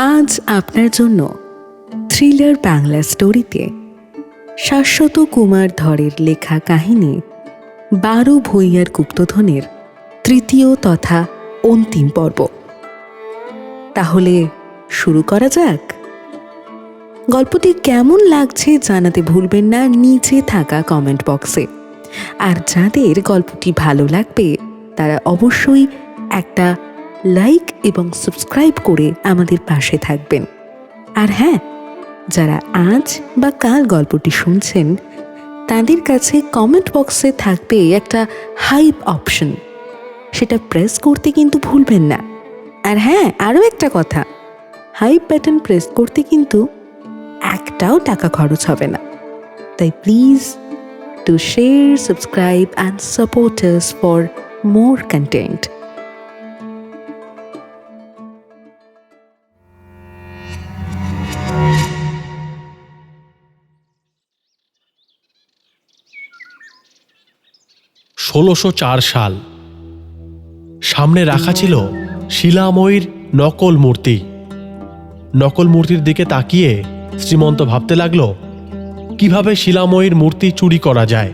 আজ আপনার জন্য থ্রিলার বাংলা স্টোরিতে শাশ্বত কুমার ধরের লেখা কাহিনী 12 ভূঁইয়ার গুপ্তধনের তৃতীয় তথা অন্তিম পর্ব। তাহলে শুরু করা যাক। গল্পটি কেমন লাগছে জানাতে ভুলবেন না নিচে থাকা কমেন্ট বক্সে। আর যাদের গল্পটি ভালো লাগবে তারা অবশ্যই একটা লাইক এবং সাবস্ক্রাইব করে আমাদের পাশে থাকবেন। আর হ্যাঁ, যারা আজ বা কাল গল্পটি শুনছেন তাদের কাছে কমেন্ট বক্সে থাকবে একটা হাইপ অপশন, সেটা প্রেস করতে কিন্তু ভুলবেন না। আর হ্যাঁ, আরও একটা কথা, হাইপ বাটন প্রেস করতে কিন্তু একটাও টাকা খরচ হবে না। তাই please do share, subscribe and support us for more content. সাল সামনে রাখা ছিল শিলাময়ীর নকল মূর্তি। নকল মূর্তির দিকে তাকিয়ে শ্রীমন্ত ভাবতে লাগলো কিভাবে শিলাময়ীর মূর্তি চুরি করা যায়।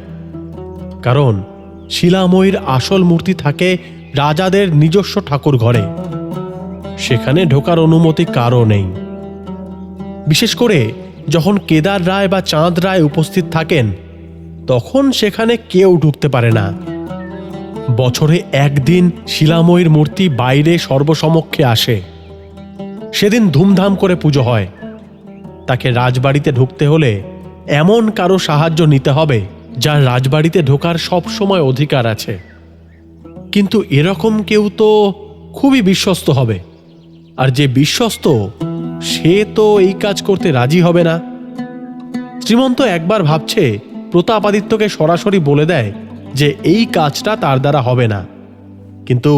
কারণ শিলাময়ীর আসল মূর্তি থাকে রাজাদের নিজস্ব ঠাকুর ঘরে, সেখানে ঢোকার অনুমতি কারও নেই। বিশেষ করে যখন কেদার রায় বা চাঁদ রায় উপস্থিত থাকেন তখন সেখানে কেউ ঢুকতে পারে না। বছরে একদিন শিলাময়ীর মূর্তি বাইরে সর্বসমক্ষে আসে। সেদিন ধুমধাম করে পুজো হয়। তাকে রাজবাড়িতে ঢুকতে হলে এমন কারো সাহায্য নিতে হবে যার রাজবাড়িতে ঢোকার সব সময় অধিকার আছে। কিন্তু এরকম কেউ তো খুবই বিশ্বস্ত হবে, আর যে বিশ্বস্ত সে তো এই কাজ করতে রাজি হবে না। শ্রীমন্ত একবার ভাবছে প্রতাপাদিত্যকে সরাসরি বলে দেয় যে এই কাজটা তার দ্বারা হবে না, কিন্তু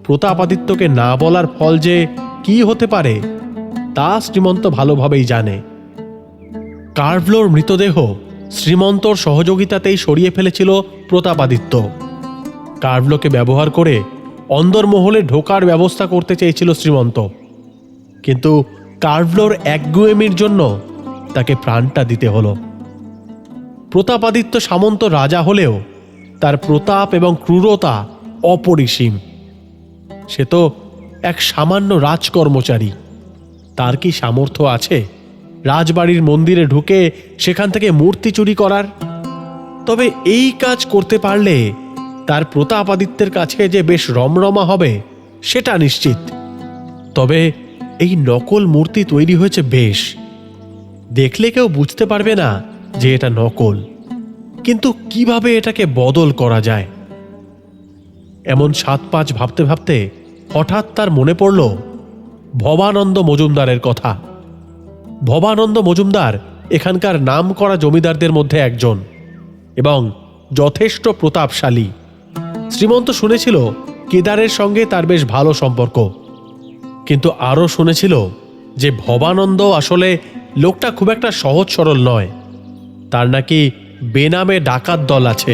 প্রতাপাদিত্যকে না বলার ফল যে কি হতে পারে তা শ্রীমন্ত ভালোভাবেই জানে। কার্ভলোর মৃতদেহ শ্রীমন্তর সহযোগিতাতেই সরিয়ে ফেলেছিল প্রতাপাদিত্য। কার্ভলোকে ব্যবহার করে অন্দরমহলে ঢোকার ব্যবস্থা করতে চেয়েছিল শ্রীমন্ত, কিন্তু কার্ভলোর একগুঁয়েমির জন্য তাকে প্রাণটা দিতে হলো। প্রতাপাদিত্য সামন্ত রাজা হলেও তার প্রতাপ এবং ক্রূরতা অপরিসীম। সে তো এক সামান্য রাজকর্মচারী। তার কি সামর্থ্য আছে রাজবাড়ির মন্দিরে ঢুকে সেখান থেকে মূর্তি চুরি করার? তবে এই কাজ করতে পারলে তার প্রতাপাদিত্যের কাছে যে বেশ রমরমা হবে সেটা নিশ্চিত। তবে এই নকল মূর্তি তৈরি হয়েছে বেশ, দেখলে কেউ বুঝতে পারবে না যে এটা নকল। কিন্তু কিভাবে এটাকে বদল করা যায় এমন 7-5 ভাবতে ভাবতে হঠাৎ তার মনে পড়ল ভবানন্দ মজুমদারের কথা। ভবানন্দ মজুমদার এখানকার নামকরা জমিদারদের মধ্যে একজন এবং যথেষ্ট প্রতাপশালী। শ্রীমন্ত শুনেছিল কেদারের সঙ্গে তার বেশ ভালো সম্পর্ক, কিন্তু আরও শুনেছিল যে ভবানন্দ আসলে লোকটা খুব একটা সহজ সরল নয়। তার নাকি বেনামে ডাকাত দল আছে।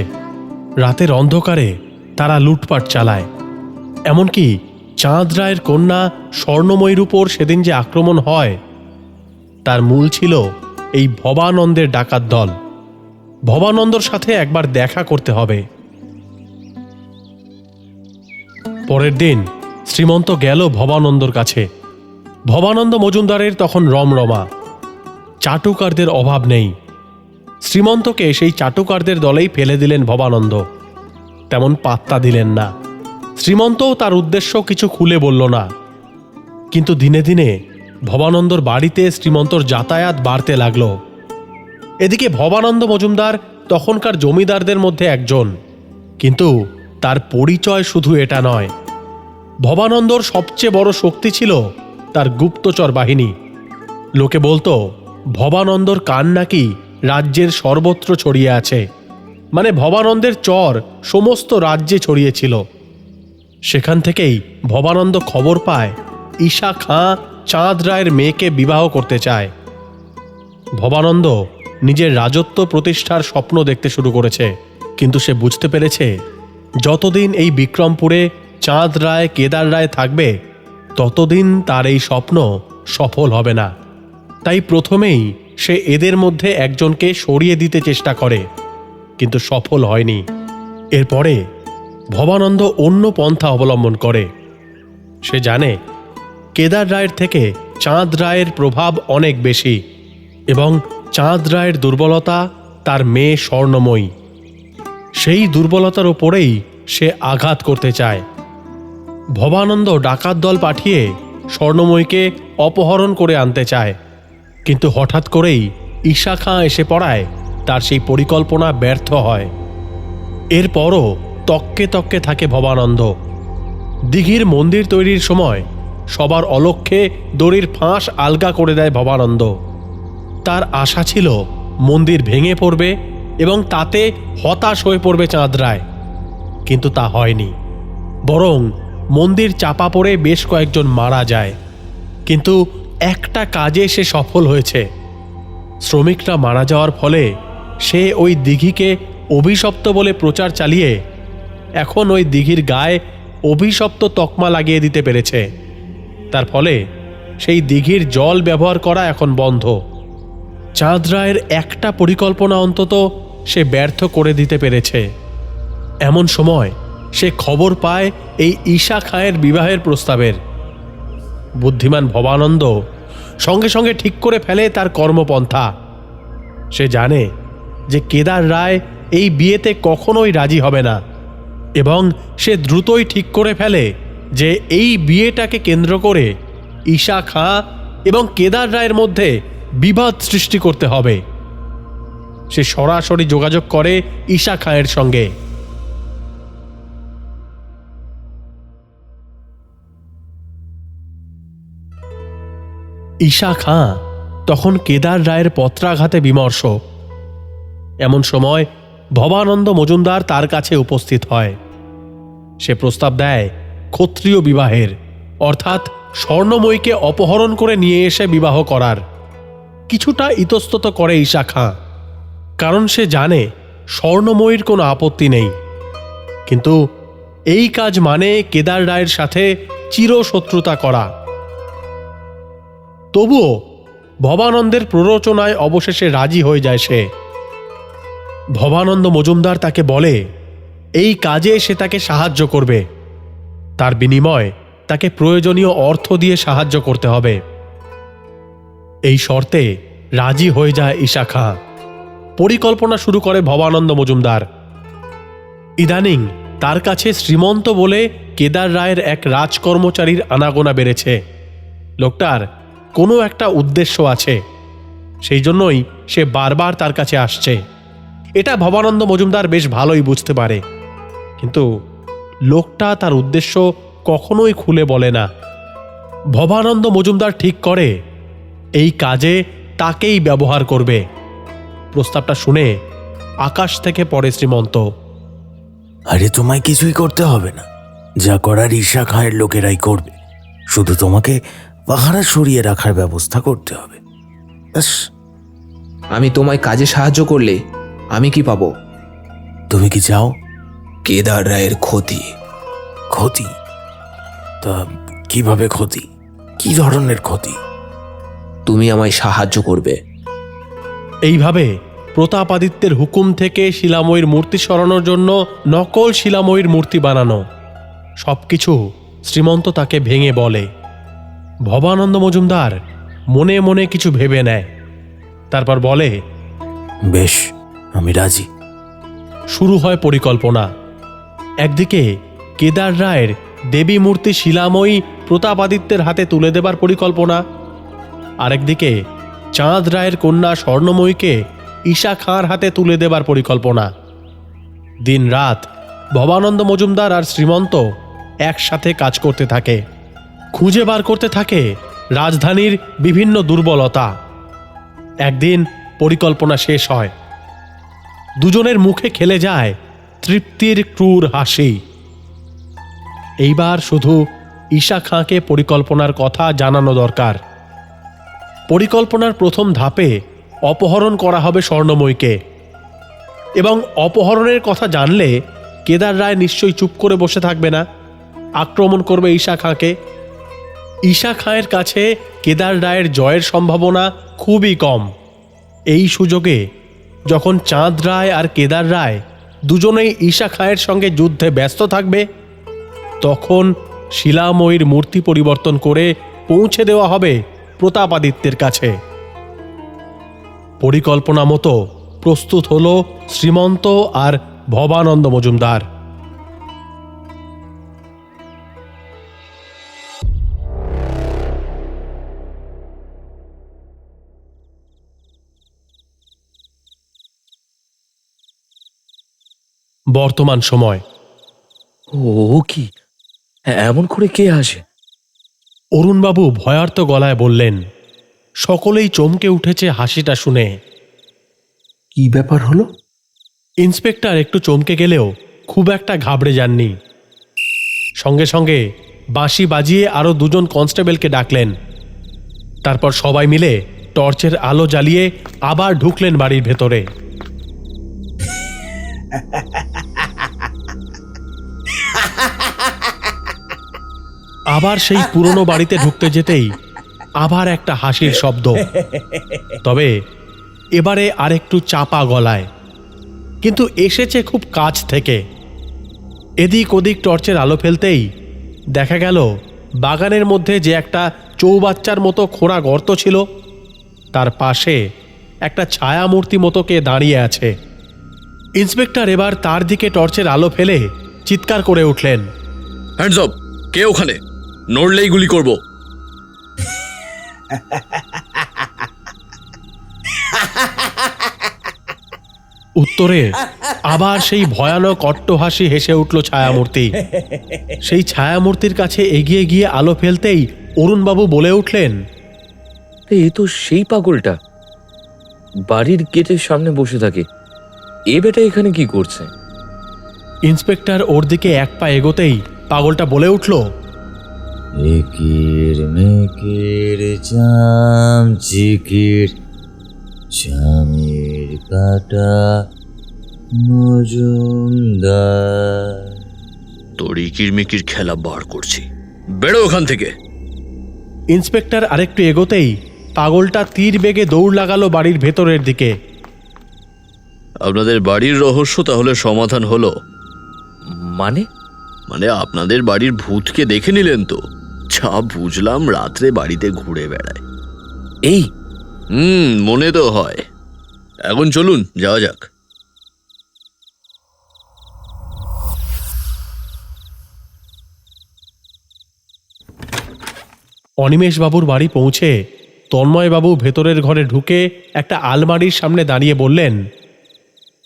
রাতের অন্ধকারে তারা লুটপাট চালায়। এমনকি চাঁদ রায়ের কন্যা স্বর্ণময়ীর উপর সেদিন যে আক্রমণ হয় তার মূল ছিল এই ভবানন্দের ডাকাত দল। ভবানন্দর সাথে একবার দেখা করতে হবে। পরের দিন শ্রীমন্ত গেল ভবানন্দর কাছে। ভবানন্দ মজুমদারের তখন রমরমা, চাটুকারদের অভাব নেই। শ্রীমন্তকে সেই চাটুকারদের দলেই ফেলে দিলেন ভবানন্দ। তেমন পাত্তা দিলেন না। শ্রীমন্তও তার উদ্দেশ্য কিছু খুলে বলল না। কিন্তু দিনে দিনে ভবানন্দর বাড়িতে শ্রীমন্তর যাতায়াত বাড়তে লাগল। এদিকে ভবানন্দ মজুমদার তখনকার জমিদারদের মধ্যে একজন, কিন্তু তার পরিচয় শুধু এটা নয়। ভবানন্দর সবচেয়ে বড় শক্তি ছিল তার গুপ্তচর বাহিনী। লোকে বলতো ভবানন্দর কান নাকি রাজ্যের সর্বত্র ছড়িয়ে আছে, মানে ভবানন্দের চর সমস্ত রাজ্যে ছড়িয়েছিল। সেখান থেকেই ভবানন্দ খবর পায় ঈশা খাঁ চাঁদ রায়ের মেয়েকে বিবাহ করতে চায়। ভবানন্দ নিজের রাজত্ব প্রতিষ্ঠার স্বপ্ন দেখতে শুরু করেছে, কিন্তু সে বুঝতে পেরেছে যতদিন এই বিক্রমপুরে চাঁদ রায় কেদার রায় থাকবে ততদিন তার এই স্বপ্ন সফল হবে না। তাই প্রথমেই সে এদের মধ্যে একজনকে সরিয়ে দিতে চেষ্টা করে, কিন্তু সফল হয়নি। এরপরে ভবানন্দ অন্য পন্থা অবলম্বন করে। সে জানে কেদার রায়ের থেকে চাঁদ রায়ের প্রভাব অনেক বেশি এবং চাঁদ রায়ের দুর্বলতা তার মেয়ে স্বর্ণময়ী। সেই দুর্বলতার ওপরেই সে আঘাত করতে চায়। ভবানন্দ ডাকাত দল পাঠিয়ে স্বর্ণময়ীকে অপহরণ করে আনতে চায়, কিন্তু হঠাৎ করেই ঈশা খাঁ এসে পড়ায় তার সেই পরিকল্পনা ব্যর্থ হয়। এরপরও তক্কে তক্কে থাকে ভবানন্দ। দিঘির মন্দির তৈরির সময় সবার অলক্ষ্যে দড়ির ফাঁস আলগা করে দেয় ভবানন্দ। তার আশা ছিল মন্দির ভেঙে পড়বে এবং তাতে হতাশ হয়ে পড়বে চাঁদ রায়, কিন্তু তা হয়নি। বরং মন্দির চাপা পড়ে বেশ কয়েকজন মারা যায়। কিন্তু একটা কাজে সে সফল হয়েছে। শ্রমিকরা মারা যাওয়ার ফলে সে ওই দিঘিকে অভিশপ্ত বলে প্রচার চালিয়ে এখন ওই দিঘির গায়ে অভিশপ্ত তকমা লাগিয়ে দিতে পেরেছে। তার ফলে সেই দিঘির জল ব্যবহার করা এখন বন্ধ। চাঁদ রায়ের একটা পরিকল্পনা অন্তত সে ব্যর্থ করে দিতে পেরেছে। এমন সময় সে খবর পায় এই ঈশা খাঁয়ের বিবাহের প্রস্তাবের। বুদ্ধিমান ভবানন্দ সঙ্গে সঙ্গে ঠিক করে ফেলে তার কর্মপন্থা। সে জানে যে কেদার রায় এই বিয়েতে কখনোই রাজি হবে না এবং সে দ্রুতই ঠিক করে ফেলে যে এই বিয়েটাকে কেন্দ্র করে ঈশা খাঁ এবং কেদার রায়ের মধ্যে বিবাদ সৃষ্টি করতে হবে। সে সরাসরি যোগাযোগ করে ঈশা খাঁয়ের সঙ্গে। ঈশা খাঁ তখন কেদার রায়ের পত্রাঘাতে বিমর্ষ। এমন সময় ভবানন্দ মজুমদার তার কাছে উপস্থিত হয়। সে প্রস্তাব দেয় ক্ষত্রিয় বিবাহের, অর্থাৎ স্বর্ণময়ীকে অপহরণ করে নিয়ে এসে বিবাহ করার। কিছুটা ইতস্তত করে ঈশা খাঁ, কারণ সে জানে স্বর্ণময়ীর কোনো আপত্তি নেই। কিন্তু এই কাজ মানে কেদার রায়ের সাথে চিরশত্রুতা করা। তবুও ভবানন্দের প্ররোচনায় অবশেষে রাজি হয়ে যায় সে। ভবানন্দ মজুমদার তাকে বলে এই কাজে সে তাকে সাহায্য করবে, তার বিনিময়ে তাকে প্রয়োজনীয় অর্থ দিয়ে সাহায্য করতে হবে। এই শর্তে রাজি হয়ে যায় ঈশা খাঁ। পরিকল্পনা শুরু করে ভবানন্দ মজুমদার। ইদানিং তার কাছে শ্রীমন্ত বলে কেদার রায়ের এক রাজকর্মচারীর আনাগোনা বেড়েছে। লোকটার কোনো একটা উদ্দেশ্য আছে, সেই জন্যই সে বারবার তার কাছে আসছে। এটা ভবানন্দ মজুমদার বেশ ভালোই বুঝতে পারে, কিন্তু লোকটা তার উদ্দেশ্য কখনোই খুলে বলে না। ভবানন্দ মজুমদার ঠিক করে এই কাজে তাকেই ব্যবহার করবে। প্রস্তাবটা শুনে আকাশ থেকে পড়ে শ্রীমন্ত। আরে তোমায় কিছুই করতে হবে না, যা করার ঈশা খাঁয়ের লোকেরাই করবে। শুধু তোমাকে পাহারা সরিয়ে রাখার ব্যবস্থা করতে হবে। ব্যাস। আমি তোমায় কাজে সাহায্য করলে আমি কি পাবো? তুমি কি চাও? কেদার রায়ের ক্ষতি। ক্ষতি? তা কিভাবে ক্ষতি? কি ধরনের ক্ষতি? তুমি আমায় সাহায্য করবে। এইভাবে প্রতাপাদিত্যের হুকুম থেকে শিলাময়ীর মূর্তি সরানোর জন্য নকল শিলাময়ীর মূর্তি বানানো, সবকিছু শ্রীমন্ত তাকে ভেঙে বলে। ভবানন্দ মজুমদার মনে মনে কিছু ভেবে নেয়, তারপর বলে, বেশ, আমি রাজি। শুরু হয় পরিকল্পনা। একদিকে কেদার রায়ের দেবী মূর্তি শিলাময়ী প্রতাপাদিত্যের হাতে তুলে দেবার পরিকল্পনা, আরেকদিকে চাঁদ রায়ের কন্যা স্বর্ণময়ীকে ঈশা খাঁর হাতে তুলে দেবার পরিকল্পনা। দিন রাত ভবানন্দ মজুমদার আর শ্রীমন্ত একসাথে কাজ করতে থাকে, খুঁজে বার করতে থাকে রাজধানীর বিভিন্ন দুর্বলতা। একদিন পরিকল্পনা শেষ হয়। দুজনের মুখে খেলে যায় তৃপ্তির ক্রূর হাসি। এইবার শুধু ঈশা খাঁকে পরিকল্পনার কথা জানানো দরকার। পরিকল্পনার প্রথম ধাপে অপহরণ করা হবে স্বর্ণময়ীকে, এবং অপহরণের কথা জানলে কেদার রায় নিশ্চয়ই চুপ করে বসে থাকবে না, আক্রমণ করবে ঈশা খাঁকে। ঈশা খাঁয়ের কাছে কেদার রায়ের জয়ের সম্ভাবনা খুবই কম। এই সুযোগে যখন চাঁদ রায় আর কেদার রায় দুজনেই ঈশা খাঁয়ের সঙ্গে যুদ্ধে ব্যস্ত থাকবে, তখন শিলাময়ীর মূর্তি পরিবর্তন করে পৌঁছে দেওয়া হবে প্রতাপাদিত্যের কাছে। পরিকল্পনা মতো প্রস্তুত হল শ্রীমন্ত আর ভবানন্দ মজুমদার। বর্তমান সময়। ও কি এমন করে কে আসে? অরুণবাবু ভয়ার্ত গলায় বললেন। সকলেই চমকে উঠেছে হাসিটা শুনে। কি ব্যাপার হলো? ইন্সপেক্টর একটু চমকে গেলেও খুব একটা ঘাবড়ে যাননি। সঙ্গে সঙ্গে বাঁশি বাজিয়ে আরও দুজন কনস্টেবলকে ডাকলেন। তারপর সবাই মিলে টর্চের আলো জ্বালিয়ে আবার ঢুকলেন বাড়ির ভেতরে। আবার সেই পুরনো বাড়িতে ঢুকতে যেতেই আবার একটা হাসির শব্দ, তবে এবারে আরেকটু চাপা গলায়, কিন্তু এসেছে খুব কাছ থেকে। এদিক ওদিক টর্চের আলো ফেলতেই দেখা গেল বাগানের মধ্যে যে একটা চৌবাচ্চার মতো খোঁড়া গর্ত ছিল, তার পাশে একটা ছায়ামূর্তি মতো কে দাঁড়িয়ে আছে। ইন্সপেক্টর এবার তার দিকে টর্চের আলো ফেলে চিৎকার করে উঠলেন, হ্যান্ডস আপ! কে ওখানে? নড়লেই গুলি করব। উত্তরে আবার সেই ভয়ানক অট্টহাসি হেসে উঠল ছায়ামূর্তি। সেই ছায়ামূর্তির কাছে এগিয়ে গিয়ে আলো ফেলতেই অরুণবাবু বলে উঠলেন, এ তো সেই পাগলটা বাড়ির গেটের সামনে বসে থাকে। এ বেটা এখানে কি করছে? ইন্সপেক্টর ওর দিকে এক পা এগোতেই পাগলটা বলে উঠল, একের মেকের চাম চিকির চামের কাটা মজুমদার। তোর ইকির মিকির খেলা বার করছি, বেরো ওখান থেকে। ইন্সপেক্টর আরেকটু এগোতেই পাগলটা তীর বেগে দৌড় লাগালো বাড়ির ভেতরের দিকে। আপনাদের বাড়ির রহস্য তাহলে সমাধান হলো? মানে? মানে আপনাদের বাড়ির ভূতকে দেখে নিলেন তো? যা বুঝলাম রাত্রে বাড়িতে ঘুরে বেড়ায়। এই মনে তো হয়। এখন চলুন যাওয়া যাক। অনিমেষবাবুর বাড়ি পৌঁছে তন্ময়বাবু ভেতরের ঘরে ঢুকে একটা আলমারির সামনে দাঁড়িয়ে বললেন,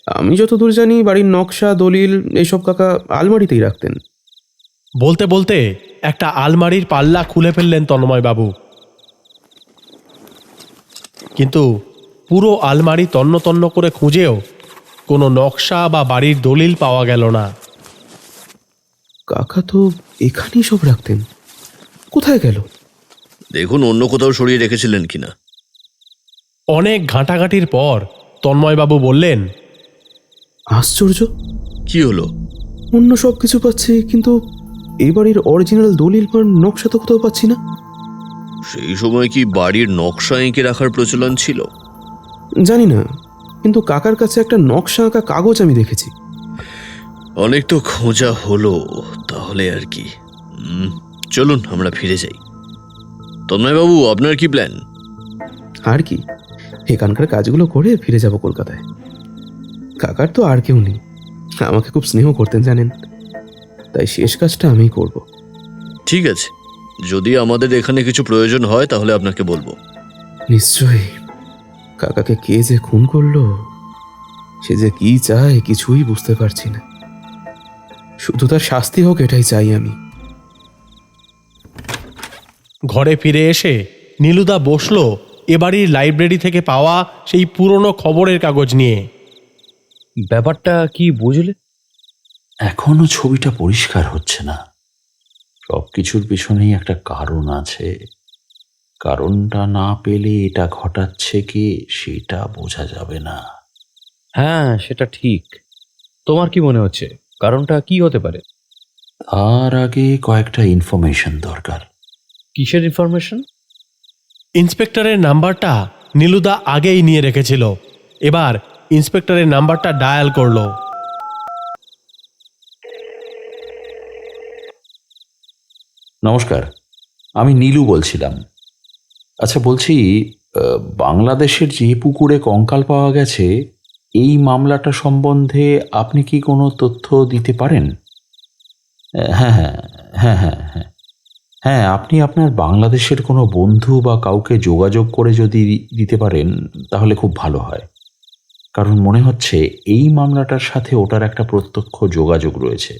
আমি যতদূর জানি বাড়ির নকশা দলিল এইসব কাকা আলমারিতেই রাখতেন। বলতে বলতে একটা আলমারির পাল্লা খুলে ফেললেন তন্ময়বাবু। কিন্তু পুরো আলমারি তন্ন তন্ন করে খুঁজেও কোনো নকশা বা বাড়ির দলিল পাওয়া গেল না। কাকা তো এখানেই সব রাখতেন, কোথায় গেল? দেখুন অন্য কোথাও সরিয়ে রেখেছিলেন কিনা। অনেক ঘাঁটাঘাঁটির পর তন্ময়বাবু বললেন, আশ্চর্য, কি হলো? অন্য সব কিছু পাচ্ছি, কিন্তু এই বাড়ির অরিজিনাল দলিল বা নকশা তো কোথাও পাচ্ছি না। সেই সময় কি বাড়ির নকশা এঁকে রাখার প্রচলন ছিল? জানি না, কিন্তু কাকার কাছে একটা নকশা আঁকা কাগজ আমি দেখেছি। অনেক তো খোঁজা হলো তাহলে, আর কি। চলুন আমরা ফিরে যাই। তন্ময়বাবু, আপনার কি প্ল্যান? আর কি, এখানকার কাজগুলো করে ফিরে যাব কলকাতায়। কাকার তো আর কেউ নেই, আমাকে খুব স্নেহ করতেন জানেন, তাই শেষ কাজটা আমিই করব। ঠিক আছে, যদি আমাদের এখানে কিছু প্রয়োজন হয় তাহলে আপনাকে বলবো। নিশ্চয়ই। কাকাকে কে যে খুন করলো, সে যে কি চায় কিছুই বুঝতে পারছি না। শুধু তার শাস্তি হোক এটাই চাই আমি। ঘরে ফিরে এসে নীলুদা বসল এ বাড়ির লাইব্রেরি থেকে পাওয়া সেই পুরনো খবরের কাগজ নিয়ে। ব্যাপারটা কি বুঝলে? এখনো ছবিটা পরিষ্কার হচ্ছে না। সবকিছুর পিছনেই একটা কারণ আছে। কারণটা না পেলে এটা ঘটাচ্ছে কে সেটা বোঝা যাবে না। হ্যাঁ, সেটা ঠিক। তোমার কি মনে হচ্ছে কারণটা কি হতে পারে? তার আগে কয়েকটা ইনফরমেশন দরকার। কিসের ইনফরমেশন? ইন্সপেক্টরের নাম্বারটা নীলুদা আগেই নিয়ে রেখেছিল। এবার ইন্সপেক্টরের নাম্বারটা ডায়াল করলো। নমস্কার, আমি নীলু বলছিলাম। আচ্ছা বলছি, বাংলাদেশের যে পুকুরে কঙ্কাল পাওয়া গেছে এই মামলাটা সম্বন্ধে আপনি কি কোনো তথ্য দিতে পারেন? হ্যাঁ হ্যাঁ হ্যাঁ হ্যাঁ হ্যাঁ হ্যাঁ, আপনি আপনার বাংলাদেশের কোনো বন্ধু বা কাউকে যোগাযোগ করে যদি দিতে পারেন তাহলে খুব ভালো হয়। কারণ মনে হচ্ছে এই মামলাটার সাথে ওটার একটা প্রত্যক্ষ যোগাযোগ রয়েছে।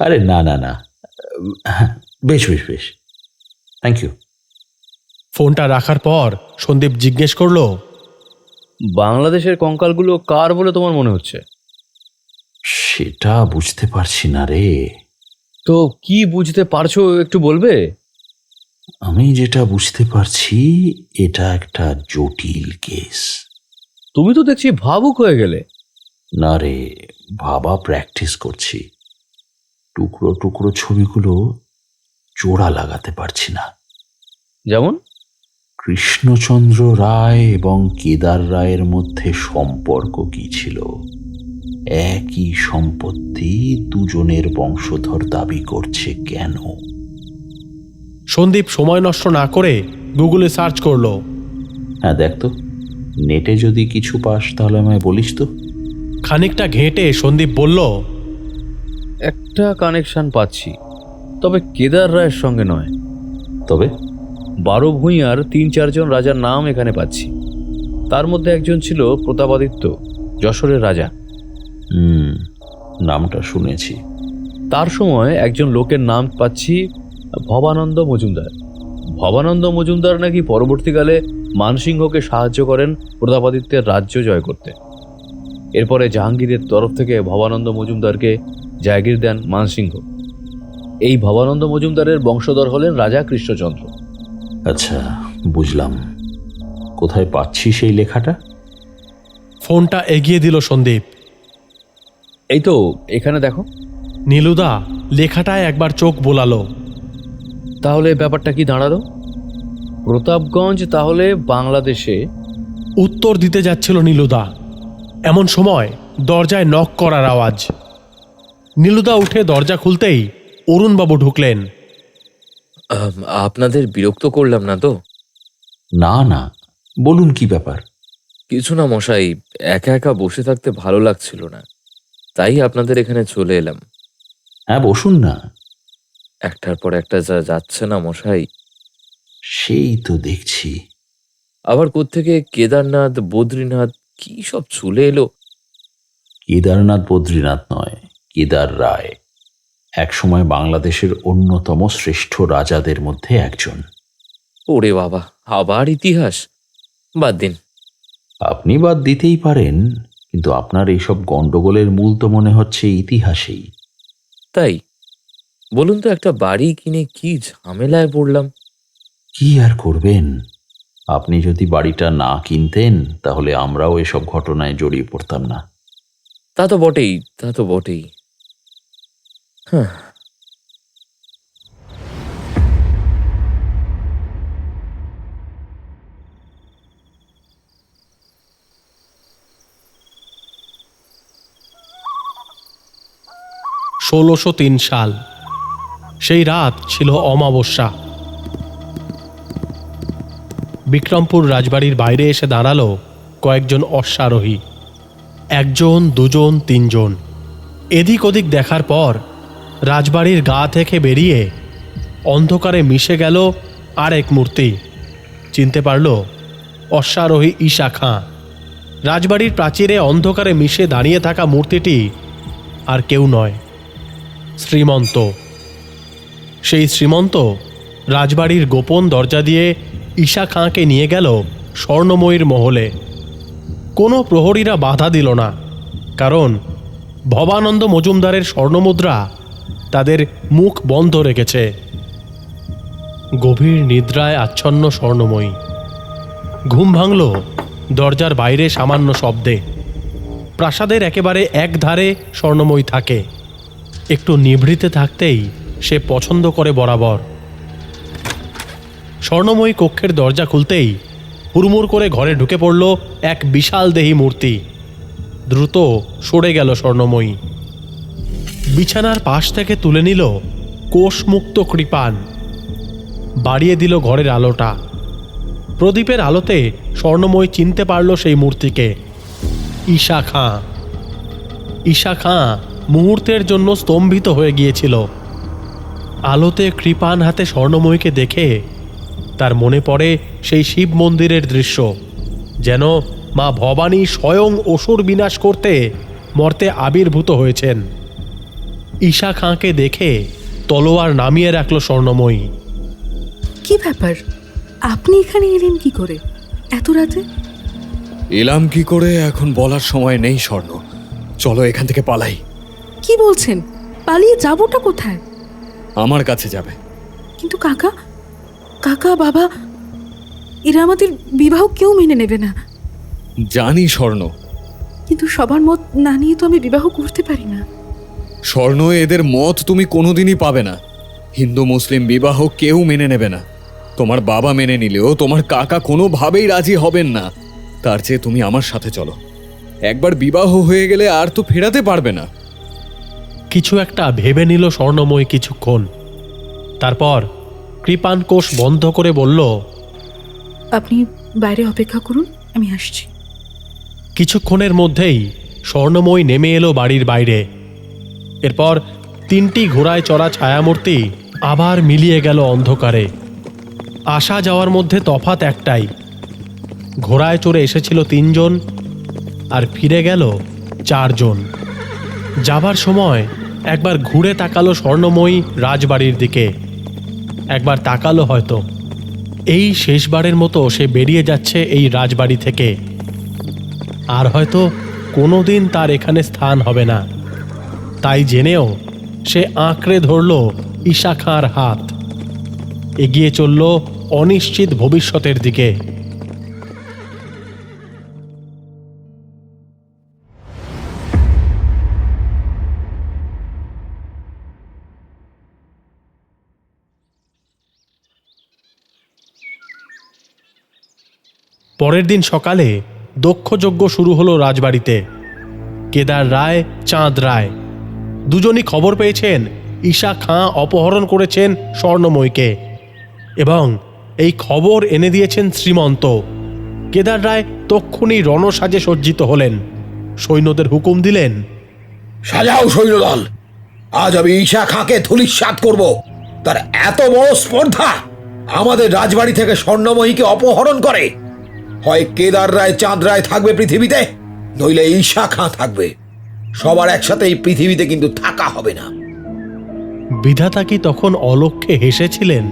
আরে না না না, হ্যাঁ, বেশ বেশ বেশ, থ্যাংক ইউ। ফোনটা রাখার পর সন্দীপ জিজ্ঞেস করলো, বাংলাদেশের কঙ্কালগুলো কার বলে তোমার মনে হচ্ছে? সেটা বুঝতে পারছি না রে। তো কি বুঝতে পারছো একটু বলবে? আমি যেটা বুঝতে পারছি এটা একটা জটিল কেস। তুমি তো দেখছি ভাবুক হয়ে গেলে। না রে, ভাবা প্র্যাকটিস করছি। টুকরো টুকরো ছবিগুলো জোড়া লাগাতে পারছি না। যেমন? কৃষ্ণচন্দ্র রায় এবং কেদার রায়ের মধ্যে সম্পর্ক কি ছিল? একই সম্পত্তি দুজনের বংশধর দাবি করছে কেন? সন্দীপ সময় নষ্ট না করে গুগলে সার্চ করলো। হ্যাঁ দেখ তো, নেটে যদি কিছু পাস তাহলে আমায় বলিস তো। খানিকটা ঘেঁটে সন্দীপ বলল, একটা কানেকশন পাচ্ছি, তবে কেদার রায়ের সঙ্গে নয়। তবে 12 ভূঁইয়ার 3-4 জন রাজার নাম এখানে পাচ্ছি। তার মধ্যে একজন ছিল প্রতাপাদিত্য, যশোরের রাজা। নামটা শুনেছি। তার সময় একজন লোকের নাম পাচ্ছি ভবানন্দ মজুমদার। ভবানন্দ মজুমদার নাকি পরবর্তীকালে মানসিংহকে সাহায্য করেন প্রতাপাদিত্যের রাজ্য জয় করতে। এরপরে জাহাঙ্গীরের তরফ থেকে ভবানন্দ মজুমদারকে জায়গির দেন মানসিংহ। এই ভবানন্দ মজুমদারের বংশধর হলেন রাজা কৃষ্ণচন্দ্র। আচ্ছা, বুঝলাম। কোথায় পাচ্ছি সেই লেখাটা? ফোনটা এগিয়ে দিল সন্দীপ। এই তো এখানে দেখো। নীলুদা লেখাটায় একবার চোখ বোলালো। তাহলে ব্যাপারটা কি দাঁড়ালো? প্রতাপগঞ্জ তাহলে বাংলাদেশে? উত্তর দিতে যাচ্ছিল নীলুদা, এমন সময় দরজায় নক করার আওয়াজ। নীলুদা উঠে দরজা খুলতেই অরুণবাবু ঢুকলেন। আপনাদের বিরক্ত করলাম না তো? না না, বলুন কি ব্যাপার। কিছু না মশাই, একা একা বসে থাকতে ভালো লাগছিল না, তাই আপনাদের এখানে চলে এলাম। হ্যাঁ বসুন না। একটার পর একটা যা যাচ্ছে না মশাই। সেই তো দেখছি। আবার কোত্থেকে কেদারনাথ, বদ্রীনাথ কি সব চলে এলো। কেদারনাথ বদ্রীনাথ নয়, কেদার রায় একসময় বাংলাদেশের অন্যতম শ্রেষ্ঠ রাজাদের মধ্যে একজন। ওরে বাবা, আবার ইতিহাস? বাদ দিন। আপনি বাদ দিতেই পারেন, কিন্তু আপনার এইসব গন্ডগোলের মূল তো মনে হচ্ছে ইতিহাসেই। তাই বলুন তো, একটা বাড়ি কিনে কি ঝামেলায় পড়লাম। কি আর করবেন, আপনি যদি বাড়িটা না কিনতেন তাহলে আমরাও এসব ঘটনায় জড়িয়ে পড়তাম না। তা তো বটেই, তা তো বটেই। হ্যাঁ, ষোলোশো 3 সাল। সেই রাত ছিল অমাবস্যা। বিক্রমপুর রাজবাড়ির বাইরে এসে দাঁড়ালো কয়েকজন অশ্বারোহী। 1 জন, 2 জন, 3 জন। এদিক ওদিক দেখার পর রাজবাড়ির গা থেকে বেরিয়ে অন্ধকারে মিশে গেল আর এক মূর্তি। চিনতে পারল অশ্বারোহী ঈশা খাঁ। রাজবাড়ির প্রাচীরে অন্ধকারে মিশে দাঁড়িয়ে থাকা মূর্তিটি আর কেউ নয়, শ্রীমন্ত। সেই শ্রীমন্ত রাজবাড়ির গোপন দরজা দিয়ে ঈশা খাঁকে নিয়ে গেল স্বর্ণময়ীর মহলে। কোনো প্রহরীরা বাধা দিল না, কারণ ভবানন্দ মজুমদারের স্বর্ণমুদ্রা তাদের মুখ বন্ধ রেখেছে। গভীর নিদ্রায় আচ্ছন্ন স্বর্ণময়ী। ঘুম ভাঙল দরজার বাইরে সামান্য শব্দে। প্রাসাদের একেবারে এক ধারে স্বর্ণময়ী থাকে। একটু নিভৃতে থাকতেই সে পছন্দ করে বরাবর। স্বর্ণময়ী কক্ষের দরজা খুলতেই হুড়মুড় করে ঘরে ঢুকে পড়ল এক বিশাল দেহী মূর্তি। দ্রুত সরে গেল স্বর্ণময়ী। বিছানার পাশ থেকে তুলে নিল কোষমুক্ত কৃপান, বাড়িয়ে দিল ঘরের আলোটা। প্রদীপের আলোতে স্বর্ণময়ী চিনতে পারল সেই মূর্তিকে, ঈশা খাঁ। ঈশা খাঁ মুহূর্তের জন্য স্তম্ভিত হয়ে গিয়েছিল। আলোতে কৃপান হাতে স্বর্ণময়ীকে দেখে তার মনে পড়ে সেই শিব মন্দিরের দৃশ্য, যেন মা ভবানী স্বয়ং অসুর বিনাশ করতে মর্তে আবির্ভূত হয়েছেন। ঈশা খাঁকে দেখে তলোয়ার নামিয়ে রাখল স্বর্ণময়ী। কি ব্যাপার, আপনি এখানে এলেন কি করে এত রাতে? এলাম কি করে এখন বলার সময় নেই স্বর্ণ, চলো এখান থেকে পালাই। কি বলছেন? পালিয়ে যাবোটা কোথায়? আমার কাছে যাবে। কিন্তু কাকা, কাকা বাবা, এরা আমাদের বিবাহ কেউ মেনে নেবে না। জানি স্বর্ণ, কিন্তু সবার মত না নিয়ে তো আমি বিবাহ করতে পারি না। স্বর্ণ, এদের মত তুমি কোনোদিনই পাবে না। হিন্দু মুসলিম বিবাহ কেউ মেনে নেবে না। তোমার বাবা মেনে নিলেও তোমার কাকা কোনোভাবেই রাজি হবেন না। তার চেয়ে তুমি আমার সাথে চলো। একবার বিবাহ হয়ে গেলে আর তো ফেরাতে পারবে না। কিছু একটা ভেবে নিল স্বর্ণময়ী কিছুক্ষণ। তারপর কৃপান কোষ বন্ধ করে বলল, আপনি বাইরে অপেক্ষা করুন, আমি আসছি। কিছুক্ষণের মধ্যেই স্বর্ণময়ী নেমে এলো বাড়ির বাইরে। এরপর তিনটি ঘোড়ায় চড়া ছায়ামূর্তি আবার মিলিয়ে গেল অন্ধকারে। আসা যাওয়ার মধ্যে তফাৎ একটাই, ঘোড়ায় চড়ে এসেছিল 3 জন আর ফিরে গেল 4 জন। যাবার সময় একবার ঘুরে তাকালো স্বর্ণময়ী রাজবাড়ির দিকে, একবার তাকালো হয়তো। এই শেষবারের মতো সে বেরিয়ে যাচ্ছে এই রাজবাড়ি থেকে, আর হয়তো কোনোদিন তার এখানে স্থান হবে না। তাই জেনেও সে আঁকড়ে ধরল ঈশা খাঁর হাত, এগিয়ে চলল অনিশ্চিত ভবিষ্যতের দিকে। পরের দিন সকালে দক্ষযজ্ঞ শুরু হলো রাজবাড়িতে। কেদার রায়, চাঁদ রায় দুজনই খবর পেয়েছেন ঈশা খাঁ অপহরণ করেছেন স্বর্ণময়ীকে, এবং এই খবর এনে দিয়েছেন শ্রীমন্ত। কেদার রায় তক্ষুনি রণসাজে সজ্জিত হলেন, সৈন্যদের হুকুম দিলেন, সাজাও সৈন্যদল, আজ আমি ঈশা খাঁকে ধূলিসাৎ করব। তার এত বড় স্পর্ধা, আমাদের রাজবাড়ি থেকে স্বর্ণময়ীকে অপহরণ করে। হয় কেদার রায়, চাঁদ রায় থাকবে পৃথিবীতে, নইলে ঈশা খাঁ থাকবে। সবার একসাথে এই পৃথিবীতে কিন্তু থাকা হবে না। বিধাতা কি তখন অলক্ষ্যে হেসেছিলেন?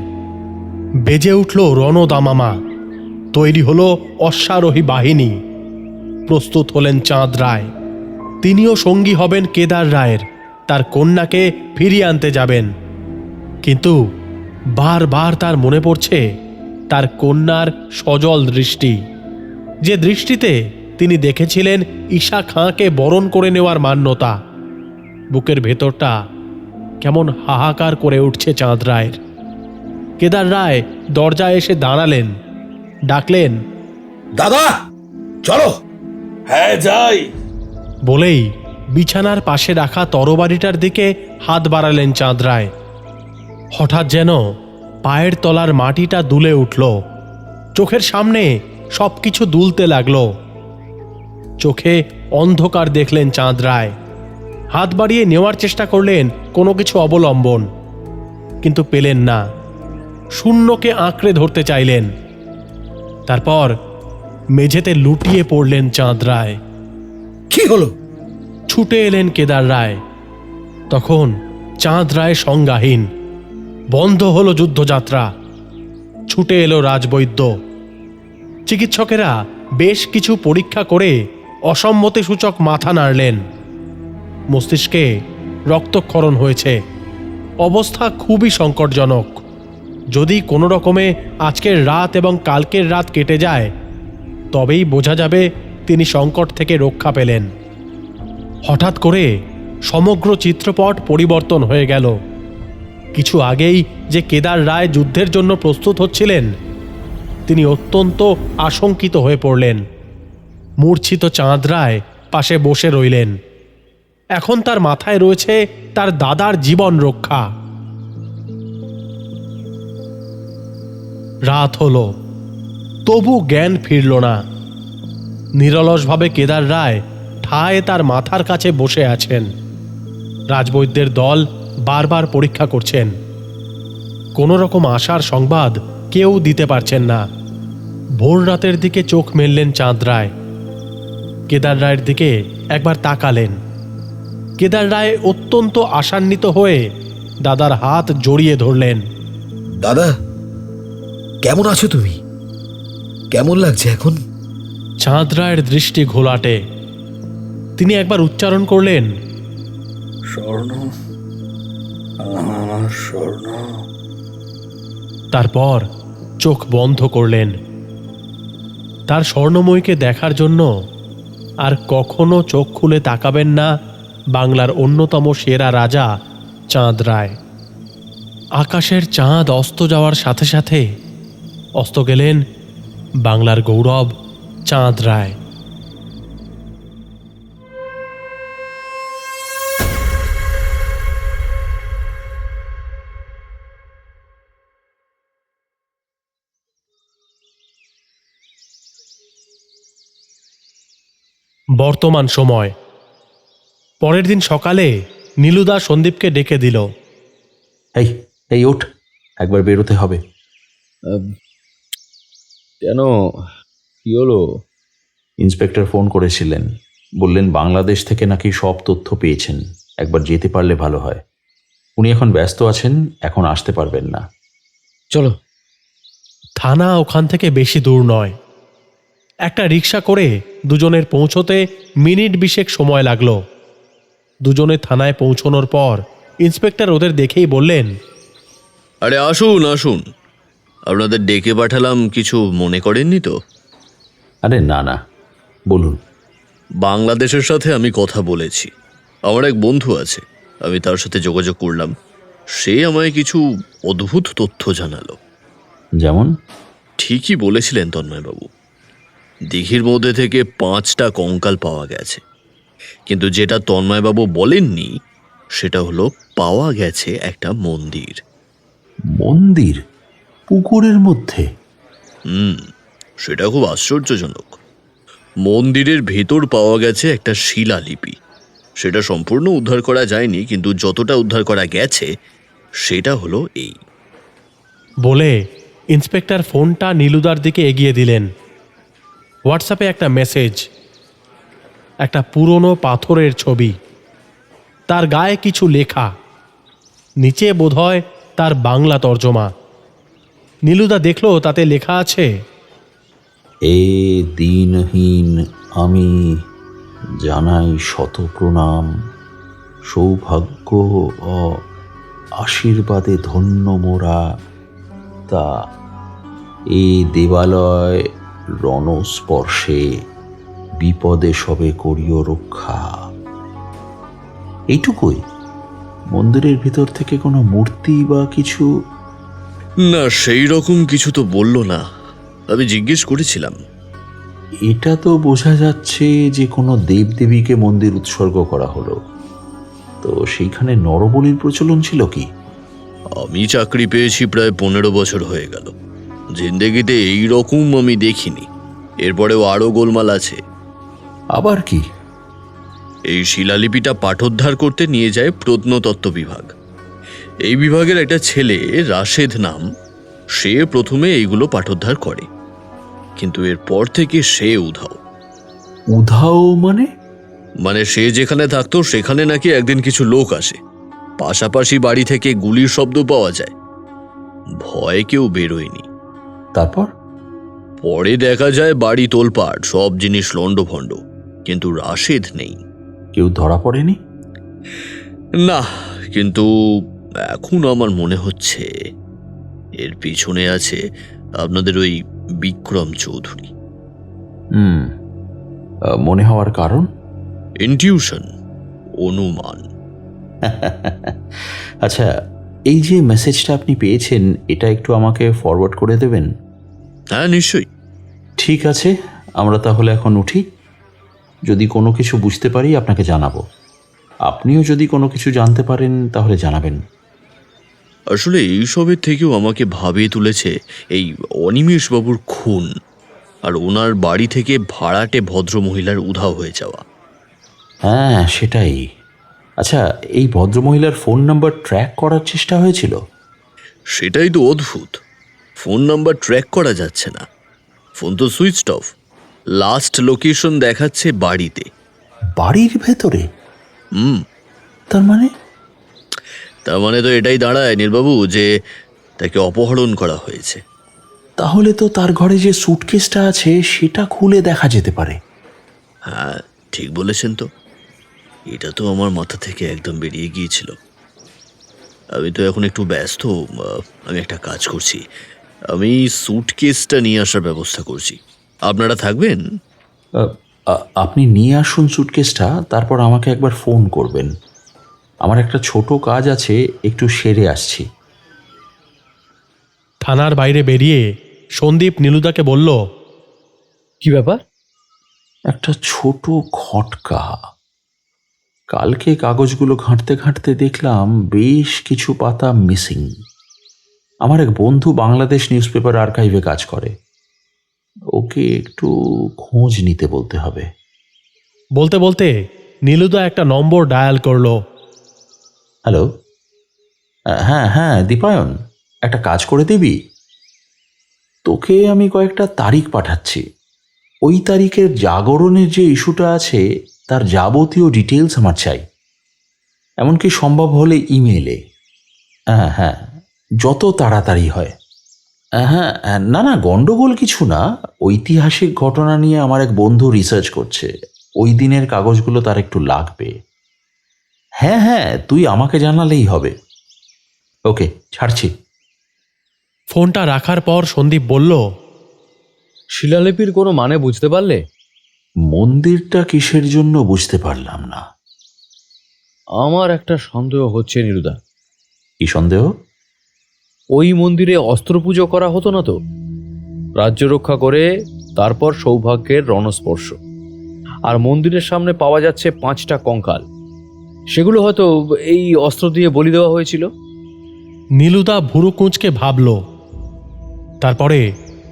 বেজে উঠল রণদামামা, তৈরি হলো অশ্বারোহী বাহিনী। প্রস্তুত হলেন চাঁদ রায়, তিনিও সঙ্গী হবেন কেদার রায়ের, তার কন্যাকে ফিরিয়ে আনতে যাবেন। কিন্তু বারবার তার মনে পড়ছে তার কন্যার সজল দৃষ্টি, যে দৃষ্টিতে তিনি দেখেছিলেন ঈশা খাঁকে বরণ করে নেওয়ার মান্যতা। বুকের ভেতরটা কেমন হাহাকার করে উঠছে চাঁদ রায়ের। কেদার রায় দরজায় এসে দাঁড়ালেন, ডাকলেন, দাদা চলো। হ্যাঁ যাই বলেই বিছানার পাশে রাখা তরবারিটার দিকে হাত বাড়ালেন চাঁদ রায়। হঠাৎ যেন পায়ের তলার মাটিটা দুলে উঠল, চোখের সামনে সবকিছু দুলতে লাগলো। চোখে অন্ধকার দেখলেন চাঁদ রায়। হাত বাড়িয়ে নেওয়ার চেষ্টা করলেন কোনো কিছু অবলম্বন, কিন্তু পেলেন না। শূন্যকে আঁকড়ে ধরতে চাইলেন। তারপর মেঝেতে লুটিয়ে পড়লেন চাঁদ রায়। কি হলো? ছুটে এলেন কেদার রায়। তখন চাঁদ রায় সংজ্ঞাহীন। বন্ধ হলো যুদ্ধযাত্রা। ছুটে এলো রাজবৈদ্য। চিকিৎসকেরা বেশ কিছু পরীক্ষা করে অসম্মতিসূচক মাথা নাড়লেন। মস্তিষ্কে রক্তক্ষরণ হয়েছে, অবস্থা খুবই সংকটজনক। যদি কোনো রকমে আজকের রাত এবং কালকের রাত কেটে যায়, তবেই বোঝা যাবে তিনি সংকট থেকে রক্ষা পেলেন। হঠাৎ করে সমগ্র চিত্রপট পরিবর্তন হয়ে গেল। কিছু আগেই যে কেদার রায় যুদ্ধের জন্য প্রস্তুত হচ্ছিলেন, তিনি অত্যন্ত আশঙ্কিত হয়ে পড়লেন। মূর্ছিত চাঁদ রায় পাশে বসে রইলেন। এখন তার মাথায় রয়েছে তার দাদার জীবন রক্ষা। রাত হলো, তবু জ্ঞান ফিরল না। নিরলসভাবে কেদার রায় ঠায় তার মাথার কাছে বসে আছেন। রাজবৈদ্যের দল বারবার পরীক্ষা করছেন, কোনো রকম আশার সংবাদ কেউ দিতে পারছেন না। ভোর রাতের দিকে চোখ মেললেন চাঁদ রায়। কেদার রায়ের দিকে একবার তাকালেন। কেদার রায় অত্যন্ত আশান্বিত হয়ে দাদার হাত জড়িয়ে ধরলেন। দাদা, কেমন আছো তুমি? কেমন লাগছে এখন? চাঁদ রায়ের দৃষ্টি ঘোলাটে। তিনি একবার উচ্চারণ করলেন, স্বর্ণ, আমার স্বর্ণ। তারপর চোখ বন্ধ করলেন। তার স্বর্ণময়ীকে দেখার জন্য আর কখনো চোখ খুলে তাকাবেন না বাংলার অন্যতম সেরা রাজা চাঁদ রায়। আকাশের চাঁদ অস্ত যাওয়ার সাথে সাথে অস্ত গেলেন বাংলার গৌরব চাঁদ রায়। বর্তমান সময়। পরের দিন সকালে নীলুদা সন্দীপকে ডেকে দিল। এই এই ওঠ, একবার বেরোতে হবে। কেন, কি হলো? ইন্সপেক্টর ফোন করেছিলেন, বললেন বাংলাদেশ থেকে নাকি সব তথ্য পেয়েছেন, একবার যেতে পারলে ভালো হয়। উনি এখন ব্যস্ত আছেন, এখন আসতে পারবেন না। চলো। থানা ওখান থেকে বেশি দূর নয়। একটা রিক্সা করে দুজনের পৌঁছতে মিনিট 20 সময় লাগলো। দুজনে থানায় পৌঁছনোর পর ইন্সপেক্টর ওদের দেখেই বললেন, আরে আসুন আসুন, আপনাদের ডেকে পাঠালাম, কিছু মনে করেননি তো? আরে না না, বলুন। বাংলাদেশের সাথে আমি কথা বলেছি। আমার এক বন্ধু আছে, আমি তার সাথে যোগাযোগ করলাম। সে আমায় কিছু অদ্ভুত তথ্য জানালো। যেমন? ঠিকই বলেছিলেন তন্ময়বাবু, দিঘির মধ্যে থেকে 5টা কঙ্কাল পাওয়া গেছে। কিন্তু যেটা তন্ময়বাবু বলেননি সেটা হলো পাওয়া গেছে একটা মন্দির। মন্দির পুকুরের মধ্যে? সেটা খুব আশ্চর্যজনক। মন্দিরের ভেতর পাওয়া গেছে একটা শিলালিপি। সেটা সম্পূর্ণ উদ্ধার করা যায়নি, কিন্তু যতটা উদ্ধার করা গেছে সেটা হলো এই। বলে ইন্সপেক্টর ফোনটা নীলুদার দিকে এগিয়ে দিলেন। হোয়াটসঅ্যাপে একটা মেসেজ, একটা পুরনো পাথরের ছবি, তার গায়ে কিছু লেখা, নিচে বোধহয় তার বাংলা তর্জমা। নীলুদা দেখলো তাতে লেখা আছে, এ দিনহীন আমি জানাই শত প্রণাম, সৌভাগ্য ও আশীর্বাদে ধন্য মোরা, তা এ দেবালয় রণস্পর্শে বিপদে সবে করিও রক্ষা। এইটুকুই? মন্দিরের ভিতর থেকে কোনো মূর্তি বা কিছু? না, সেই রকম কিছু তো বলল না। আমি জিজ্ঞেস করেছিলাম। এটা তো বোঝা যাচ্ছে যে কোনো দেবদেবীকে মন্দির উৎসর্গ করা হলো। তো সেইখানে নরবলির প্রচলন ছিল কি? আমি চাকরি পেয়েছি প্রায় 15 বছর হয়ে গেল, জিন্দেগিতে এই রকম আমি দেখিনি। এরপরেও আরো গোলমাল আছে। আবার কি? এই শিলালিপিটা পাঠোদ্ধার করতে নিয়ে যায় প্রত্নতত্ত্ব বিভাগ। এই বিভাগের একটা ছেলে রাশেদ নাম, সে প্রথমে এইগুলো পাঠোদ্ধার করে, কিন্তু এরপর থেকে সে উধাও। উধাও মানে? মানে সে যেখানে থাকতো সেখানে নাকি একদিন কিছু লোক আসে, পাশাপাশি বাড়ি থেকে গুলির শব্দ পাওয়া যায়, ভয়ে কেউ বেরোয়নি। তারপর? পরে দেখা যায় বাড়ি তোলপাড়, সব জিনিস লণ্ডভণ্ড, কিন্তু রাশেদ নেই। কেউ ধরা পড়েনি? না, কিন্তু এখন আমার মনে হচ্ছে এর পিছনে আছে আপনাদের ওই বিক্রম চৌধুরী। মনে হওয়ার কারণ? ইনটিউশন, অনুমান। আচ্ছা, এই যে মেসেজটা আপনি পেয়েছেন, এটা একটু আমাকে ফরওয়ার্ড করে দেবেন? হ্যাঁ, নিশ্চয়ই। ঠিক আছে, আমরা তাহলে এখন উঠি। যদি কোনো কিছু বুঝতে পারি আপনাকে জানাবো। আপনিও যদি কোনো কিছু জানতে পারেন তাহলে জানাবেন। আসলে এইসবের থেকেও আমাকে ভাবিয়ে তুলেছে এই অনিমেষবাবুর খুন আর ওনার বাড়ি থেকে ভাড়াটে ভদ্রমহিলার উধাও হয়ে যাওয়া। হ্যাঁ, সেটাই। আচ্ছা, এই ভদ্রমহিলার ফোন নাম্বার ট্র্যাক করার চেষ্টা হয়েছিল? সেটাই তো অদ্ভুত। ফোন নাম্বার ট্র্যাক করা যাচ্ছে না, ফোন তো সুইচড অফ। লাস্ট লোকেশন দেখাচ্ছে বাড়িতে। বাড়ির ভেতরে? হুম। তার মানে? তার মানে তো এটাই দাঁড়ায় নীলবাবু যে তাকে অপহরণ করা হয়েছে। তাহলে তো তার ঘরে যে সুটকেসটা আছে সেটা খুলে দেখা যেতে পারে। হ্যাঁ, ঠিক বলেছেন তো। এটা তো আমার মাথা থেকে একদম বেরিয়ে গিয়েছিল। আমি তো এখন একটু ব্যস্ত। আমি একটা কাজ করছি, আমি স্যুটকেসটা নিয়ে আসার ব্যবস্থা করছি। আপনারা থাকবেন? আপনি নিয়ে আসুন সুটকেসটা, তারপর আমাকে একবার ফোন করবেন। আমার একটা ছোট কাজ আছে, একটু সেরে আসছি। থানার বাইরে বেরিয়ে সন্দীপ নীলুদাকে বলল, কি ব্যাপার? একটা ছোট খটকা। কালকে কাগজগুলো ঘাঁটতে ঘাঁটতে দেখলাম বেশ কিছু পাতা মিসিং। আমার এক বন্ধু বাংলাদেশ নিউজ পেপার আর্কাইভে কাজ করে, ওকে একটু খোঁজ নিতে বলতে হবে। বলতে বলতে নীলুদা একটা নম্বর ডায়াল করলো। হ্যালো, হ্যাঁ হ্যাঁ দীপায়ন, একটা কাজ করে দিবি? তোকে আমি কয়েকটা তারিখ পাঠাচ্ছি। ওই তারিখের জাগরণের যে ইস্যুটা আছে তার যাবতীয় ডিটেলস আমার চাই, এমনকি সম্ভব হলে ইমেলে। হ্যাঁ হ্যাঁ, যত তাড়াতাড়ি হয়। হ্যাঁ, না না, গন্ডগোল কিছু না। ঐতিহাসিক ঘটনা নিয়ে আমার এক বন্ধু রিসার্চ করছে, ওই দিনের কাগজগুলো তার একটু লাগবে। হ্যাঁ হ্যাঁ, তুই আমাকে জানালেই হবে। ওকে, ছাড়ছি। ফোনটা রাখার পর সন্দীপ বলল, শিলালিপির কোনো মানে বুঝতে পারলে? মন্দিরটা কিসের জন্য বুঝতে পারলাম না। আমার একটা সন্দেহ হচ্ছে নীলুদা। কি সন্দেহ? ওই মন্দিরে অস্ত্র পুজো করা হতো না তো? রাজ্য রক্ষা করে তারপর সৌভাগ্যের রণস্পর্শ। আর মন্দিরের সামনে পাওয়া যাচ্ছে 5টা কঙ্কাল, সেগুলো হয়তো এই অস্ত্র দিয়ে বলি দেওয়া হয়েছিল। নীলুদা ভুরু কুঁচকে ভাবল, তারপরে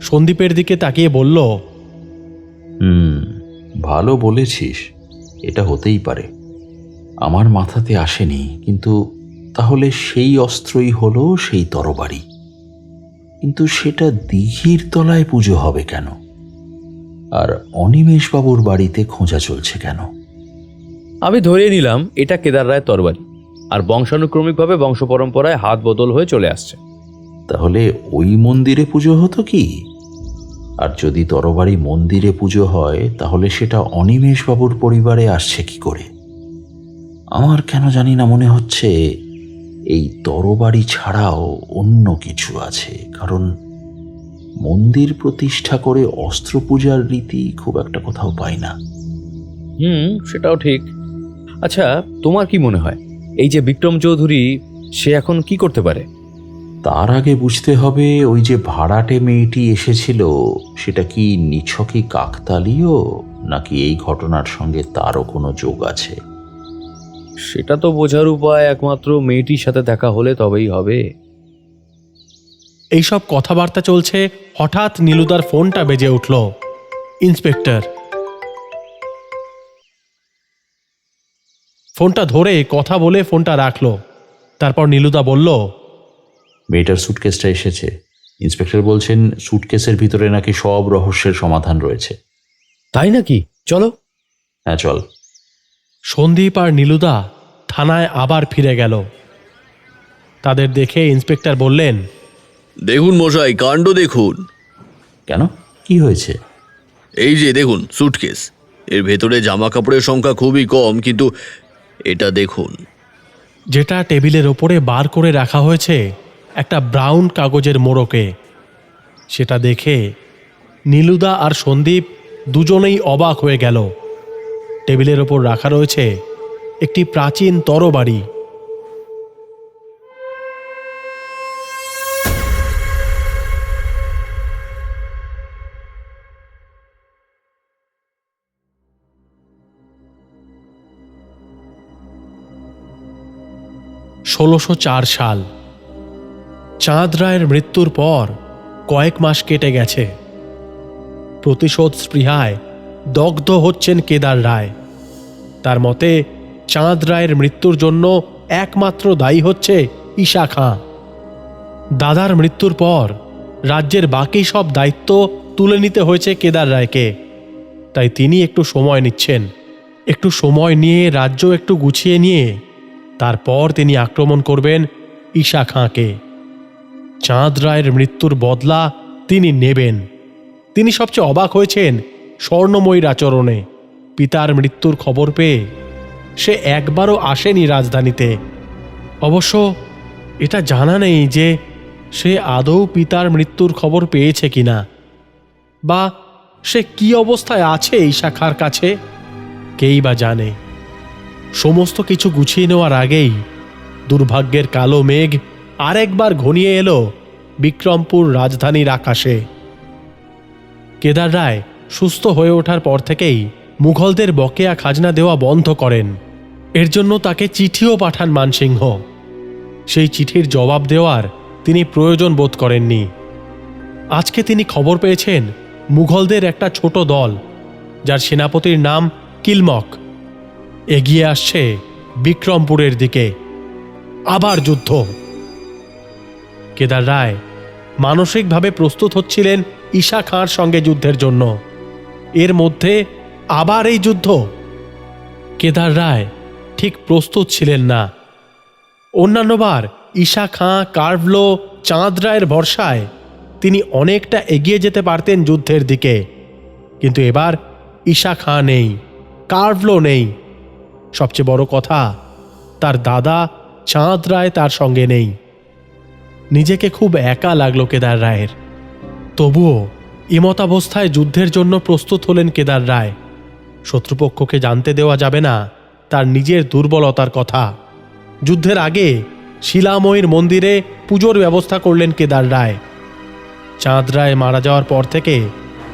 সন্দীপের দিকে তাকিয়ে বলল, ভালো বলেছিস, এটা হতেই পারে। আমার মাথাতে আসেনি, কিন্তু তাহলে সেই অস্ত্রই হলো সেই তরবারি। কিন্তু সেটা দিঘির তলায় পুজো হবে কেন? আর অনিমেষবাবুর বাড়িতে খোঁজা চলছে কেন? আমি ধরে নিলাম এটা কেদার রায়ের তরবারি, আর বংশানুক্রমিকভাবে বংশ পরম্পরায় হাত বদল হয়ে চলে আসছে। তাহলে ওই মন্দিরে পুজো হতো কি? আর যদি তরবারি মন্দিরে পুজো হয় তাহলে সেটা অনিমেষবাবুর পরিবারে আসছে কি করে? আমার কেন জানি না মনে হচ্ছে এই তরবারি ছাড়াও অন্য কিছু আছে, কারণ মন্দির প্রতিষ্ঠা করে অস্ত্র পূজার রীতি খুব একটা কোথাও পাই না। সেটাও ঠিক। আচ্ছা, তোমার কি মনে হয় এই যে বিক্রম চৌধুরী, সে এখন কি করতে পারে? তার আগে বুঝতে হবে ওই যে ভাড়াটে মেয়েটি এসেছিল সেটা কি নিছকই কাকতালীয়, নাকি এই ঘটনার সঙ্গে তারও কোনো যোগ আছে? সেটা তো বোঝার উপায় একমাত্র মেয়েটির সাথে দেখা হলে তবেই হবে। এইসব কথাবার্তা চলছে, হঠাৎ নীলুদার ফোনটা বেজে উঠল। ইন্সপেক্টর ফোনটা ধরে কথা বলে ফোনটা রাখলো। তারপর নীলুদা বলল, মেয়েটার সুটকেসটা এসেছে। ইন্সপেক্টর বলছেন সুটকেসের ভিতরে নাকি সব রহস্যের সমাধান রয়েছে। তাই নাকি? চলো। হ্যাঁ চল। সন্দীপ আর নীলুদা থানায় আবার ফিরে গেল। তাদের দেখে ইন্সপেক্টর বললেন, দেখুন মশাই, কাণ্ড দেখুন। কেন, কি হয়েছে? এই যে দেখুন স্যুটকেস, এর ভেতরে জামা কাপড়ের সংখ্যা খুবই কম, কিন্তু এটা দেখুন। যেটা টেবিলের ওপরে বার করে রাখা হয়েছে একটা ব্রাউন কাগজের মোড়কে। সেটা দেখে নীলুদা আর সন্দীপ দুজনেই অবাক হয়ে গেল। টেবিলের ওপর রাখা রয়েছে একটি প্রাচীন তরবারি। 1604 সাল। চাঁদ রায়ের মৃত্যুর পর কয়েক মাস কেটে গেছে। প্রতিশোধ স্পৃহায় দগ্ধ হচ্ছেন কেদার রায়। তার মতে চাঁদ রায়ের মৃত্যুর জন্য একমাত্র দায়ী হচ্ছে ঈশা খাঁ। দাদার মৃত্যুর পর রাজ্যের বাকি সব দায়িত্ব তুলে নিতে হয়েছে কেদার রায়কে। তাই তিনি একটু সময় নিচ্ছেন। একটু সময় নিয়ে রাজ্য একটু গুছিয়ে নিয়ে তারপর তিনি আক্রমণ করবেন ঈশা খাঁকে। চাঁদ রায়ের মৃত্যুর বদলা তিনি নেবেন। তিনি সবচেয়ে অবাক হয়েছেন স্বর্ণময়ীর আচরণে। পিতার মৃত্যুর খবর পেয়ে সে একবারও আসেনি রাজধানীতে। অবশ্য এটা জানা নেই যে সে আদৌ পিতার মৃত্যুর খবর পেয়েছে কিনা, বা সে কি অবস্থায় আছে ঈশা খাঁর কাছে, কেই বা জানে। সমস্ত কিছু গুছিয়ে নেওয়ার আগেই দুর্ভাগ্যের কালো মেঘ আরেকবার ঘনিয়ে এলো বিক্রমপুর রাজধানীর আকাশে। কেদার রায় সুস্থ হয়ে ওঠার পর থেকেই মুঘলদের বকেয়া খাজনা দেওয়া বন্ধ করেন। এর জন্য তাকে চিঠিও পাঠান মানসিংহ। সেই চিঠির জবাব দেওয়ার তিনি প্রয়োজন বোধ করেননি। আজকে তিনি খবর পেয়েছেন মুঘলদের একটা ছোট দল, যার সেনাপতির নাম কিলমক, এগিয়ে আসছে বিক্রমপুরের দিকে। আবার যুদ্ধ। কেদার রায় মানসিকভাবে প্রস্তুত হচ্ছিলেন ঈশা খাঁর সঙ্গে যুদ্ধের জন্য। এর মধ্যে আবার এই যুদ্ধ। কেদার রায় ঠিক প্রস্তুত ছিলেন না। অন্যান্যবার ঈশা খাঁ, কার্ভলো, চাঁদ রায়ের ভরসায় তিনি অনেকটা এগিয়ে যেতে পারতেন যুদ্ধের দিকে। কিন্তু এবার ঈশা খাঁ নেই, কার্ভলো নেই। সবচেয়ে বড় কথা, তার দাদা চাঁদ রায় তার সঙ্গে নেই। নিজেকে খুব একা লাগলো কেদার রায়ের। তবুও এমতাবস্থায় যুদ্ধের জন্য প্রস্তুত হলেন কেদার রায়। শত্রুপক্ষকে জানতে দেওয়া যাবে না তার নিজের দুর্বলতার কথা। যুদ্ধের আগে শিলাময়ীর মন্দিরে পুজোর ব্যবস্থা করলেন কেদার রায়। চাঁদ রায় মারা যাওয়ার পর থেকে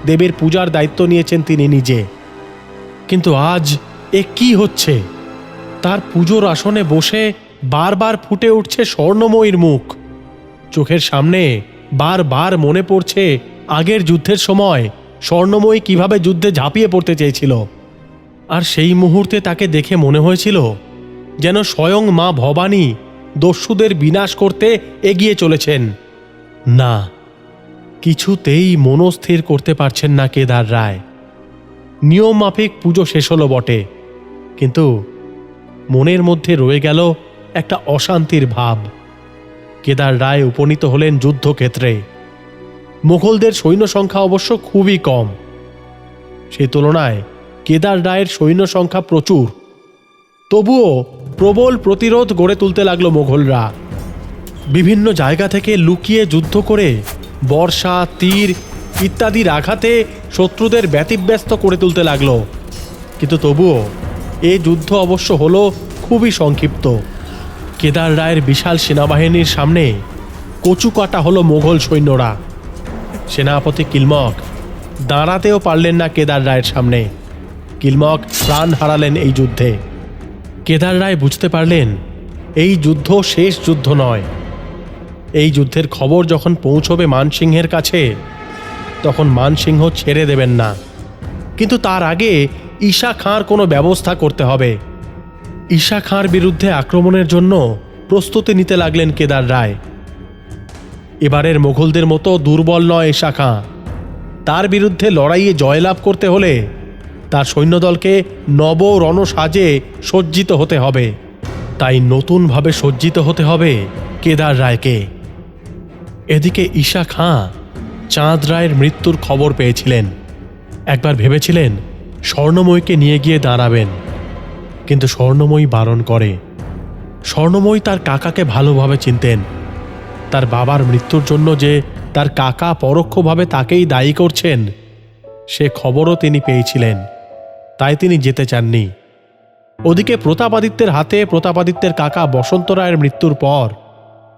দেবীর পূজার দায়িত্ব নিয়েছেন তিনি নিজে। কিন্তু আজ এ কি হচ্ছে? তার পুজোর আসনে বসে বারবার ফুটে উঠছে স্বর্ণময়ীর মুখ। চোখের সামনে বারবার মনে পড়ছে আগের যুদ্ধের সময় স্বর্ণময়ী কিভাবে যুদ্ধে ঝাঁপিয়ে পড়তে চেয়েছিল। আর সেই মুহূর্তে তাকে দেখে মনে হয়েছিল যেন স্বয়ং মা ভবানী দস্যুদের বিনাশ করতে এগিয়ে চলেছেন। না, কিছুতেই মনস্থির করতে পারছেন না কেদার রায়। নিয়ম মাফিক পুজো শেষ হলো বটে, কিন্তু মনের মধ্যে রয়ে গেল একটা অশান্তির ভাব। কেদার রায় উপনীত হলেন যুদ্ধক্ষেত্রে। মুঘলদের সৈন্য সংখ্যা অবশ্য খুবই কম। সেই তুলনায় কেদার রায়ের সৈন্য সংখ্যা প্রচুর। তবুও প্রবল প্রতিরোধ গড়ে তুলতে লাগলো মুঘলরা। বিভিন্ন জায়গা থেকে লুকিয়ে যুদ্ধ করে বর্ষা, তীর ইত্যাদির আঘাতে শত্রুদের ব্যতিব্যস্ত করে তুলতে লাগলো। কিন্তু তবুও এ যুদ্ধ অবশ্য হলো খুবই সংক্ষিপ্ত। কেদার রায়ের বিশাল সেনাবাহিনীর সামনে কচু কাটা হলো মোগল সৈন্যরা। সেনাপতি কিলমক দাঁড়াতেও পারলেন না কেদার রায়ের সামনে। কিলমক প্রাণ হারালেন এই যুদ্ধে। কেদার রায় বুঝতে পারলেন এই যুদ্ধ শেষ যুদ্ধ নয়। এই যুদ্ধের খবর যখন পৌঁছবে মানসিংহের কাছে, তখন মানসিংহ ছেড়ে দেবেন না। কিন্তু তার আগে ঈশা খাঁর কোনো ব্যবস্থা করতে হবে। ঈশা খাঁর বিরুদ্ধে আক্রমণের জন্য প্রস্তুতি নিতে লাগলেন কেদার রায়। এবারের মোগলদের মতো দুর্বল নয় ঈশা খাঁ। তার বিরুদ্ধে লড়াইয়ে জয়লাভ করতে হলে তার সৈন্যদলকে নব রণসাজে সজ্জিত হতে হবে। তাই নতুনভাবে সজ্জিত হতে হবে কেদার রায়কে। এদিকে ঈশা খাঁ চাঁদ রায়ের মৃত্যুর খবর পেয়েছিলেন। একবার ভেবেছিলেন স্বর্ণময়ীকে নিয়ে গিয়ে দাঁড়াবেন, কিন্তু স্বর্ণময়ী বারণ করে। স্বর্ণময়ী তার কাকাকে ভালোভাবে চিনতেন। তার বাবার মৃত্যুর জন্য যে তার কাকা পরোক্ষভাবে তাকেই দায়ী করছেন, সে খবরও তিনি পেয়েছিলেন। তাই তিনি যেতে চাননি। ওদিকে প্রতাপাদিত্যের হাতে প্রতাপাদিত্যের কাকা বসন্ত রায়ের মৃত্যুর পর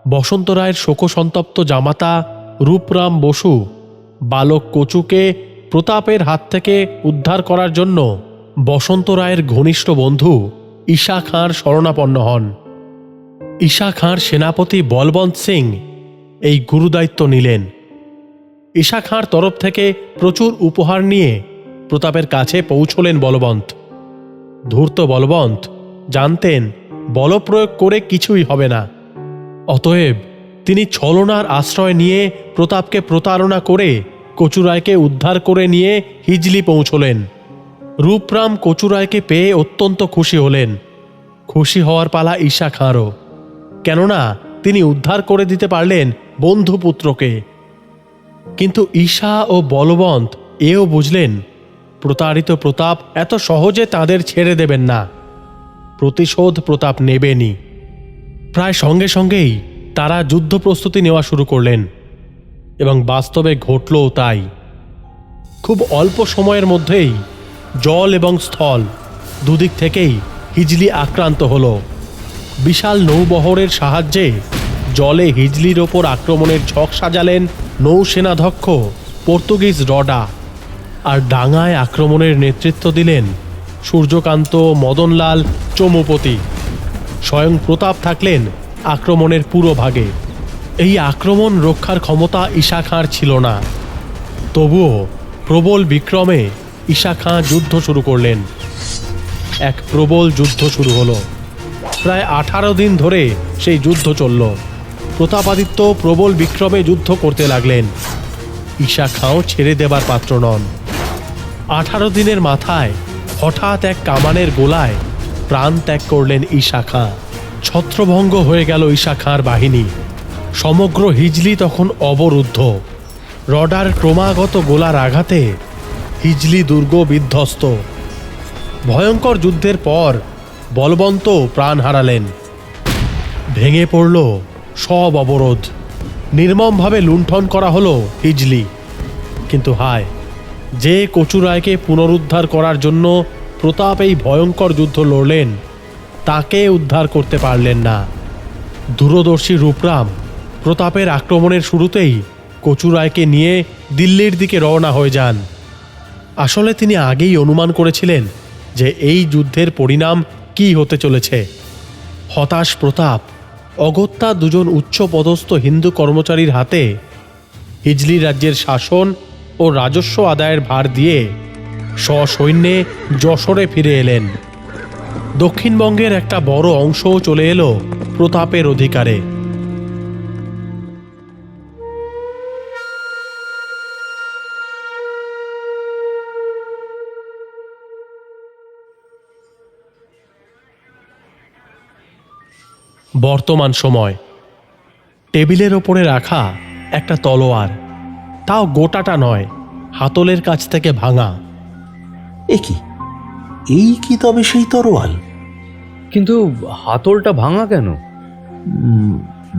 বসন্ত রায়ের শোকসন্তপ্ত জামাতা রূপরাম বসু বালক কচুকে প্রতাপের হাত থেকে উদ্ধার করার জন্য বসন্ত রায়ের ঘনিষ্ঠ বন্ধু ঈশা খাঁর শরণাপন্ন হন। ঈশা খাঁর সেনাপতি বলবন্ত সিং এই গুরুদায়িত্ব নিলেন। ঈশা খাঁর তরফ থেকে প্রচুর উপহার নিয়ে প্রতাপের কাছে পৌঁছলেন বলবন্ত। ধূর্ত বলবন্ত জানতেন বলপ্রয়োগ করে কিছুই হবে না, অতএব তিনি ছলনার আশ্রয় নিয়ে প্রতাপকে প্রতারণা করে কচুরায়কে উদ্ধার করে নিয়ে হিজলি পৌঁছলেন। রূপরাম কচুরায়কে পেয়ে অত্যন্ত খুশি হলেন। খুশি হওয়ার পালা ঈশা খাঁরও, কেননা তিনি উদ্ধার করে দিতে পারলেন বন্ধুপুত্রকে। কিন্তু ঈশা ও বলবন্ত এও বুঝলেন প্রতারিত প্রতাপ এত সহজে তাদের ছেড়ে দেবেন না, প্রতিশোধ প্রতাপ নেবেনি। প্রায় সঙ্গে সঙ্গেই তারা যুদ্ধ প্রস্তুতি নেওয়া শুরু করলেন এবং বাস্তবে ঘটলও তাই। খুব অল্প সময়ের মধ্যেই জল এবং স্থল দুদিক থেকেই হিজলি আক্রান্ত হল। বিশাল নৌবহরের সাহায্যে জলে হিজলির ওপর আক্রমণের ছক সাজালেন নৌসেনাধ্যক্ষ পর্তুগিজ রডা, আর ডাঙায় আক্রমণের নেতৃত্ব দিলেন সূর্যকান্ত মদনলাল চমুপতি। স্বয়ং প্রতাপ থাকলেন আক্রমণের পুরো ভাগে। এই আক্রমণ রক্ষার ক্ষমতা ঈশা খাঁর ছিল না, তবুও প্রবল বিক্রমে ঈশা খাঁ যুদ্ধ শুরু করলেন। এক প্রবল যুদ্ধ শুরু হলো। প্রায় 18 দিন ধরে সেই যুদ্ধ চলল। প্রতাপাদিত্য প্রবল বিক্রমে যুদ্ধ করতে লাগলেন। ঈশা খাঁও ছেড়ে দেবার পাত্র নন। 18 দিনের মাথায় হঠাৎ এক কামানের গোলায় প্রাণ ত্যাগ করলেন ঈশা খাঁ। ছত্রভঙ্গ হয়ে গেল ঈশা খাঁর বাহিনী। সমগ্র হিজলি তখন অবরুদ্ধ। রডার ক্রমাগত গোলার আঘাতে হিজলি দুর্গ বিধ্বস্ত। ভয়ঙ্কর যুদ্ধের পর বলবন্ত প্রাণ হারালেন। ভেঙে পড়ল সব অবরোধ, নির্মমভাবে লুণ্ঠন করা হলো হিজলি। কিন্তু হায়, যে কচুরায়কে পুনরুদ্ধার করার জন্য প্রতাপ এই ভয়ঙ্কর যুদ্ধ লড়লেন, তাকে উদ্ধার করতে পারলেন না। দূরদর্শী রূপরাম প্রতাপের আক্রমণের শুরুতেই কচুরায়কে নিয়ে দিল্লির দিকে রওনা হয়ে যান। আসলে তিনি আগেই অনুমান করেছিলেন যে এই যুদ্ধের পরিণাম কী হতে চলেছে। হতাশ প্রতাপ অগত্যা দুজন উচ্চপদস্থ হিন্দু কর্মচারীর হাতে হিজলি রাজ্যের শাসন ও রাজস্ব আদায়ের ভার দিয়ে সসৈন্যে যশোরে ফিরে এলেন। দক্ষিণবঙ্গের একটা বড় অংশও চলে এলো প্রতাপের অধিকারে। বর্তমান সময় টেবিলের ওপরে রাখা একটা তলোয়ার, তাও গোটাটা নয়, হাতলের কাছ থেকে ভাঙা। এ কি, এই কি তবে সেই তরোয়াল? কিন্তু হাতলটা ভাঙা কেন?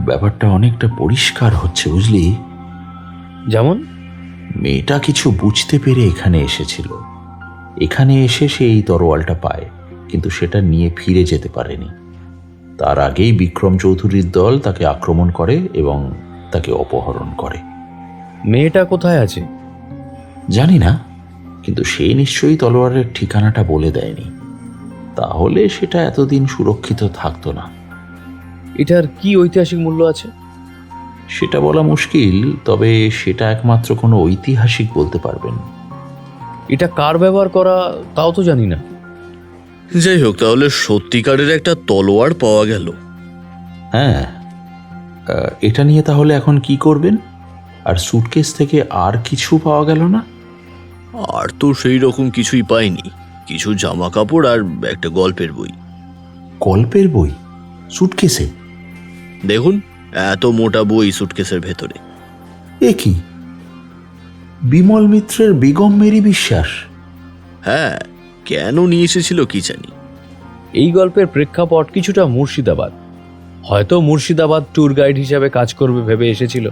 ব্যাপারটা অনেকটা পরিষ্কার হচ্ছে, বুঝলি? যেমন? মেয়েটা কিছু বুঝতে পেরে এখানে এসেছিল। এখানে এসে সে এই তরোয়ালটা পায়, কিন্তু সেটা নিয়ে ফিরে যেতে পারেনি। তার আগেই বিক্রম চৌধুরীর দল তাকে আক্রমণ করে এবং তাকে অপহরণ করে। মেয়েটা কোথায় আছে জানি না, কিন্তু সে নিশ্চয়ই তলোয়ারের ঠিকানাটা বলে দেয়নি, তাহলে সেটা এতদিন সুরক্ষিত থাকতো না। এটার কি ঐতিহাসিক মূল্য আছে সেটা বলা মুশকিল, তবে সেটা একমাত্র কোনো ঐতিহাসিক বলতে পারবেন। এটা কার ব্যবহার করা তাও তো জানি না। যাই হোক, তাহলে সত্যিকারের একটা তলোয়ার পাওয়া গেল। হ্যাঁ, এটা নিয়ে তাহলে এখন কি করবেন? আর সুটকেস থেকে আর কিছু পাওয়া গেল না? আর তো সেই রকম কিছুই পাইনি, কিছু জামা কাপড় আর একটা গল্পের বই। গল্পের বই সুটকেসে? দেখুন, এত মোটা বই সুটকেসের ভেতরে। এ কি, বিমল মিত্রের বেগম মেরি বিশ্বাস? হ্যাঁ, কেন নিয়ে এসেছিল কি জানি। এই গল্পের প্রেক্ষাপট কিছুটা মুর্শিদাবাদ, হয়তো মুর্শিদাবাদ ট্যুর গাইড হিসাবে কাজ করবে ভেবে এসেছিল।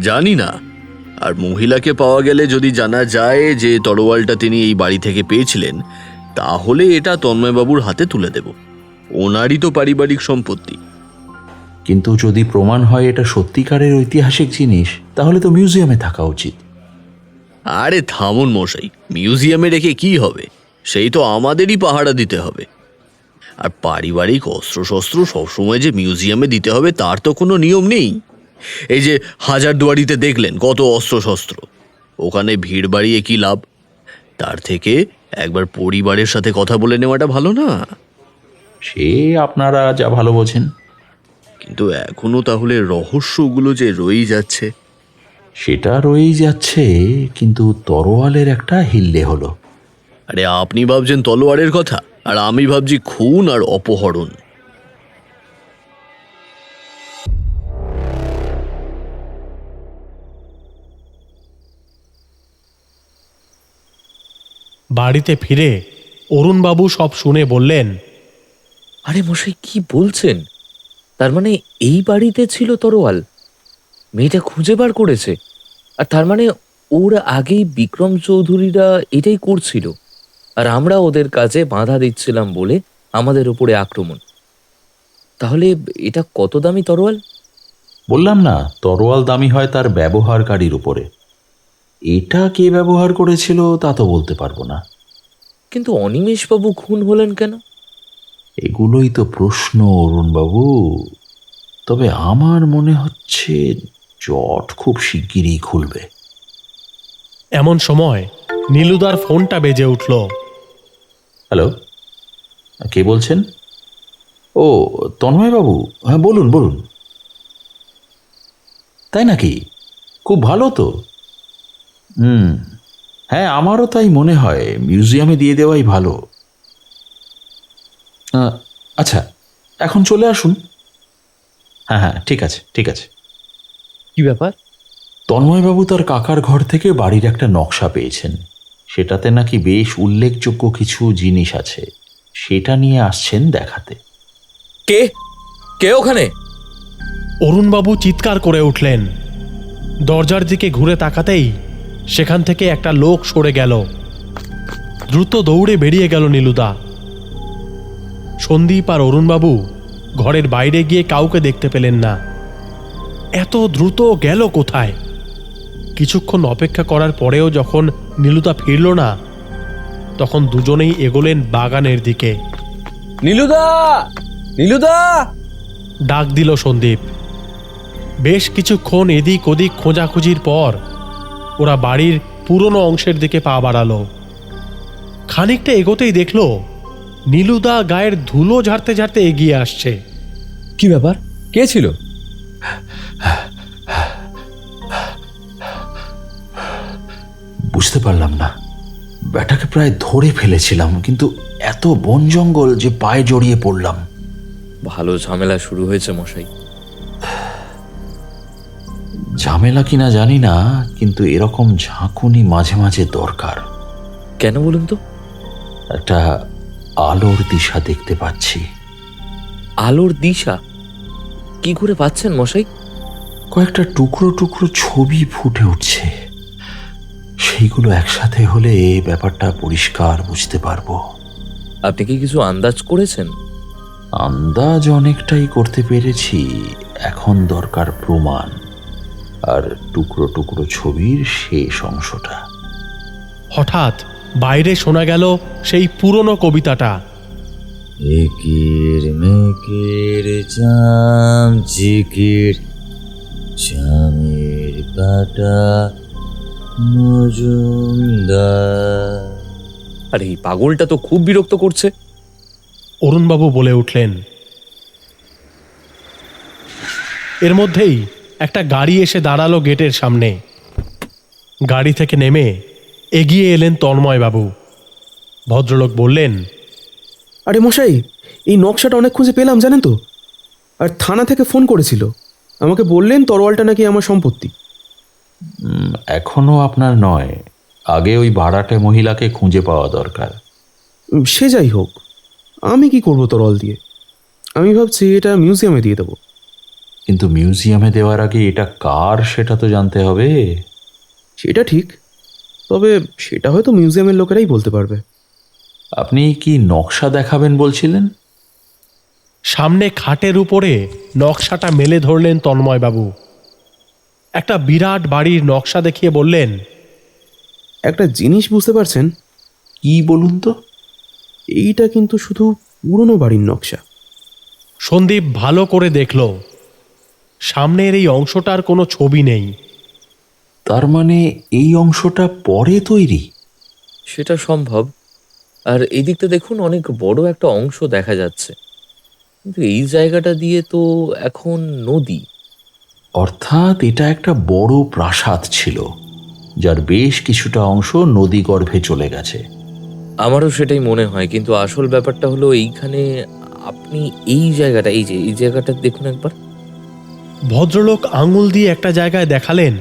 জানি না। আর মহিলাকে পাওয়া গেলে যদি জানা যায় যে তরোয়ালটা তিনি এই বাড়ি থেকে পেয়েছিলেন, তাহলে এটা তন্ময়বাবুর হাতে তুলে দেব। ওনারই তো পারিবারিক সম্পত্তি। কিন্তু যদি প্রমাণ হয় এটা সত্যিকারের ঐতিহাসিক জিনিস, তাহলে তো মিউজিয়ামে থাকা উচিত। আরে থামুন মশাই, মিউজিয়ামে রেখে কি হবে? সেই তো আমাদেরই পাহারা দিতে হবে। আর পারিবারিক অস্ত্রশস্ত্র সবসময় যে মিউজিয়ামে দিতে হবে তার তো কোনো নিয়ম নেই। এই যে হাজারদুয়ারিতে দেখলেন কত অস্ত্রশস্ত্র, ওখানে ভিড় বাড়িয়ে কি লাভ? তার থেকে একবার পরিবারের সাথে কথা বলে নেওয়াটা ভালো না? সে আপনারা যা ভালো বোঝেন। কিন্তু এখনো তাহলে রহস্যগুলো যে রয়েই যাচ্ছে। সেটা রয়েই যাচ্ছে, কিন্তু তরোয়ালের একটা হিল্লে হলো। আরে আপনি ভাবছেন তলোয়ারের কথা, আর আমি ভাবছি খুন আর অপহরণ। বাড়িতে ফিরে অরুণবাবু সব শুনে বললেন, আরে মশাই, কি বলছেন? তার মানে এই বাড়িতে ছিল তরোয়াল, মেয়েটা খুঁজে বার করেছে, আর তার মানে ওর আগেই বিক্রম চৌধুরীরা এটাই করছিল, আর আমরা ওদের কাজে বাধা দিচ্ছিলাম বলে আমাদের উপরে আক্রমণ। তাহলে এটা কত দামি তরোয়াল? বললাম না, তরোয়াল দামি হয় তার ব্যবহারকারীর উপরে। এটা কে ব্যবহার করেছিল তা তো বলতে পারবো না। কিন্তু অনিমেষবাবু খুন হলেন কেন? এগুলোই তো প্রশ্ন অরুণবাবু। তবে আমার মনে হচ্ছে জট খুব শিগগিরই খুলবে। এমন সময় নীলুদার ফোনটা বেজে উঠল। হ্যালো, কে বলছেন? ও, তন্ময়বাবু, হ্যাঁ বলুন বলুন। তাই নাকি? খুব ভালো তো। হ্যাঁ, আমারও তাই মনে হয়, মিউজিয়ামে দিয়ে দেওয়াই ভালো। আচ্ছা, এখন চলে আসুন। হ্যাঁ হ্যাঁ, ঠিক আছে ঠিক আছে। কি ব্যাপার? তন্ময়বাবু তার কাকার ঘর থেকে বাড়ির একটা নকশা পেয়েছেন। সেটাতে নাকি বেশ উল্লেখযোগ্য কিছু জিনিস আছে। সেটা নিয়ে আসছেন দেখাতে। কে কে ওখানে? অরুণবাবু চিৎকার করে উঠলেন। দরজার দিকে ঘুরে তাকাতেই সেখান থেকে একটা লোক সরে গেল। দ্রুত দৌড়ে বেরিয়ে গেল নীলুদা। সন্দীপ আর অরুণবাবু ঘরের বাইরে গিয়ে কাউকে দেখতে পেলেন না। এত দ্রুত গেল কোথায়? কিছুক্ষণ অপেক্ষা করার পরেও যখন নীলুদা ফিরল না, তখন দুজনেই এগোলেন বাগানের দিকে। নীলুদা, নীলুদা! ডাক দিল সন্দীপ। বেশ কিছুক্ষণ এদিক ওদিক খোঁজাখুঁজির পর ওরা বাড়ির পুরনো অংশের দিকে পা বাড়ালো। খানিকটা এগোতেই দেখল নীলুদা গায়ের ধুলো ঝাড়তে ঝাড়তে এগিয়ে আসছে। কি ব্যাপার? কে ছিল? বুঝতে পারলাম না। ব্যাটাকে প্রায় ধরে ফেলেছিলাম, কিন্তু এত বন জঙ্গল যে পায়ে জড়িয়ে পড়লাম। ভালো ঝামেলা শুরু হয়েছে মশাই। ঝামেলা কিনা জানি না, কিন্তু এরকম ঝাঁকুনি মাঝে মাঝে দরকার। কেন বলুন তো? একটা আলোর দিশা দেখতে পাচ্ছি। আলোর দিশা কি করে পাচ্ছেন মশাই? কয়েকটা টুকরো টুকরো ছবি ফুটে উঠছে। সেইগুলো একসাথে হলে ব্যাপারটা পরিষ্কার বুঝতে পারবো। আপনি কি কিছু আন্দাজ করেছেন? আন্দাজ অনেকটাই করতে পেরেছি। এখন দরকার প্রমাণ, আর টুকরো টুকরো ছবির শেষ অংশটা। হঠাৎ বাইরে শোনা গেল সেই পুরনো কবিতাটা। একের মেকের চাম চিকির চামের কাটা মজুমদার। আর এই পাগলটা তো খুব বিরক্ত করছে। অরুণবাবু বলে উঠলেন। এর মধ্যেই একটা গাড়ি এসে দাঁড়ালো গেটের সামনে। গাড়ি থেকে নেমে এগিয়ে এলেন তন্ময়বাবু। ভদ্রলোক বললেন, আরে মশাই, এই নকশাটা অনেক খুঁজে পেলাম জানেন তো। আর থানা থেকে ফোন করেছিল, আমাকে বললেন তরোয়ালটা নাকি আমার সম্পত্তি। এখনো আপনার নয়, আগে ওই ভাড়াটে মহিলাকে খুঁজে পাওয়া দরকার। সে যাই হোক, আমি কি করব তরোয়াল দিয়ে? আমি ভাবছি এটা মিউজিয়ামে দিয়ে দেবো। কিন্তু মিউজিয়ামে দেওয়ার আগে এটা কার সেটা তো জানতে হবে। সেটা ঠিক, তবে সেটা হয়তো মিউজিয়ামের লোকেরাই বলতে পারবে। আপনি কি নকশা দেখাবেন বলছিলেন? সামনে খাটের উপরে নকশাটা মেলে ধরলেন তন্ময়বাবু। একটা বিরাট বাড়ির নকশা দেখিয়ে বললেন, একটা জিনিস বুঝতে পারছেন? কি বলুন তো? এইটা কিন্তু শুধু পুরনো বাড়ির নকশা। সন্দীপ ভালো করে দেখল, সামনের এই অংশটার কোনো ছবি নেই। তার মানে এই অংশটা পরে তৈরি? সেটা সম্ভব। আর এই দিকটা দেখুন, অনেক বড় একটা অংশ দেখা যাচ্ছে, কিন্তু এই জায়গাটা দিয়ে তো এখন নদী। অর্থাৎ এটা একটা বড় প্রাসাদ ছিল, যার বেশ কিছুটা অংশ নদী গর্ভে চলে গেছে। আমারও সেটাই মনে হয়, কিন্তু আসল ব্যাপারটা হলো এইখানে আপনি এই জায়গাটা, এই জায়গাটা দেখুন একবার। ভদ্রলোক আঙুল দিয়ে একটা জায়গায় দেখালেন,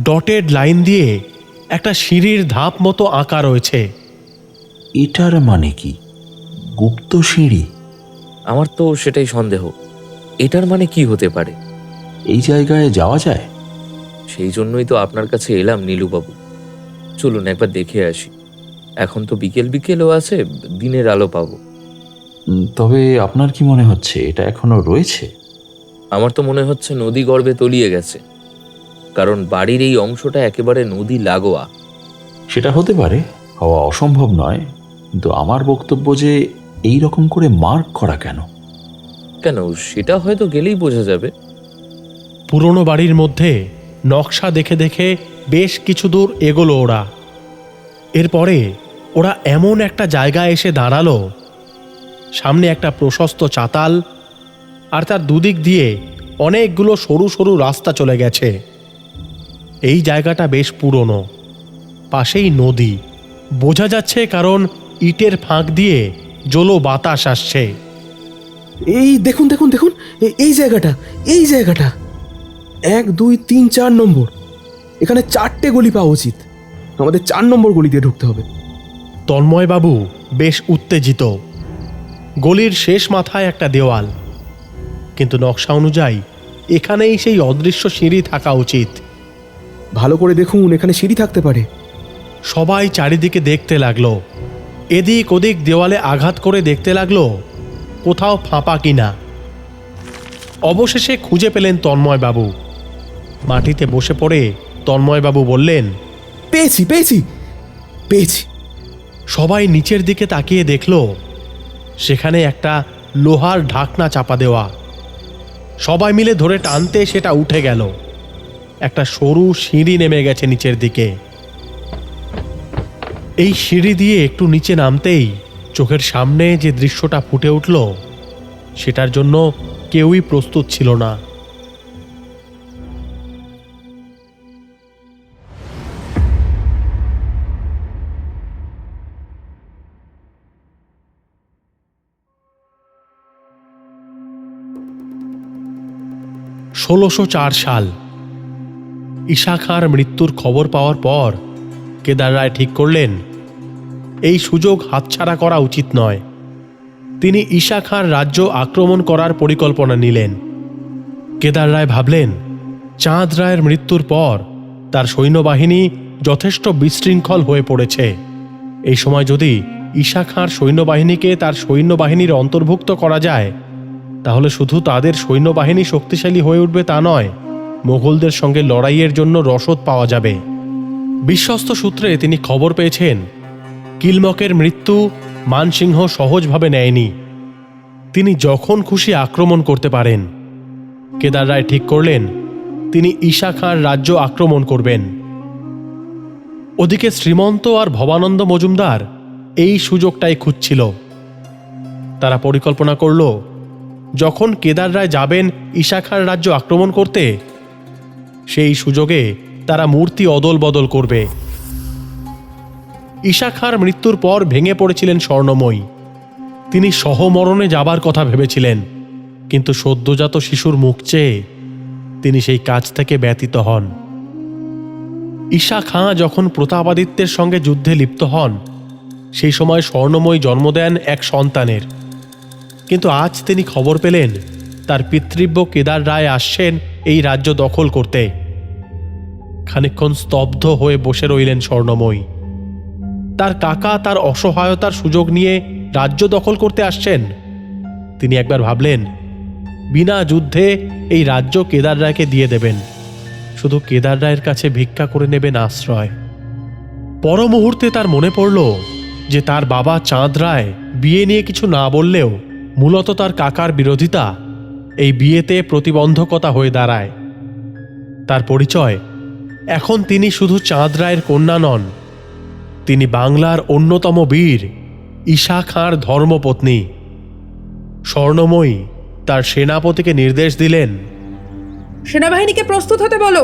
ডটেড লাইন দিয়ে একটা সিঁড়ির ধাপ মতো আঁকা রয়েছে। এটার মানে কি? গুপ্ত সিঁড়ি? আমার তো সেটাই সন্দেহ। এটার মানে কি হতে পারে? এই জায়গায় যাওয়া যায়? সেই জন্যই তো আপনার কাছে এলাম নীলুবাবু। চলুন একবার দেখে আসি। এখন তো বিকেল বিকেলও আছে, দিনের আলো পাবো। তবে আপনার কি মনে হচ্ছে এটা এখনো রয়েছে? আমার তো মনে হচ্ছে নদী গর্ভে তলিয়ে গেছে, কারণ বাড়ির এই অংশটা একেবারে নদী লাগোয়া। সেটা হতে পারে, হওয়া অসম্ভব নয়, কিন্তু আমার বক্তব্য যে এই রকম করে মার্ক করা কেন? কেন, সেটা হয়তো গেলেই বোঝা যাবে। পুরনো বাড়ির মধ্যে নকশা দেখে দেখে বেশ কিছু দূর এগোলো ওরা। এরপরে ওরা এমন একটা জায়গায় এসে দাঁড়ালো, সামনে একটা প্রশস্ত চাতাল, আর তার দুদিক দিয়ে অনেকগুলো সরু সরু রাস্তা চলে গেছে। এই জায়গাটা বেশ পুরনো, পাশেই নদী বোঝা যাচ্ছে, কারণ ইটের ফাঁক দিয়ে জলো বাতাস আসছে। এই দেখুন দেখুন দেখুন, এই জায়গাটা, এই জায়গাটা 1, 2, 3, 4 নম্বর। এখানে 4টে গলি পাওয়া উচিত। আমাদের 4 নম্বর গলি দিয়ে ঢুকতে হবে। তন্ময়বাবু বেশ উত্তেজিত। গলির শেষ মাথায় একটা দেওয়াল, কিন্তু নকশা অনুযায়ী এখানেই সেই অদৃশ্য সিঁড়ি থাকা উচিত। ভালো করে দেখুন, এখানে সিঁড়ি থাকতে পারে। সবাই চারিদিকে দেখতে লাগলো, এদিক ওদিক দেওয়ালে আঘাত করে দেখতে লাগলো কোথাও ফাঁপা কিনা। অবশেষে খুঁজে পেলেন তন্ময়বাবু। মাটিতে বসে পড়ে তন্ময়বাবু বললেন, পেয়েছি পেয়েছি পেয়েছি। সবাই নিচের দিকে তাকিয়ে দেখল, সেখানে একটা লোহার ঢাকনা চাপা দেওয়া। সবাই মিলে ধরে টানতে সেটা উঠে গেল। একটা সরু সিঁড়ি নেমে গেছে নিচের দিকে। এই সিঁড়ি দিয়ে একটু নিচে নামতেই চোখের সামনে যে দৃশ্যটা ফুটে উঠল, সেটার জন্য কেউই প্রস্তুত ছিল না। ষোলোশো সাল। ঈশা খাঁর মৃত্যুর খবর পাওয়ার পর কেদার রায় ঠিক করলেন এই সুযোগ হাতছাড়া করা উচিত নয়। তিনি ঈশা খাঁর রাজ্য আক্রমণ করার পরিকল্পনা নিলেন। কেদার রায় ভাবলেন, চাঁদ রায়ের মৃত্যুর পর তার সৈন্যবাহিনী যথেষ্ট বিশৃঙ্খল হয়ে পড়েছে। এই সময় যদি ঈশা খাঁর সৈন্যবাহিনীকে তার সৈন্যবাহিনীর অন্তর্ভুক্ত করা যায়, তাহলে শুধু তাদের সৈন্যবাহিনী শক্তিশালী হয়ে উঠবে তা নয়, মোগলদের সঙ্গে লড়াইয়ের জন্য রসদ পাওয়া যাবে। বিশ্বস্ত সূত্রে তিনি খবর পেয়েছেন কিলমকের মৃত্যু মানসিংহ সহজভাবে নেয়নি, তিনি যখন খুশি আক্রমণ করতে পারেন। কেদার রায় ঠিক করলেন তিনি ঈশা খাঁর রাজ্য আক্রমণ করবেন। ওদিকে শ্রীমন্ত আর ভবানন্দ মজুমদার এই সুযোগটাই খুঁজছিল। তারা পরিকল্পনা করল, যখন কেদার রায় যাবেন ঈশা খাঁর রাজ্য আক্রমণ করতে, সেই সুযোগে তারা মূর্তি অদল বদল করবে। ঈশা খাঁর মৃত্যুর পর ভেঙে পড়েছিলেন স্বর্ণময়ী। তিনি সহমরণে যাবার কথা ভেবেছিলেন, কিন্তু সদ্যজাত শিশুর মুখ চেয়ে তিনি সেই কাজ থেকে ব্যতীত হন। ঈশা খাঁ যখন প্রতাপাদিত্যের সঙ্গে যুদ্ধে লিপ্ত হন, সেই সময় স্বর্ণময়ী জন্ম দেন এক সন্তানের। কিন্তু আজ তিনি খবর পেলেন তার পিতৃব্য কেদার রায় আসছেন এই রাজ্য দখল করতে। খানিকক্ষণ স্তব্ধ হয়ে বসে রইলেন স্বর্ণময়ী। তার কাকা তার অসহায়তার সুযোগ নিয়ে রাজ্য দখল করতে আসছেন। তিনি একবার ভাবলেন, বিনা যুদ্ধে এই রাজ্য কেদার রায়কে দিয়ে দেবেন, শুধু কেদার রায়ের কাছে ভিক্ষা করে নেবেন আশ্রয়। পর মুহূর্তে তার মনে পড়ল যে তার বাবা চাঁদ রায় বিয়ে নিয়ে কিছু না বললেও মূলত তার কাকার বিরোধিতা এই বিয়েতে প্রতিবন্ধকতা হয়ে দাঁড়ায়। তার পরিচয়, এখন তিনি শুধু চাঁদ রায়ের কন্যা নন, তিনি বাংলার অন্যতম বীর ঈশা খাঁর ধর্মপত্নী। স্বর্ণময়ী তার সেনাপতিকে নির্দেশ দিলেন, সেনাবাহিনীকে প্রস্তুত হতে বলো।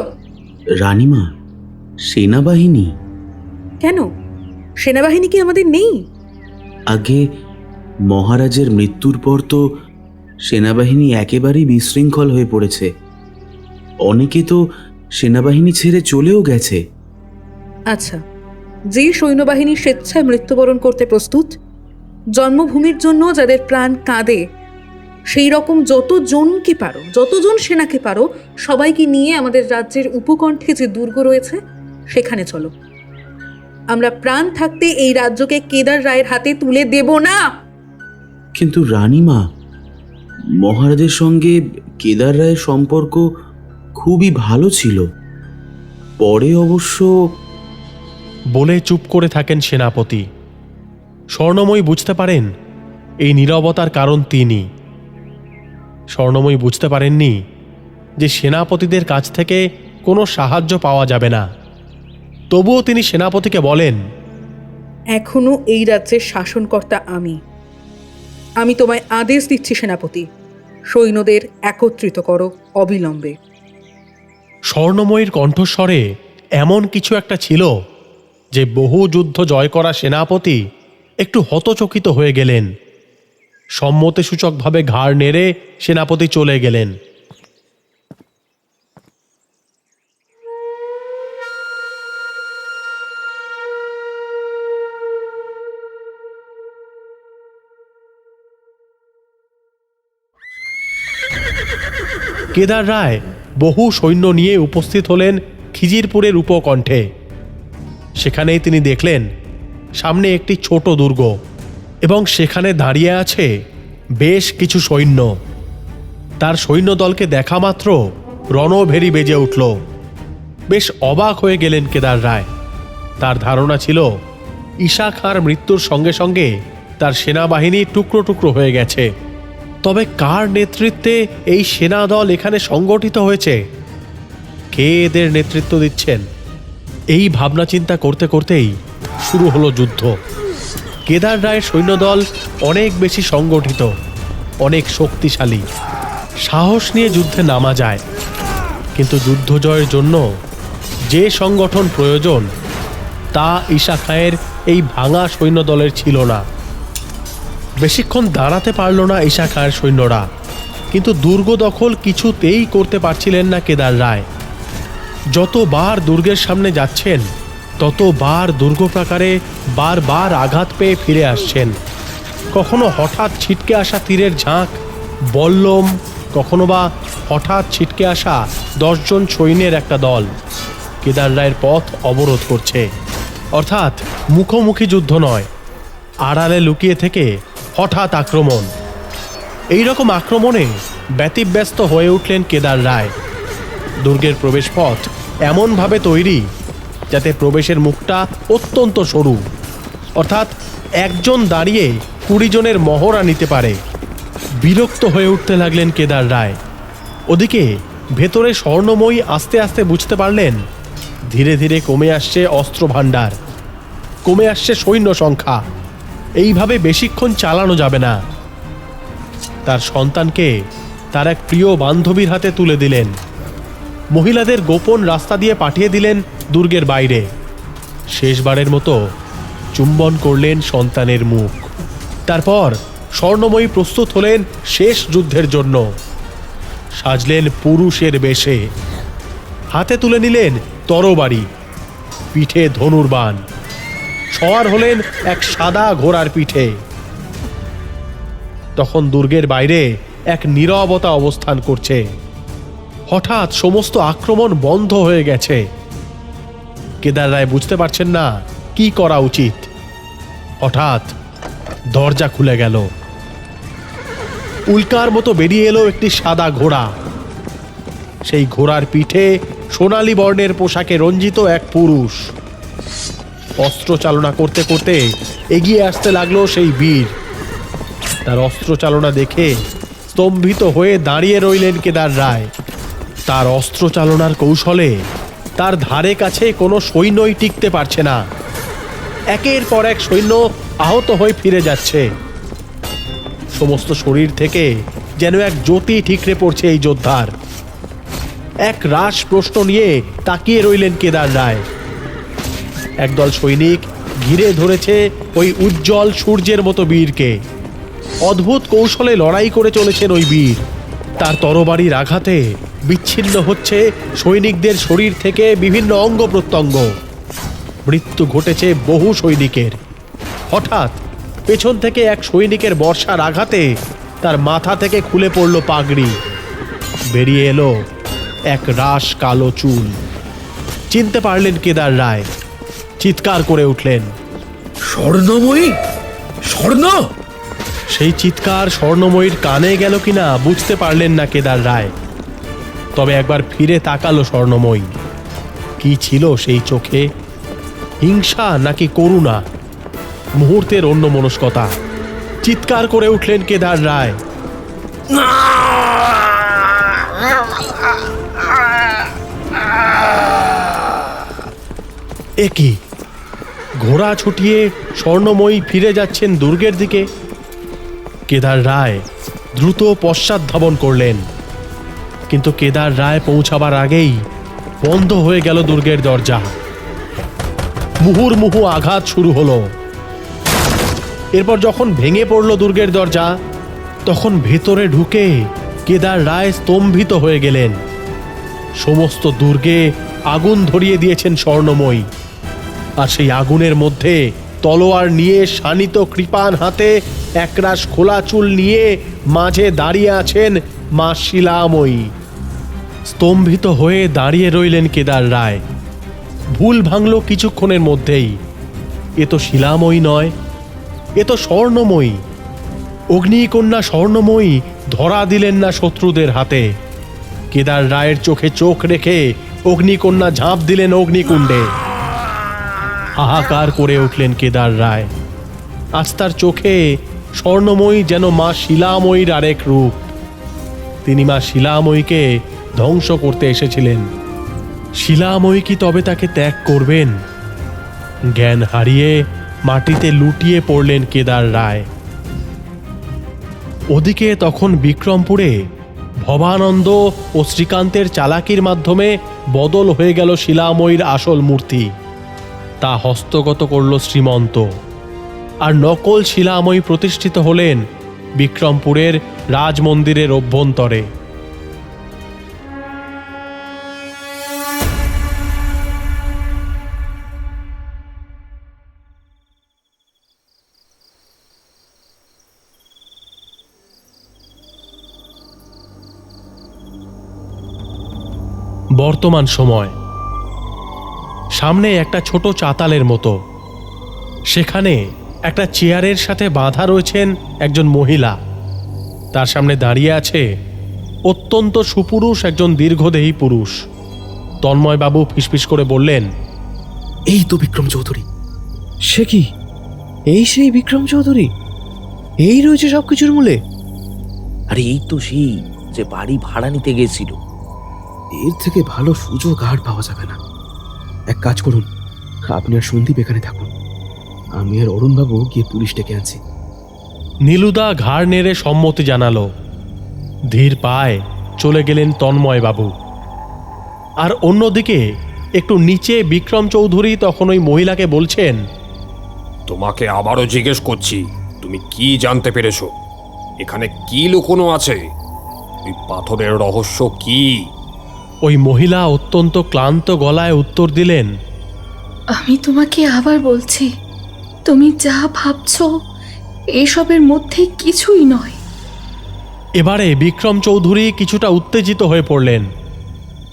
রানীমা, সেনাবাহিনী? কেন, সেনাবাহিনী কি আমাদের নেই? আগে মহারাজের মৃত্যুর পর তো সেনাবাহিনী একেবারেই বিশৃঙ্খল হয়ে পড়েছে। অনেকে তো সেনাবাহিনী ছেড়ে চলেও গেছে। আচ্ছা, যে সৈন্যবাহিনী স্বেচ্ছায় মৃত্যুবরণ করতে প্রস্তুত, জন্মভূমির জন্য যাদের প্রাণ কাঁদে, সেই রকম যতজনকে পারো, যতজন সেনাকে পারো, সবাইকে নিয়ে আমাদের রাজ্যের উপকণ্ঠে যে দুর্গ রয়েছে সেখানে চলো। আমরা প্রাণ থাকতে এই রাজ্যকে কেদার রায়ের হাতে তুলে দেব না। কিন্তু রানীমা, মহারাজের সঙ্গে কেদার রায়ের সম্পর্ক খুবই ভালো ছিল। পরে অবশ্য... বলে চুপ করে থাকেন সেনাপতি। স্বর্ণময়ী বুঝতে পারেন এই নীরবতার কারণ তিনি। স্বর্ণময়ী বুঝতে পারেননি যে সেনাপতিদের কাছ থেকে কোনো সাহায্য পাওয়া যাবে না। তবুও তিনি সেনাপতিকে বলেন, এখনো এই রাজ্যের শাসনকর্তা আমি তোমায় আদেশ দিচ্ছি সেনাপতি, সৈন্যদের একত্রিত করো অবিলম্বে। স্বর্ণময়ীর কণ্ঠস্বরে এমন কিছু একটা ছিল যে বহু যুদ্ধ জয় করা সেনাপতি একটু হতচকিত হয়ে গেলেন। সম্মতিসূচকভাবে ঘাড় নেড়ে সেনাপতি চলে গেলেন। কেদার রায় বহু সৈন্য নিয়ে উপস্থিত হলেন খিজিরপুরের উপকণ্ঠে। সেখানেই তিনি দেখলেন সামনে একটি ছোট দুর্গ এবং সেখানে দাঁড়িয়ে আছে বেশ কিছু সৈন্য। তার সৈন্যদলকে দেখা মাত্র রণভেরি বেজে উঠল। বেশ অবাক হয়ে গেলেন কেদার রায়। তার ধারণা ছিল ঈশা খাঁর মৃত্যুর সঙ্গে সঙ্গে তার সেনাবাহিনী টুকরো টুকরো হয়ে গেছে। তবে কার নেতৃত্বে এই সেনাদল এখানে সংগঠিত হয়েছে, কে এদের নেতৃত্ব দিচ্ছেন, এই ভাবনা চিন্তা করতে করতেই শুরু হলো যুদ্ধ। কেদার রায়ের সৈন্যদল অনেক বেশি সংগঠিত, অনেক শক্তিশালী। সাহস নিয়ে যুদ্ধে নামা যায়, কিন্তু যুদ্ধ জয়ের জন্য যে সংগঠন প্রয়োজন তা ঈশা খাঁয়ের এই ভাঙা সৈন্যদলের ছিল না। বেশিক্ষণ দাঁড়াতে পারল না ঈশা খাঁয়ের সৈন্যরা, কিন্তু দুর্গ দখল কিছুতেই করতে পারছিলেন না কেদার রায়। যতবার দুর্গের সামনে যাচ্ছেন ততবার দুর্গ প্রাকারে বারবার আঘাত পেয়ে ফিরে আসছেন। কখনো হঠাৎ ছিটকে আসা তীরের ঝাঁক, বল্লম, কখনো বা হঠাৎ ছিটকে আসা 10 জন সৈন্যের একটা দল কেদার রায়ের পথ অবরোধ করছে। অর্থাৎ মুখোমুখি যুদ্ধ নয়, আড়ালে লুকিয়ে থেকে হঠাৎ আক্রমণ। এই রকম আক্রমণে ব্যতিব্যস্ত হয়ে উঠলেন কেদার রায়। দুর্গের প্রবেশপথ এমনভাবে তৈরি যাতে প্রবেশের মুখটা অত্যন্ত সরু, অর্থাৎ একজন দাঁড়িয়ে 20 জনের মহড়া নিতে পারে। বিরক্ত হয়ে উঠতে লাগলেন কেদার রায়। ওদিকে ভেতরে স্বর্ণময়ী আস্তে আস্তে বুঝতে পারলেন ধীরে ধীরে কমে আসছে অস্ত্র ভাণ্ডার, কমে আসছে সৈন্য সংখ্যা। এইভাবে বেশিক্ষণ চালানো যাবে না। তার সন্তানকে তার এক প্রিয় বান্ধবীর হাতে তুলে দিলেন। মহিলাদের গোপন রাস্তা দিয়ে পাঠিয়ে দিলেন দুর্গের বাইরে। শেষবারের মতো চুম্বন করলেন সন্তানের মুখ। তারপর স্বর্ণময়ী প্রস্তুত হলেন শেষ যুদ্ধের জন্য। সাজলেন পুরুষের বেশে, হাতে তুলে নিলেন তরবারি, পিঠে ধনুর্বাণ, সওয়ার হলেন এক সাদা ঘোড়ার পিঠে। তখন দুর্গের বাইরে এক নীরবতা অবস্থান করছে। হঠাৎ সমস্ত আক্রমণ বন্ধ হয়ে গেছে। কেদার রায় বুঝতে পারছেন না কি করা উচিত। হঠাৎ দরজা খুলে গেল। উল্কার মতো বেরিয়ে এলো একটি সাদা ঘোড়া। সেই ঘোড়ার পিঠে সোনালী বর্ণের পোশাকে রঞ্জিত এক পুরুষ। অস্ত্র চালনা করতে করতে এগিয়ে আসতে লাগলো সেই বীর। তার অস্ত্র চালনা দেখে স্তম্ভিত হয়ে দাঁড়িয়ে রইলেন কেদার রায়। তার অস্ত্র চালনার কৌশলে তার ধারে কাছে কোনো সৈন্যই টিকতে পারছে না। একের পর এক সৈন্য আহত হয়ে ফিরে যাচ্ছে। সমস্ত শরীর থেকে যেন এক জ্যোতি ঠিকরে পড়ছে এই যোদ্ধার। এক রাস প্রশ্ন নিয়ে তাকিয়ে রইলেন কেদার রায়। একদল সৈনিক ঘিরে ধরেছে ওই উজ্জ্বল সূর্যের মতো বীরকে। অদ্ভুত কৌশলে লড়াই করে চলেছেন ওই বীর। তার তরবারির আঘাতে বিচ্ছিন্ন হচ্ছে সৈনিকদের শরীর থেকে বিভিন্ন অঙ্গ প্রত্যঙ্গ। মৃত্যু ঘটেছে বহু সৈনিকের। হঠাৎ পেছন থেকে এক সৈনিকের বর্ষার আঘাতে তার মাথা থেকে খুলে পড়ল পাগড়ি। বেরিয়ে এলো এক রাশ কালো চুল। চিনতে পারলেন কেদার রায়। চিৎকার করে উঠলেন, স্বর্ণময়ী! স্বর্ণ! সেই চিৎকার স্বর্ণময়ীর কানে গেল কিনা বুঝতে পারলেন না কেদার রায়। তবে একবার ফিরে তাকালো স্বর্ণময়ী। কি ছিল সেই চোখে? হিংসা নাকি করুণা? মুহূর্তের অন্যমনস্কতা। চিৎকার করে উঠলেন কেদার রায়, এ কি! ঘোড়া ছুটিয়ে স্বর্ণময়ী ফিরে যাচ্ছেন দুর্গের দিকে। কেদার রায় দ্রুত পশ্চাৎধাবন করলেন, কিন্তু কেদার রায় পৌঁছাবার আগেই বন্ধ হয়ে গেল দুর্গের দরজা। মুহুর্মুহু আঘাত শুরু হলো। এরপর যখন ভেঙে পড়ল দুর্গের দরজা, তখন ভেতরে ঢুকে কেদার রায় স্তম্ভিত হয়ে গেলেন। সমস্ত দুর্গে আগুন ধরিয়ে দিয়েছেন স্বর্ণময়ী। আর সেই আগুনের মধ্যে তলোয়ার নিয়ে শানিত কৃপাণ হাতে একরাশ খোলা চুল নিয়ে মাঝে দাঁড়িয়ে আছেন মা শিলাময়ী। স্তম্ভিত হয়ে দাঁড়িয়ে রইলেন কেদার রায়। ভুল ভাঙল কিছুক্ষণের মধ্যেই। এ তো শিলাময়ী নয়, এ তো স্বর্ণময়ী। অগ্নিকন্যা স্বর্ণময়ী ধরা দিলেন না শত্রুদের হাতে। কেদার রায়ের চোখে চোখ রেখে অগ্নিকন্যা ঝাঁপ দিলেন অগ্নিকুণ্ডে। হাহাকার করে উঠলেন কেদার রায়। আজ তার চোখে স্বর্ণময়ী যেন মা শিলাময়ীর আরেক রূপ। তিনি মা শিলাময়ীকে ধ্বংস করতে এসেছিলেন। শিলাময়ী কি তবে তাকে ত্যাগ করবেন? জ্ঞান হারিয়ে মাটিতে লুটিয়ে পড়লেন কেদার রায়। ওদিকে তখন বিক্রমপুরে ভবানন্দ ও শ্রীকান্তের চালাকির মাধ্যমে বদল হয়ে গেল শিলাময়ীর আসল মূর্তি। তা হস্তগত করল শ্রীমন্ত। আর নকল শিলাময়ী প্রতিষ্ঠিত হলেন বিক্রমপুরের রাজমন্দিরের অভ্যন্তরে। বর্তমান সময়। সামনে একটা ছোট চাতালের মতো। সেখানে একটা চেয়ারের সাথে বাঁধা রয়েছেন একজন মহিলা। তার সামনে দাঁড়িয়ে আছে অত্যন্ত সুপুরুষ একজন দীর্ঘদেহী পুরুষ। তন্ময়বাবু ফিসফিস করে বললেন, এই তো বিক্রম চৌধুরী। সে কি? এই সেই বিক্রম চৌধুরী? এই রয়েছে সবকিছুর মূলে? আরে এই তো সেই যে বাড়ি ভাড়া নিতে গেছিল। এর থেকে ভালো সুযোগ আর পাওয়া যাবে না। এক কাজ করুন, আপনি আর সন্দীপ এখানে থাকুন, আমি আর অরুণবাবু গিয়ে পুলিশ ডেকে আনছি। নীলুদা ঘাড় নেড়ে সম্মতি জানালো। ধীর পায়ে চলে গেলেন তন্ময়বাবু। আর অন্যদিকে একটু নিচে বিক্রম চৌধুরী তখন ওই মহিলাকে বলছেন, তোমাকে আবারও জিজ্ঞেস করছি, তুমি কি জানতে পেরেছো? এখানে কি লুকোনো আছে? ওই পাথরের রহস্য কি? ওই মহিলা অত্যন্ত ক্লান্ত গলায় উত্তর দিলেন, আমি তোমাকে আবার বলছি, তুমি যা ভাবছো এসবের মধ্যে কিছুই নয়। এবারে বিক্রম চৌধুরী কিছুটা উত্তেজিত হয়ে পড়লেন।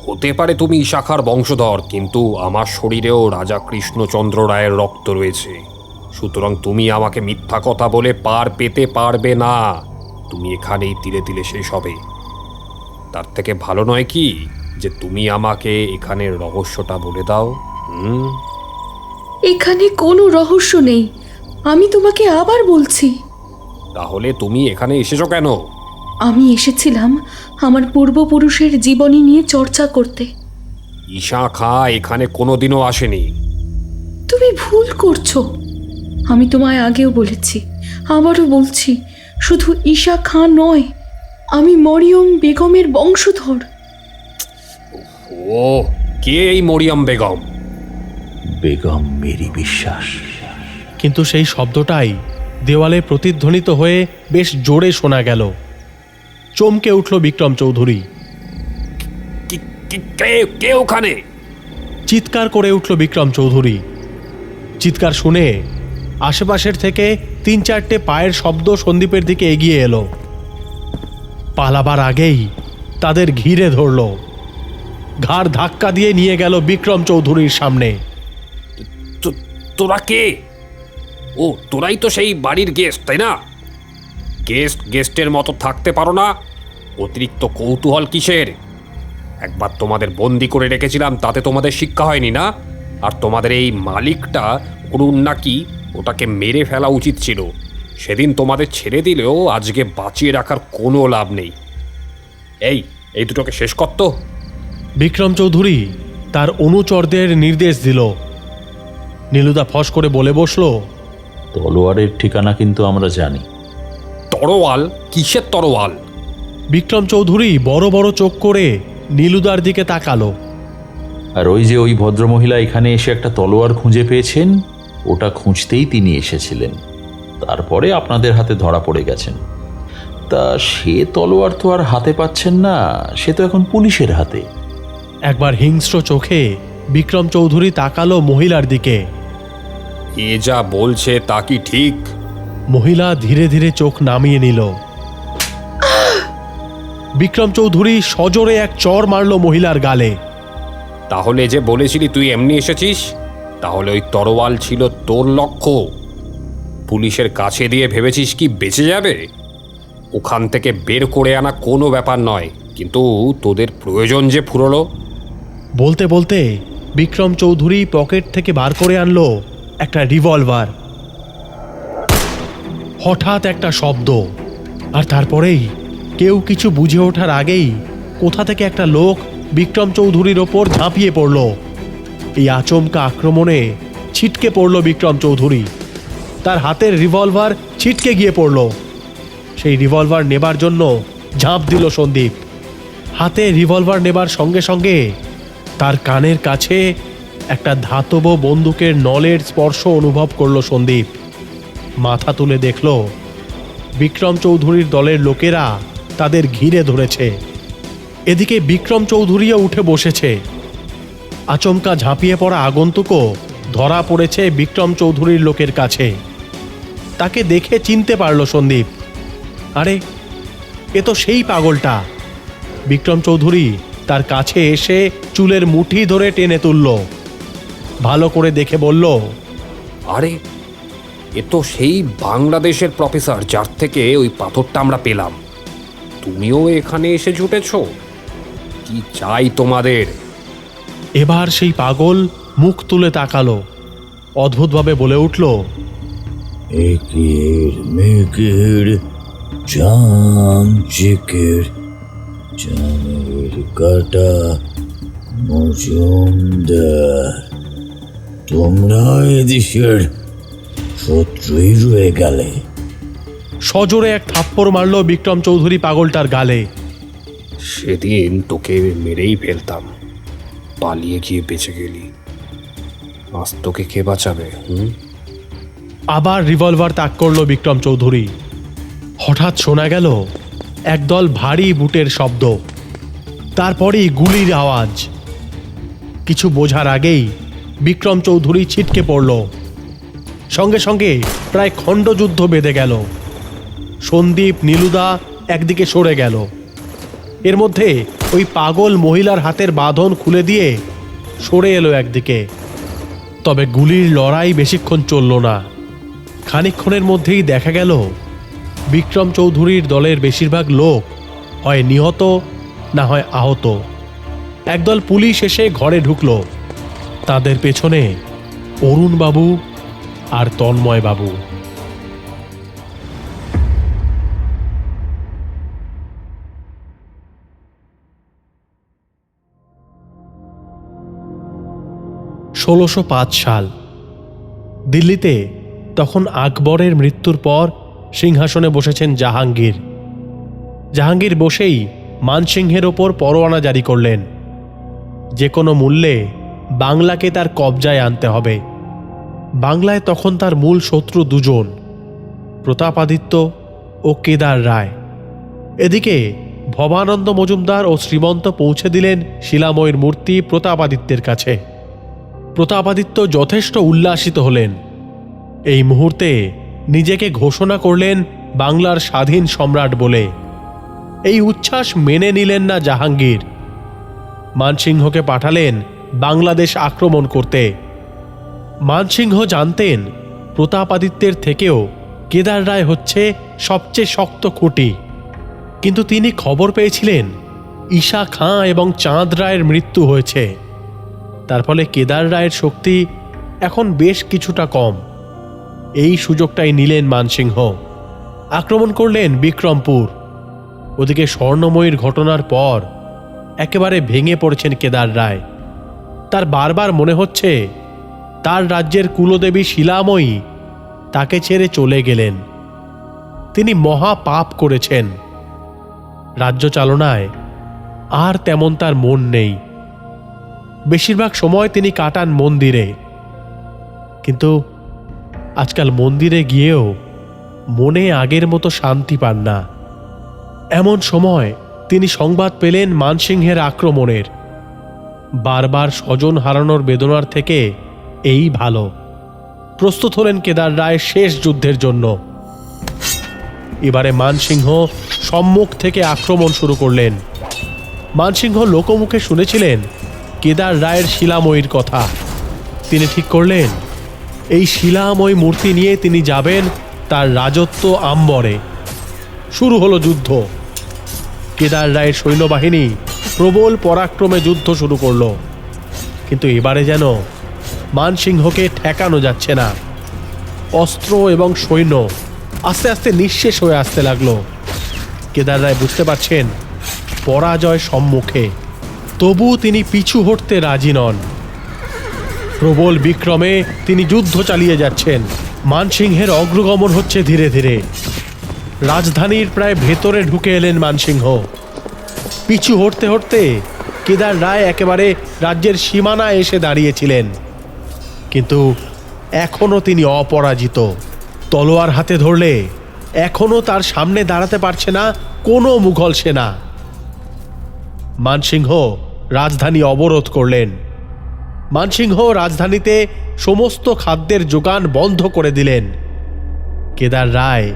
হতে পারে তুমি শাখার বংশধর, কিন্তু আমার শরীরেও রাজা কৃষ্ণচন্দ্র রায়ের রক্ত রয়েছে। সুতরাং তুমি আমাকে মিথ্যা কথা বলে পার পেতে পারবে না। তুমি এখানেই তিলে তিলে শেষ হবে। তার থেকে ভালো নয় কি যে তুমি আমাকে এখানের রহস্যটা বলে দাও? এখানে কোনো রহস্য নেই, আমি তোমাকে আবার বলছি। তাহলে তুমি এখানে এসেছো কেন? আমি এসেছিলাম আমার পূর্বপুরুষের জীবনী নিয়ে চর্চা করতে। ঈশা খাঁ এখানে কোনোদিনও আসেনি। তুমি ভুল করছো। আমি তোমায় আগেও বলেছি, আবারও বলছি, শুধু ঈশা খাঁ নয়, আমি মরিয়ম বেগমের বংশধর। ও কে এই মরিয়ম বেগম? বেগম মেরি বিশ্বাস। কিন্তু সেই শব্দটাই দেওয়ালে প্রতিধ্বনিত হয়ে বেশ জোরে শোনা গেল। চমকে উঠল বিক্রম চৌধুরী। কে ওখানে? চিৎকার করে উঠল বিক্রম চৌধুরী। চিৎকার শুনে আশেপাশের থেকে 3-4টে পায়ের শব্দ সন্দীপের দিকে এগিয়ে এলো। পালাবার আগেই তাদের ঘিরে ধরল, ঘাড় ধাক্কা দিয়ে নিয়ে গেল বিক্রম চৌধুরীর সামনে। তোরা কে? ও তোরাই তো সেই বাড়ির গেস্ট, তাই না? গেস্টের মতো থাকতে পারো না? অতিরিক্ত কৌতূহল কিসের? একবার তোমাদের বন্দি করে রেখেছিলাম, তাতে তোমাদের শিক্ষা হয়নি না? আর তোমাদের এই মালিকটা অরুণ নাকি, ওটাকে মেরে ফেলা উচিত ছিল। সেদিন তোমাদের ছেড়ে দিলেও আজকে বাঁচিয়ে রাখার কোনো লাভ নেই। এই দুটোকে শেষ করতো। বিক্রম চৌধুরী তার অনুচরদের নির্দেশ দিল। নীলুদা ফস করে বলে বসল, তলোয়ারের ঠিকানা কিন্তু আমরা জানি। তরোয়াল? কিসের তরোয়াল? বিক্রম চৌধুরী বড় বড় চোখ করে নীলুদার দিকে তাকালো। আর ওই ভদ্রমহিলা এখানে এসে একটা তলোয়ার খুঁজে পেয়েছেন, ওটা খুঁজতেই তিনি এসেছিলেন। তারপরে আপনাদের হাতে ধরা পড়ে গেছেন। তা সে তলোয়ার তো আর হাতে পাচ্ছেন না, সে তো এখন পুলিশের হাতে। একবার হিংস্র চোখে বিক্রম চৌধুরী তাকালো মহিলার দিকে। এ যা বলছে তা কি ঠিক? মহিলা ধীরে ধীরে চোখ নামিয়ে নিল। বিক্রম চৌধুরী সজোরে এক চড় মারল মহিলার গালে। তাহলে যে বলেছিলি তুই এমনি এসেছিস, তাহলে ওই তরোয়াল ছিল তোর লক্ষ্য? পুলিশের কাছে দিয়ে ভেবেছিস কি বেঁচে যাবে? ওখান থেকে বের করে আনা কোনো ব্যাপার নয়, কিন্তু তোদের প্রয়োজন যে ফুরলো। বলতে বলতে বিক্রম চৌধুরী পকেট থেকে বার করে আনলো একটা রিভলভার। হঠাৎ একটা শব্দ, আর তারপরেই কেউ কিছু বুঝে ওঠার আগেই কোথা থেকে একটা লোক বিক্রম চৌধুরীর ওপর ঝাঁপিয়ে পড়ল। এই আচমকা আক্রমণে ছিটকে পড়ল বিক্রম চৌধুরী। তার হাতের রিভলভার ছিটকে গিয়ে পড়ল। সেই রিভলভার নেবার জন্য ঝাঁপ দিল সন্দীপ। হাতে রিভলভার নেবার সঙ্গে সঙ্গে তার কানের কাছে একটা ধাতব বন্দুকের নলের স্পর্শ অনুভব করল সন্দীপ। মাথা তুলে দেখল বিক্রম চৌধুরীর দলের লোকেরা তাদের ঘিরে ধরেছে। এদিকে বিক্রম চৌধুরীও উঠে বসেছে। আচমকা ঝাঁপিয়ে পড়া আগন্তুকও ধরা পড়েছে বিক্রম চৌধুরীর লোকের কাছে। তাকে দেখে চিনতে পারল সন্দীপ। আরে, এ তো সেই পাগলটা। বিক্রম চৌধুরী তার কাছে এসে চুলের মুঠি ধরে টেনে তুলল। ভালো করে দেখে বলল, আরে, এ তো সেই বাংলাদেশের প্রফেসর যার থেকে ওই পাথরটা আমরা পেলাম। তুমিও এখানে এসে জুটেছ? কি চাই তোমাদের? এবার সেই পাগল মুখ তুলে তাকালো, অদ্ভুতভাবে বলে উঠল, একের মেঘের জাম চিকের জামের কাটা মজুমদার, তোমরা এদেশের শত্রুই রয়ে গেলে। সজোরে এক থাপ্পড় মারল বিক্রম চৌধুরী পাগলটার গালে। সেদিন তোকে মেরেই ফেলতাম, পালিয়ে গিয়ে বেঁচে গেলি। আজ তোকে কে বাঁচাবে? আবার রিভলভার তাক করল বিক্রম চৌধুরী। হঠাৎ শোনা গেল একদল ভারী বুটের শব্দ, তারপরেই গুলির আওয়াজ। কিছু বোঝার আগেই বিক্রম চৌধুরী ছিটকে পড়ল। সঙ্গে সঙ্গে প্রায় খণ্ডযুদ্ধ বেঁধে গেল। সন্দীপ, নীলুদা একদিকে সরে গেল। এর মধ্যে ওই পাগল মহিলার হাতের বাঁধন খুলে দিয়ে সরে এলো একদিকে। তবে গুলির লড়াই বেশিক্ষণ চলল না। খানিকক্ষণের মধ্যেই দেখা গেল বিক্রম চৌধুরীর দলের বেশিরভাগ লোক হয় নিহত, না হয় আহত। একদল পুলিশ এসে ঘরে ঢুকল। তাদের পেছনে অরুণবাবু আর তন্ময়বাবু। সাল দিল্লিতে তখন আকবরের মৃত্যুর পর সিংহাসনে বসেছেন জাহাঙ্গীর। জাহাঙ্গীর বসেই মানসিংহের ওপর পরোয়ানা জারি করলেন, যে কোনো মূল্যে বাংলাকে তার কবজায় আনতে হবে। বাংলায় তখন তার মূল শত্রু দুজন, প্রতাপাদিত্য ও কেদার রায়। এদিকে ভবানন্দ মজুমদার ও শ্রীমন্ত পৌঁছে দিলেন শিলাময়ীর মূর্তি প্রতাপাদিত্যের কাছে। প্রতাপাদিত্য যথেষ্ট উল্লাসিত হলেন। এই মুহূর্তে নিজেকে ঘোষণা করলেন বাংলার স্বাধীন সম্রাট বলে। এই উচ্ছ্বাস মেনে নিলেন না জাহাঙ্গীর। মানসিংহকে পাঠালেন বাংলাদেশ আক্রমণ করতে। মানসিংহ জানতেন প্রতাপাদিত্যের থেকেও কেদার রায় হচ্ছে সবচেয়ে শক্ত খুঁটি, কিন্তু তিনি খবর পেয়েছিলেন ঈশা খাঁ এবং চাঁদ রায়ের মৃত্যু হয়েছে। তার ফলে কেদার রায়ের শক্তি এখন বেশ কিছুটা কম। এই সুযোগটাই নিলেন মানসিংহ। আক্রমণ করলেন বিক্রমপুর। ওদিকে স্বর্ণময়ীর ঘটনার পর একেবারে ভেঙে পড়েছেন কেদার রায়। তার বারবার মনে হচ্ছে তার রাজ্যের কুলদেবী শিলাময়ী তাকে ছেড়ে চলে গেলেন। তিনি মহা পাপ করেছেন। রাজ্য চালনায় আর তেমন তার মন নেই। বেশিরভাগ সময় তিনি কাটান মন্দিরে, কিন্তু আজকাল মন্দিরে গিয়েও মনে আগের মতো শান্তি পান না। এমন সময় তিনি সংবাদ পেলেন মানসিংহের আক্রমণের। বারবার স্বজন হারানোর বেদনার থেকে এই ভালো। প্রস্তুত হলেন কেদার রায় শেষ যুদ্ধের জন্য। এবারে মানসিংহ সম্মুখ থেকে আক্রমণ শুরু করলেন। মানসিংহ লোকমুখে শুনেছিলেন কেদার রায়ের শিলাময়ীর কথা। তিনি ঠিক করলেন এই শিলাময়ী মূর্তি নিয়ে তিনি যাবেন তার রাজত্ব আম্বরে। শুরু হলো যুদ্ধ। কেদার রায়ের সৈন্যবাহিনী প্রবল পরাক্রমে যুদ্ধ শুরু করল, কিন্তু এবারে যেন মানসিংহকে ঠেকানো যাচ্ছে না। অস্ত্র এবং সৈন্য আস্তে আস্তে নিঃশেষ হয়ে আসতে লাগলো। কেদার রায় বুঝতে পারছেন পরাজয় সম্মুখে, তবু তিনি পিছু হটতে রাজি নন। প্রবল বিক্রমে তিনি যুদ্ধ চালিয়ে যাচ্ছেন। মানসিংহের অগ্রগমন হচ্ছে ধীরে ধীরে। রাজধানীর প্রায় ভেতরে ঢুকে এলেন মানসিংহ। পিছু হটতে হটতে কেদার রায় একেবারে রাজ্যের সীমানায় এসে দাঁড়িয়েছিলেন, কিন্তু এখনো তিনি অপরাজিত। তলোয়ার হাতে ধরলে এখনো তার সামনে দাঁড়াতে পারছে না কোনো মুঘল সেনা। মানসিংহ রাজধানী অবরোধ করলেন। মানসিংহ রাজধানীতে সমস্ত খাদ্যের যোগান বন্ধ করে দিলেন। কেদার রায়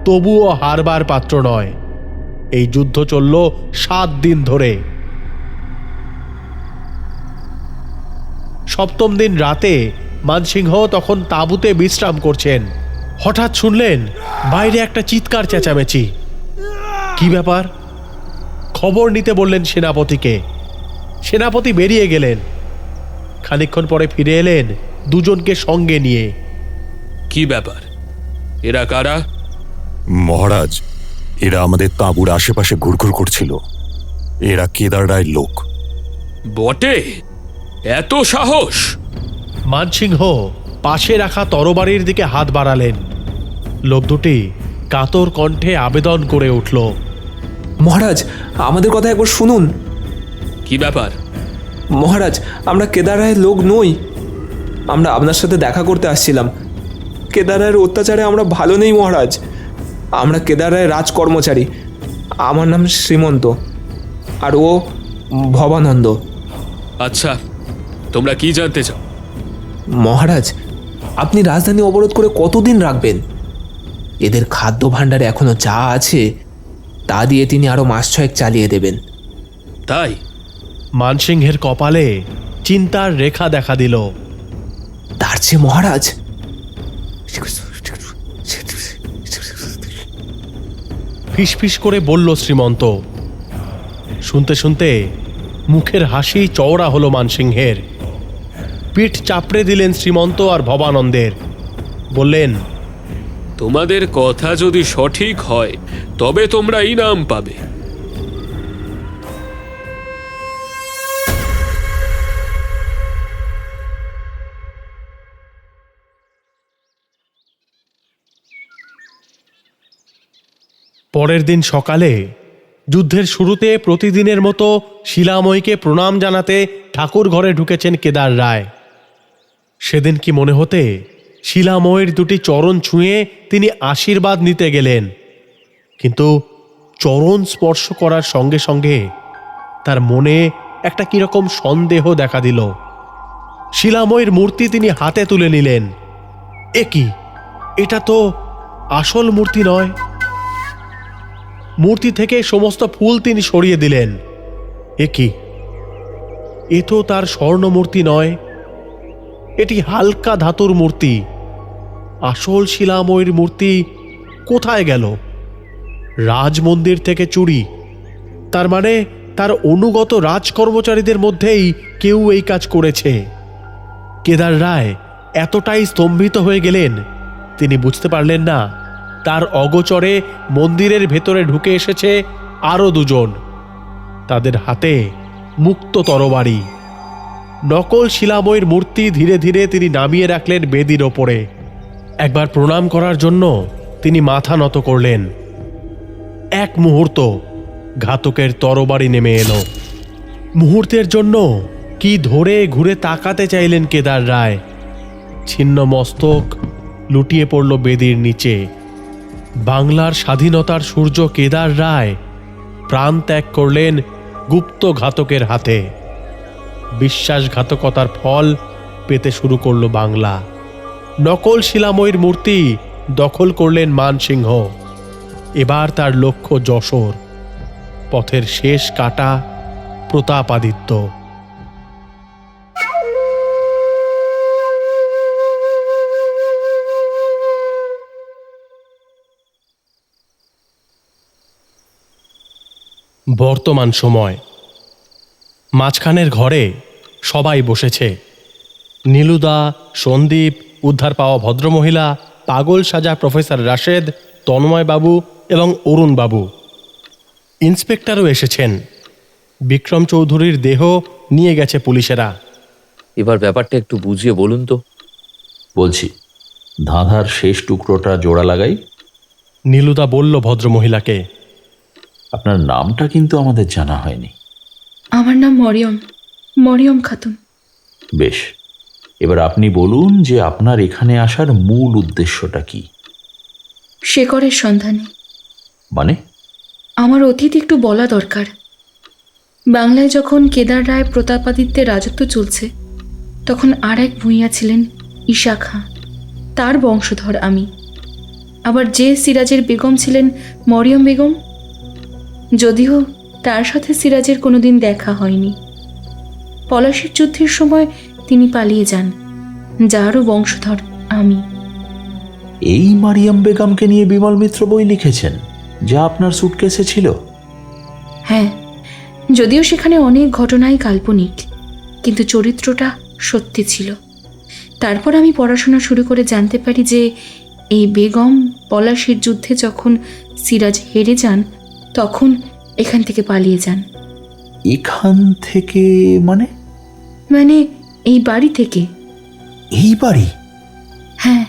তবুও হারবার পাত্র নয়। এই যুদ্ধ চলল 7 দিন ধরে। 7ম দিন রাতে মানসিংহ তখন তাঁবুতে বিশ্রাম করছেন। হঠাৎ শুনলেন বাইরে একটা চিৎকার চেঁচামেচি। কি ব্যাপার? খবর নিতে বললেন সেনাপতিকে। সেনাপতি বেরিয়ে গেলেন। খানিকক্ষণ পরে ফিরে এলেন দুজনকে সঙ্গে নিয়ে। কি ব্যাপার? এরা কারা? মহারাজ, এরা আমাদের তাঁবুর আশেপাশে ঘুরঘুর করছিল। এরা কেদার রায়ের লোক। বটে? এত সাহস! মানসিংহ পাশে রাখা তরবারির দিকে হাত বাড়ালেন। লোক দুটি কাতর কণ্ঠে আবেদন করে উঠল, মহারাজ, আমাদের কথা একবার শুনুন। কি ব্যাপার? মহারাজ, আমরা কেদার রায়ের লোক নই। আমরা আপনার সাথে দেখা করতে আসছিলাম। কেদার রায়ের অত্যাচারে আমরা ভালো নেই মহারাজ। আমরা কেদার রায়ের রাজকর্মচারী। আমার নাম শ্রীমন্ত, আর ও ভবানন্দ। আচ্ছা, তোমরা কি জানতে চাও? মহারাজ, আপনি রাজধানী অবরোধ করে কতদিন রাখবেন? এদের খাদ্য ভাণ্ডারে এখনো যা আছে তা দিয়ে তিনি আরো মাস 6 চালিয়ে দেবেন। তাই? মানসিংহের কপালে চিন্তার রেখা দেখা দিল। তার চেয়ে মহারাজ, ফিসফিস করে বলল শ্রীমন্ত। শুনতে শুনতে মুখের হাসি চওড়া হলো মানসিংহের। পিঠ চাপড়ে দিলেন শ্রীমন্ত আর ভবানন্দের। বললেন, তোমাদের কথা যদি সঠিক হয় তবে তোমরা ইনাম পাবে। পরের দিন সকালে যুদ্ধের শুরুতে প্রতিদিনের মতো শিলাময়ীকে প্রণাম জানাতে ঠাকুর ঘরে ঢুকেছেন কেদার রায়। সেদিন কি মনে হতে শিলাময়ীর দুটি চরণ ছুঁয়ে তিনি আশীর্বাদ নিতে গেলেন, কিন্তু চরণ স্পর্শ করার সঙ্গে সঙ্গে তার মনে একটা কিরকম সন্দেহ দেখা দিল। শিলাময়ীর মূর্তি তিনি হাতে তুলে নিলেন। এ কি, এটা তো আসল মূর্তি নয়। মূর্তি থেকে সমস্ত ফুল তিনি সরিয়ে দিলেন। এ কি, এ তো তার স্বর্ণ মূর্তি নয়, এটি হালকা ধাতুর মূর্তি। আসল শিলাময়ীর মূর্তি কোথায় গেল? রাজমন্দির থেকে চুরি। তার মানে তার অনুগত রাজকর্মচারীদের মধ্যেই কেউ এই কাজ করেছে। কেদার রায় এতটাই স্তম্ভিত হয়ে গেলেন, তিনি বুঝতে পারলেন না তার অগোচরে মন্দিরের ভেতরে ঢুকে এসেছে আরও দুজন। তাদের হাতে মুক্ত তরবারি। নকল শিলাময়ীর মূর্তি ধীরে ধীরে তিনি নামিয়ে রাখলেন বেদির ওপরে। একবার প্রণাম করার জন্য তিনি মাথা নত করলেন। এক মুহূর্ত ঘাতকের তরবারি নেমে এলো। মুহূর্তের জন্য কি ধরে ঘুরে তাকাতে চাইলেন কেদার রায়। ছিন্ন মস্তক লুটিয়ে পড়ল বেদির নিচে। বাংলার স্বাধীনতার সূর্য কেদার রায় প্রাণ ত্যাগ করলেন গুপ্ত ঘাতকের হাতে। বিশ্বাসঘাতকতার ফল পেতে শুরু করল বাংলা। নকল শিলাময়ীর মূর্তি দখল করলেন মানসিংহ। এবার তার লক্ষ্য যশোর। পথের শেষ কাটা প্রতাপাদিত্য। বর্তমান সময়। মাঝখানের ঘরে সবাই বসেছে। নীলুদা, সন্দীপ, উদ্ধার পাওয়া ভদ্রমহিলা, পাগল সাজা প্রফেসর রাশেদ, তন্ময়বাবু এবং অরুণবাবু। ইন্সপেক্টরও এসেছেন। বিক্রম চৌধুরীর দেহ নিয়ে গেছে পুলিশেরা। এবার ব্যাপারটা একটু বুঝিয়ে বলুন তো। বলছি, ধাঁধার শেষ টুকরোটা জোড়া লাগাই। নীলুদা বলল ভদ্রমহিলাকে। আপনার নামটা কিন্তু আমাদের জানা হয়নি। আমার নাম মরিয়ম, মরিয়ম খাতুন। বেশ, এবার আপনি বলুন যে আপনার এখানে আসার মূল উদ্দেশ্যটা কি? শেকড়ের সন্ধানে। মানে? আমার অতীত একটু বলা দরকার। বাংলায় যখন কেদার রায় প্রতাপাদিত্যের রাজত্ব চলছে, তখন আর এক ভূঁইয়া ছিলেন ঈশা খাঁ, তার বংশধর আমি। আবার যে সিরাজের বেগম ছিলেন মরিয়ম বেগম, যদিও তার সাথে সিরাজের কোনোদিন দেখা হয়নি। পলাশির যুদ্ধের সময় তিনি পালিয়ে যান, যারও বংশধর আমি। এই মারিয়াম বেগমকে নিয়ে বিমল মিত্র বই লিখেছেন, যা আপনার সুটকেসে ছিল? হ্যাঁ, যদিও সেখানে অনেক ঘটনাই কাল্পনিক, কিন্তু চরিত্রটা সত্যি ছিল। তারপর আমি পড়াশোনা শুরু করে জানতে পারি যে এই বেগম পলাশির যুদ্ধে যখন সিরাজ হেরে যান, তখন এখান থেকে পালিয়ে যান। এখান থেকে মানে? মানে এই বাড়ি থেকে। এই বাড়ি? হ্যাঁ,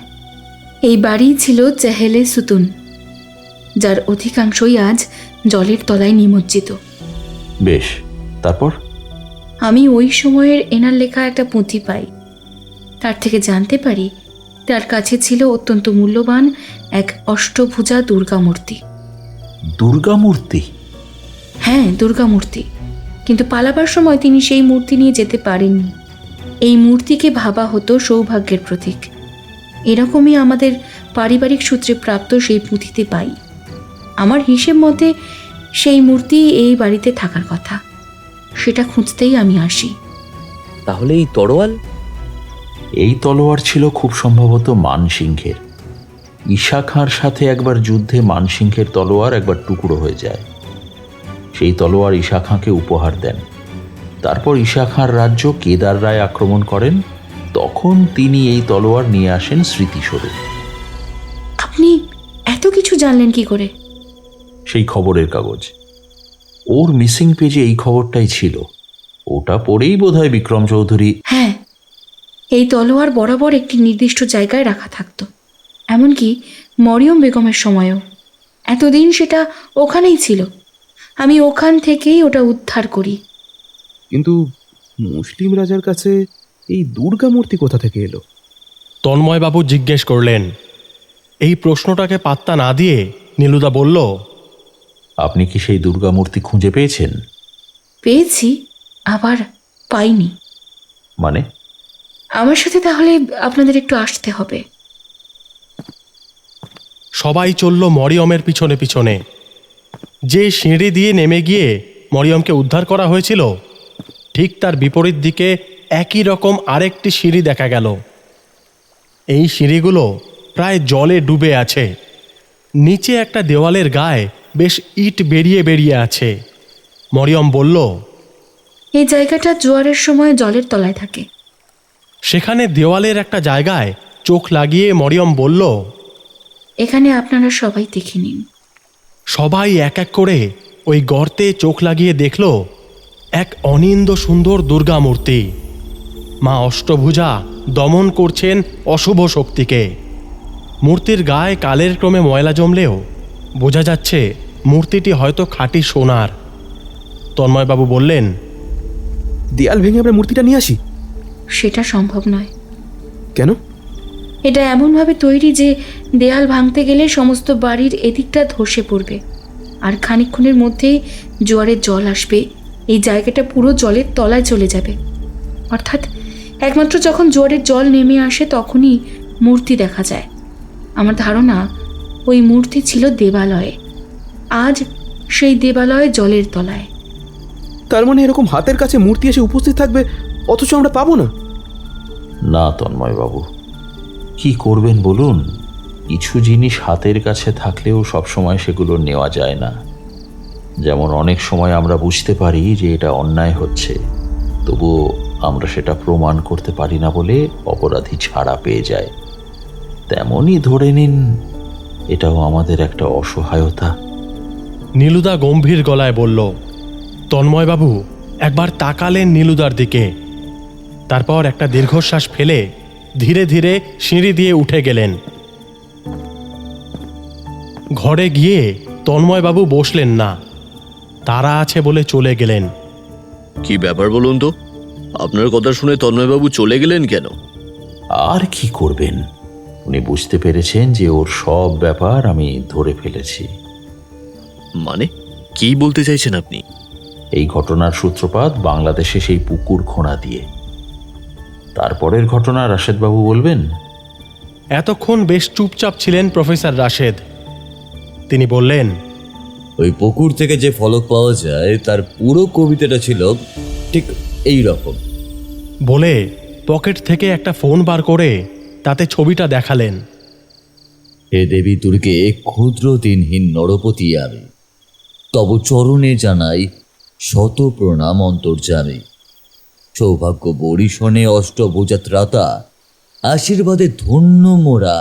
এই বাড়ি ছিল চেহেলে সুতুন, যার অধিকাংশই আজ জলের তলায় নিমজ্জিত। বেশ, তারপর? আমি ওই সময়ের এনার লেখা একটা পুঁথি পাই। তার থেকে জানতে পারি তার কাছে ছিল অত্যন্ত মূল্যবান এক অষ্টভুজা দুর্গামূর্তি। দুর্গামূর্তি? হ্যাঁ, দুর্গামূর্তি। কিন্তু পালাবার সময় তিনি সেই মূর্তি নিয়ে যেতে পারেননি। এই মূর্তিকে ভাবা হতো সৌভাগ্যের প্রতীক। এরকমই আমাদের পারিবারিক সূত্রে প্রাপ্ত সেই পুঁথিতে পাই। আমার হিসেব মতে সেই মূর্তি এই বাড়িতে থাকার কথা। সেটা খুঁজতেই আমি আসি। তাহলে এই তরোয়াল? এই তলোয়ার ছিল খুব সম্ভবত মানসিংহের। ঈশা খাঁর সাথে একবার যুদ্ধে মানসিংহের তলোয়ার একবার টুকরো হয়ে যায়। সেই তলোয়ার ঈশা খাঁকে উপহার দেন। তারপর ঈশা খাঁর রাজ্য কেদার রায় আক্রমণ করেন তখন তিনি এই তলোয়ার নিয়ে আসেন স্মৃতিস্বরূপ। আপনি এত কিছু জানলেন কি করে? সেই খবরের কাগজ, ওর মিসিং পেজে এই খবরটাই ছিল। ওটা পড়েই বোধহয় বিক্রম চৌধুরী। হ্যাঁ, এই তলোয়ার বরাবর একটি নির্দিষ্ট জায়গায় রাখা থাকতো, এমনকি মরিয়ম বেগমের সময়ও। এতদিন সেটা ওখানেই ছিল। আমি ওখান থেকেই ওটা উদ্ধার করি। কিন্তু মুসলিম রাজার কাছে এই দুর্গা মূর্তি কোথা থেকে এলো? তন্ময়বাবু জিজ্ঞেস করলেন। এই প্রশ্নটাকে পাত্তা না দিয়ে নীলুদা বলল, আপনি কি সেই দুর্গা মূর্তি খুঁজে পেয়েছেন? পেয়েছি, আবার পাইনি। মানে? আমার সাথে তাহলে আপনাদের একটু আসতে হবে। সবাই চলল মরিয়মের পিছনে পিছনে। যে সিঁড়ি দিয়ে নেমে গিয়ে মরিয়মকে উদ্ধার করা হয়েছিল, ঠিক তার বিপরীত দিকে একই রকম আরেকটি সিঁড়ি দেখা গেল। এই সিঁড়িগুলো প্রায় জলে ডুবে আছে। নিচে একটা দেওয়ালের গায়ে বেশ ইট বেরিয়ে বেরিয়ে আছে। মরিয়ম বলল, এই জায়গাটা জোয়ারের সময় জলের তলায় থাকে। সেখানে দেওয়ালের একটা জায়গায় চোখ লাগিয়ে মরিয়ম বলল, এখানে আপনারা সবাই দেখে নিন। সবাই এক এক করে ওই গর্তে চোখ লাগিয়ে দেখল এক অনিন্দ সুন্দর দুর্গা মূর্তি। মা অষ্টভুজা দমন করছেন অশুভ শক্তিকে। মূর্তির গায়ে কালের ক্রমে ময়লা জমলেও বোঝা যাচ্ছে মূর্তিটি হয়তো খাঁটি সোনার। তন্ময়বাবু বললেন, দেয়াল ভেঙে আমরা মূর্তিটা নিয়ে আসি। সেটা সম্ভব নয়। কেন? এটা এমনভাবে তৈরি যে দেয়াল ভাঙতে গেলে সমস্ত বাড়ির এদিকটা ধসে পড়বে, আর খানিকক্ষণের মধ্যেই জোয়ারের জল আসবে। এই জায়গাটা পুরো জলের তলায় চলে যাবে। অর্থাৎ একমাত্র যখন জোয়ারের জল নেমে আসে তখনই মূর্তি দেখা যায়। আমার ধারণা ওই মূর্তি ছিল দেবালয়ে। আজ সেই দেবালয় জলের তলায়। তার মানে এরকম হাতের কাছে মূর্তি এসে উপস্থিত থাকবে, অথচ আমরা পাবো না? না তন্ময়বাবু, কি করবেন বলুন? কিছু জিনিস হাতের কাছে থাকলেও সবসময় সেগুলো নেওয়া যায় না। যেমন অনেক সময় আমরা বুঝতে পারি যে এটা অন্যায় হচ্ছে, তবুও আমরা সেটা প্রমাণ করতে পারি না বলে অপরাধী ছাড়া পেয়ে যায়। তেমনই ধরে নিন, এটাও আমাদের একটা অসহায়তা। নীলুদা গম্ভীর গলায় বলল। তন্ময়বাবু একবার তাকালেন নীলুদার দিকে, তারপর একটা দীর্ঘশ্বাস ফেলে ধীরে ধীরে সিঁড়ি দিয়ে উঠে গেলেন। ঘরে গিয়ে তন্ময়বাবু বসলেন না, তারা আছে বলে চলে গেলেন। কি ব্যাপার বলুন তো, আপনার কথা শুনে তন্ময়বাবু চলে গেলেন কেন? আর কি করবেন, উনি বুঝতে পেরেছেন যে ওর সব ব্যাপার আমি ধরে ফেলেছি। মানে কি বলতে চাইছেন আপনি? এই ঘটনার সূত্রপাত বাংলাদেশে সেই পুকুর খোঁড়া দিয়ে। তারপরের ঘটনা রাশেদবাবু বলবেন। এতক্ষণ বেশ চুপচাপ ছিলেন প্রফেসর রাশেদ। তিনি বললেন, ওই পুকুর থেকে যে ফলক পাওয়া যায় তার পুরো কবিতাটা ছিল ঠিক এই রকম। বলে পকেট থেকে একটা ফোন বার করে তাতে ছবিটা দেখালেন। হে দেবী দুর্গে ক্ষুদ্র দিনহীন নরপতি আমি, তব চরণে জানাই শত প্রণাম অন্তর্যামী। সৌভাগ্য বরিশনে অষ্টভুজা ত্রাতা, আশীর্বাদে ধন্য মোরা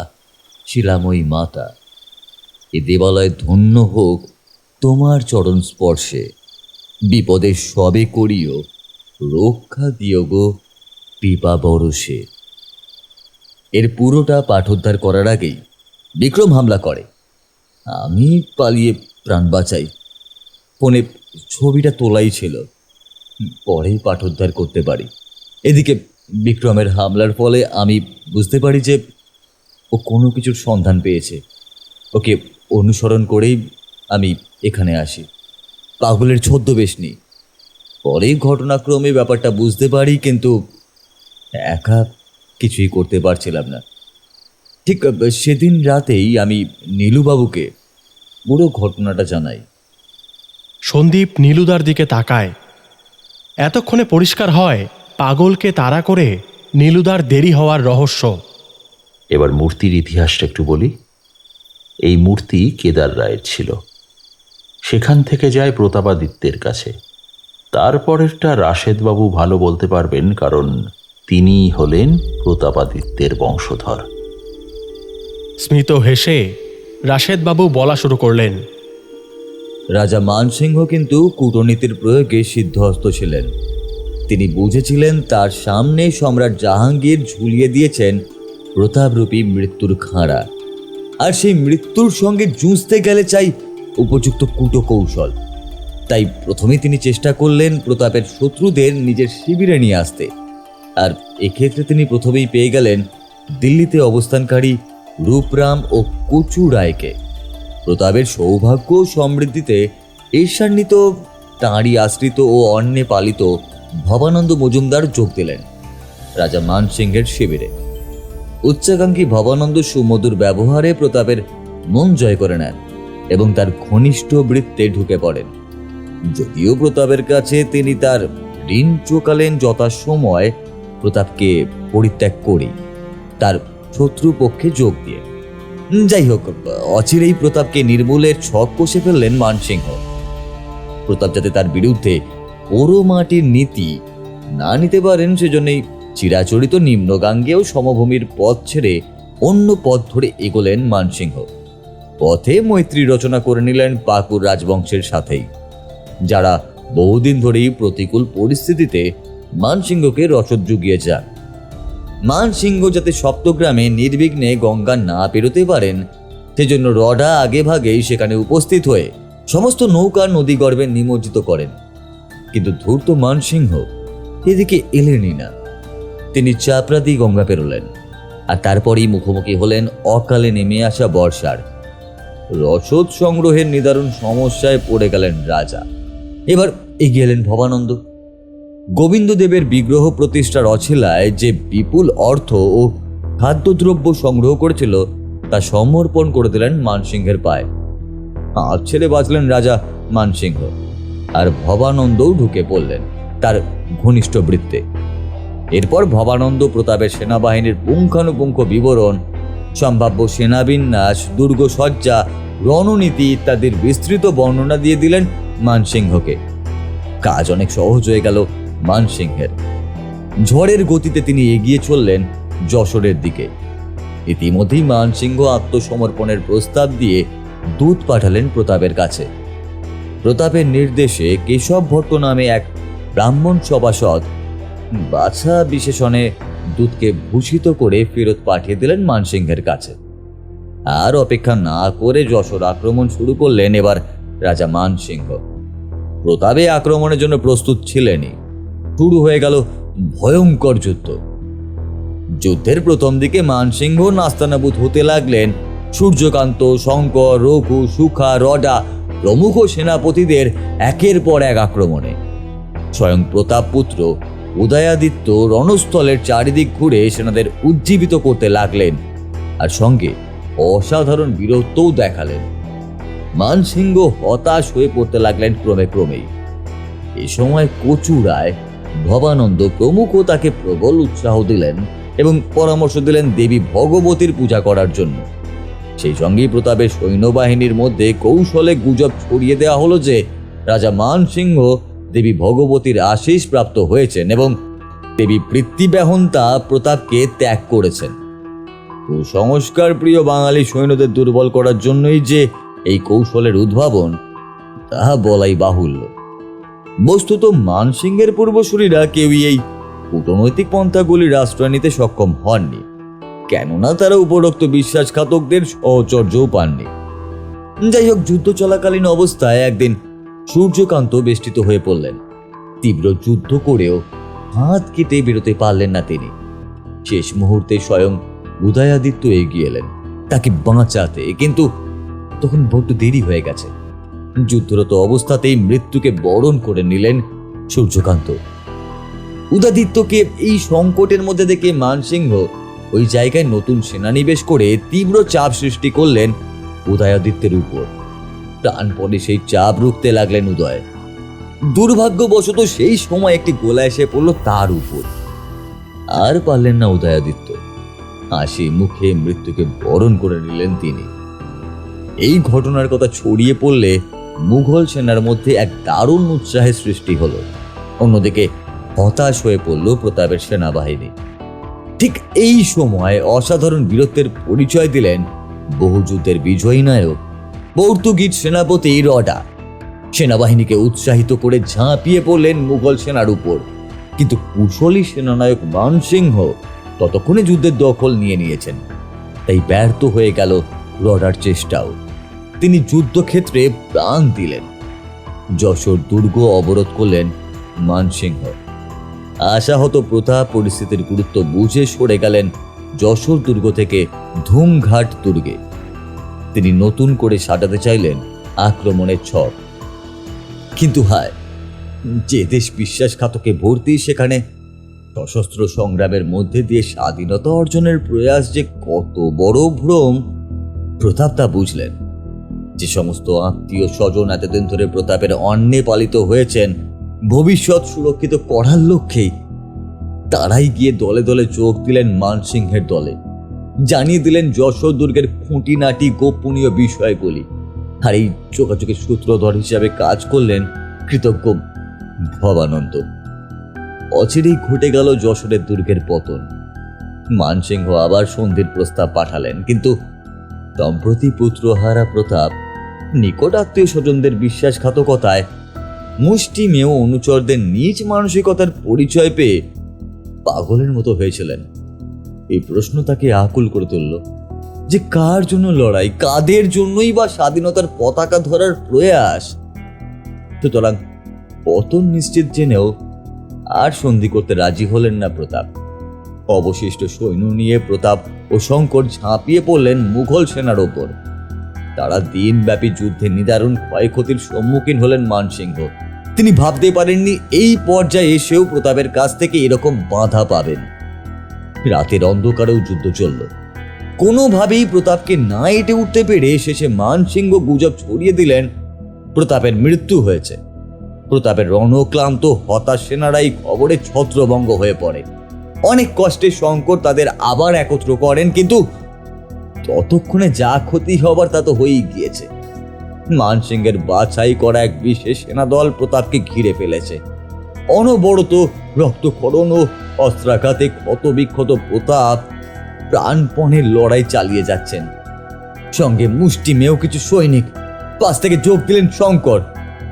শিলাময়ী মাতা। এ দেবালয় ধন্য হোক তোমার চরণ স্পর্শে, বিপদে সবে করিও রক্ষা দিও গো কৃপা বরষে। এর পুরোটা পাঠোদ্ধার করার আগেই বিক্রম হামলা করে। আমি পালিয়ে প্রাণ বাঁচাই। ফোনে ছবিটা তোলাই ছিল, পরেই পাঠোদ্ধার করতে পারি। এদিকে বিক্রমের হামলার ফলে আমি বুঝতে পারি যে ও কোনো কিছুর সন্ধান পেয়েছে। ওকে অনুসরণ করেই আমি এখানে আসি, পাগলের ছদ্মবেশ নিই। পরে ঘটনাক্রমে ব্যাপারটা বুঝতে পারি, কিন্তু একা কিছুই করতে পারছিলাম না। ঠিক সেদিন রাতেই আমি নীলুবাবুকে পুরো ঘটনাটা জানাই। সন্দীপ নীলুদার দিকে তাকায়। এতক্ষণে পরিষ্কার হয় পাগলকে তাড়া করে নীলুদার দেরি হওয়ার রহস্য। এবার মূর্তির ইতিহাসটা একটু বলি। এই মূর্তি কেদার রায়ের ছিল, সেখান থেকে যায় প্রতাপাদিত্যের কাছে। তারপরেরটা রাশেদবাবু ভালো বলতে পারবেন, কারণ তিনিই হলেন প্রতাপাদিত্যের বংশধর। স্মিত হেসে রাশেদ বাবু বলা শুরু করলেন, রাজা মানসিংহ কিন্তু কূটনীতির প্রয়োগে সিদ্ধহস্ত ছিলেন। তিনি বুঝেছিলেন তার সামনে সম্রাট জাহাঙ্গীর ঝুলিয়ে দিয়েছেন প্রতাপরূপী মৃত্যুর খাঁড়া, আর সেই মৃত্যুর সঙ্গে জুঝতে গেলে চাই উপযুক্ত কূটকৌশল। তাই প্রথমে তিনি চেষ্টা করলেন প্রতাপের শত্রুদের নিজের শিবিরে নিয়ে আসতে, আর এক্ষেত্রে তিনি প্রথমেই পেয়ে গেলেন দিল্লিতে অবস্থানকারী রূপরাম ও কচু রায়কে। প্রতাপের সৌভাগ্য ও সমৃদ্ধিতে ঈর্ষান্বিত তাঁরই আশ্রিত ও অন্যে পালিত ভবানন্দ মজুমদার যোগ দিলেন রাজা মানসিংহের শিবিরে। উচ্চাকাঙ্ক্ষী ভবানন্দ সুমধুর ব্যবহারে প্রতাপের মন জয় করে নেন এবং তার ঘনিষ্ঠ বৃত্তে ঢুকে পড়েন। যদিও প্রতাপের কাছে তিনি তার ঋণ চোকালেন যথাসময় প্রতাপকে পরিত্যাগ করে তার শত্রুপক্ষে যোগ দিয়ে। যাই হোক, অচিরেই প্রতাপকে নির্মূলের ছক কষে ফেললেন মানসিংহ। প্রতাপ যাতে তার বিরুদ্ধে পোড়োমাটির নীতি না নিতে পারেন সেজন্যই চিরাচরিত নিম্নগাঙ্গেয় সমভূমির পথ ছেড়ে অন্য পথ ধরে এগোলেন মানসিংহ। পথে মৈত্রী রচনা করে নিলেন পাকুর রাজবংশের সাথেই, যারা বহুদিন ধরেই প্রতিকূল পরিস্থিতিতে মানসিংহকে রসদ জুগিয়ে যান। মানসিংহ যাতে সপ্তগ্রামে নির্বিঘ্নে গঙ্গা না পেরোতে পারেন সেজন্য রডা আগে ভাগেই সেখানে উপস্থিত হয়ে সমস্ত নৌকা নদীগর্ভে নিমজ্জিত করেন। কিন্তু ধূর্ত মানসিংহ এদিকে এলেনই না। তিনি চাপড়া দিয়ে গঙ্গা পেরোলেন, আর তারপরই মুখোমুখি হলেন অকালে নেমে আসা বর্ষার। রসদ সংগ্রহের নিদারুণ সমস্যায় পড়ে গেলেন রাজা। এবার এগিয়ে এলেন ভবানন্দ। গোবিন্দদেবের বিগ্রহ প্রতিষ্ঠার অছিলায় যে বিপুল অর্থ ও খাদ্যদ্রব্য সংগ্রহ করেছিল তা সমর্পণ করে দিলেন মানসিংহের পায়ে। হাত ছেড়ে বাঁচলেন রাজা মানসিংহ, আর ভবানন্দও ঢুকে পড়লেন তার ঘনিষ্ঠ বৃত্তে। এরপর ভবানন্দ প্রতাপের সেনাবাহিনীর পুঙ্খানুপুঙ্খ বিবরণ, সম্ভাব্য সেনাবিন্যাস, দুর্গ সজ্জা, রণনীতি ইত্যাদির বিস্তৃত বর্ণনা দিয়ে দিলেন মানসিংহকে। কাজ অনেক সহজ হয়ে গেল মানসিংহের। ঝড়ের গতিতে তিনি এগিয়ে চললেন যশোরের দিকে। ইতিমধ্যেই মানসিংহ আত্মসমর্পণের প্রস্তাব দিয়ে দূত পাঠালেন প্রতাপের কাছে। প্রতাপের নির্দেশে কেশব ভট্ট নামে এক ব্রাহ্মণ সভাসদ বাছা বিশেষণে দূতকে ভূষিত করে ফেরত পাঠিয়ে দিলেন মানসিংহের কাছে। আর অপেক্ষা না করে যশোর আক্রমণ শুরু করলেন এবার রাজা মানসিংহ। প্রতাপে আক্রমণের জন্য প্রস্তুত ছিলেনই। শুরু হয়ে গেল ভয়ঙ্কর যুদ্ধ। যুদ্ধের প্রথম দিকে মানসিংহ নাস্তানাবুদ হতে লাগলেন সূর্যকান্ত, শঙ্কর, রঘু, সুখা, রডা প্রমুখ সেনাপতিদের একের পর এক আক্রমণে। স্বয়ং প্রতাপ পুত্র উদয়াদিত্য রণস্থলের চারিদিক ঘুরে সেনাদের উজ্জীবিত করতে লাগলেন, আর সঙ্গে অসাধারণ বীরত্বও দেখালেন। মানসিংহ হতাশ হয়ে পড়তে লাগলেন ক্রমে ক্রমেই। এ সময় কচু রায়, ভবানন্দ প্রমুখ তাকে প্রবল উৎসাহ দিলেন এবং পরামর্শ দিলেন দেবী ভগবতীর পূজা করার জন্য। সেই সঙ্গেই প্রতাপের সৈন্যবাহিনীর মধ্যে কৌশলে গুজব ছড়িয়ে দেওয়া হলো যে রাজা মানসিংহ দেবী ভগবতীর আশীষ প্রাপ্ত হয়েছেন এবং দেবী পৃথ্বীব্যাহন্তা প্রতাপকে ত্যাগ করেছেন। কুসংস্কার প্রিয় বাঙালি সৈন্যদের দুর্বল করার জন্যই যে এই কৌশলের উদ্ভাবন, তাহা বলাই বাহুল্য। বস্তুত মানসিংহের পূর্বসূরীরা কেউই এই কূটনৈতিক পন্থাগুলির আশ্রয় নিতে সক্ষম হননি, কেননা তারা উপরোক্ত বিশ্বাসঘাতকদের সহচর্যও পাননি। যাই হোক, যুদ্ধ চলাকালীন অবস্থায় একদিন সূর্যকান্ত বেষ্টিত হয়ে পড়লেন। তীব্র যুদ্ধ করেও হাত কেটে বেরোতে পারলেন না তিনি। শেষ মুহূর্তে স্বয়ং উদয়াদিত্য এগিয়ে এলেন তাকে বাঁচাতে, কিন্তু তখন বড্ড দেরি হয়ে গেছে। যুদ্ধরত অবস্থাতেই মৃত্যুকে বরণ করে নিলেন সূর্যকান্ত। উদয়াদিত্যকে এই সংকটের মধ্যে দেখে মানসিংহ ওই জায়গায় নতুন সেনানিবেশ করে তীব্র চাপ সৃষ্টি করলেন উদয়াদিত্যের উপর। প্রাণপণে সেই চাপ রুখতে লাগলেন উদয়। দুর্ভাগ্যবশত সেই সময় একটি গোলা এসে পড়ল তার উপর। আর পারলেন না উদয়াদিত্য। হাসি মুখে মৃত্যুকে বরণ করে নিলেন তিনি। এই ঘটনার কথা ছড়িয়ে পড়লে মুঘল সেনার মধ্যে এক দারুণ উৎসাহের সৃষ্টি হলো। অন্যদিকে হতাশ হয়ে পড়ল প্রতাপের সেনাবাহিনী। ঠিক এই সময় অসাধারণ বীরত্বের পরিচয় দিলেন বহু যুদ্ধের বিজয়ী নায়ক পর্তুগিজ সেনাপতি রডা। সেনাবাহিনীকে উৎসাহিত করে ঝাঁপিয়ে পড়লেন মুঘল সেনার উপর, কিন্তু কুশলী সেনানায়ক মানসিংহ ততক্ষণে যুদ্ধের দখল নিয়ে নিয়েছেন। তাই ব্যর্থ হয়ে গেল রডার চেষ্টাও। তিনি যুদ্ধক্ষেত্রে প্রাণ দিলেন। যশোর দুর্গ অবরোধ করলেন মানসিংহ। আশাহত প্রতাপ পরিস্থিতির গুরুত্ব বুঝে সরে গেলেন যশোর দুর্গ থেকে ধুমঘাট দুর্গে। তিনি নতুন করে সাজাতে চাইলেন আক্রমণের ছক। কিন্তু হায়, যে দেশ বিশ্বাসঘাতকে ভর্তি, সেখানে সশস্ত্র সংগ্রামের মধ্যে দিয়ে স্বাধীনতা অর্জনের প্রয়াস যে কত বড় ভ্রম, প্রতাপ তা বুঝলেন। যে সমস্ত আত্মীয় স্বজন এতদিন ধরে প্রতাপের অন্নে পালিত হয়েছেন ভবিষ্যৎ সুরক্ষিত করার লক্ষ্যেই, তারাই গিয়ে দলে দলে যোগ দিলেন মানসিংহের দলে। জানিয়ে দিলেন যশোর দুর্গের খুঁটিনাটি গোপনীয় বিষয়গুলি। আর এই যোগাযোগের সূত্রধর হিসাবে কাজ করলেন কৃতজ্ঞ ভবানন্দ। অচিরেই ঘটে গেল যশোরের দুর্গের পতন। মানসিংহ আবার সন্ধির প্রস্তাব পাঠালেন, কিন্তু সম্প্রতি পুত্রহারা প্রতাপ নিকট আত্মীয় স্বজনদের বিশ্বাসঘাতকতায় মুষ্টিমেয় অনুচরদের নিজ মানসিকতার পরিচয় পেয়ে পাগলের মতো হয়েছিলেন। এই প্রশ্ন তাকে আকুল করে তুলল যে কার জন্য লড়াই, কাদের জন্যই বা স্বাধীনতার পতাকা ধরার প্রয়াস। সুতরাং পতন নিশ্চিত জেনেও আর সন্ধি করতে রাজি হলেন না প্রতাপ। অবশিষ্ট সৈন্য নিয়ে প্রতাপ ও শঙ্কর ঝাঁপিয়ে পড়লেন মুঘল সেনার ওপর। তারা দিনব্যাপী যুদ্ধে নিদারুণ ক্ষয়ক্ষতির সম্মুখীন হলেন মানসিংহ। তিনি ভাবতে পারেননি এই পর্যায়ে এসেও প্রতাপের কাছ থেকে এরকম বাধা পাবেন। রাতের অন্ধকারেও যুদ্ধ চলল। কোনোভাবেই প্রতাপকে না এঁটে উঠতে পেরে শেষে মানসিংহ গুজব ছড়িয়ে দিলেন প্রতাপের মৃত্যু হয়েছে। প্রতাপের রণক্লান্ত হতাশ সেনারাই খবরে ছত্রভঙ্গ হয়ে পড়ে। অনেক কষ্টে শঙ্কর তাদের আবার একত্র করেন, কিন্তু ততক্ষণে যা ক্ষতি হবার তা তো হয়েই গিয়েছে। মানসিংহের বাছাই করা এক বিশেষ সেনাদল প্রতাপকে ঘিরে ফেলেছে। অনবরত রক্তক্ষরণ ও অস্ত্রাঘাতে ক্ষতবিক্ষত প্রতাপ প্রাণপণের লড়াই চালিয়ে যাচ্ছেন। সঙ্গে মুষ্টিমেয় কিছু সৈনিক পাশ থেকে যোগ দিলেন শঙ্কর।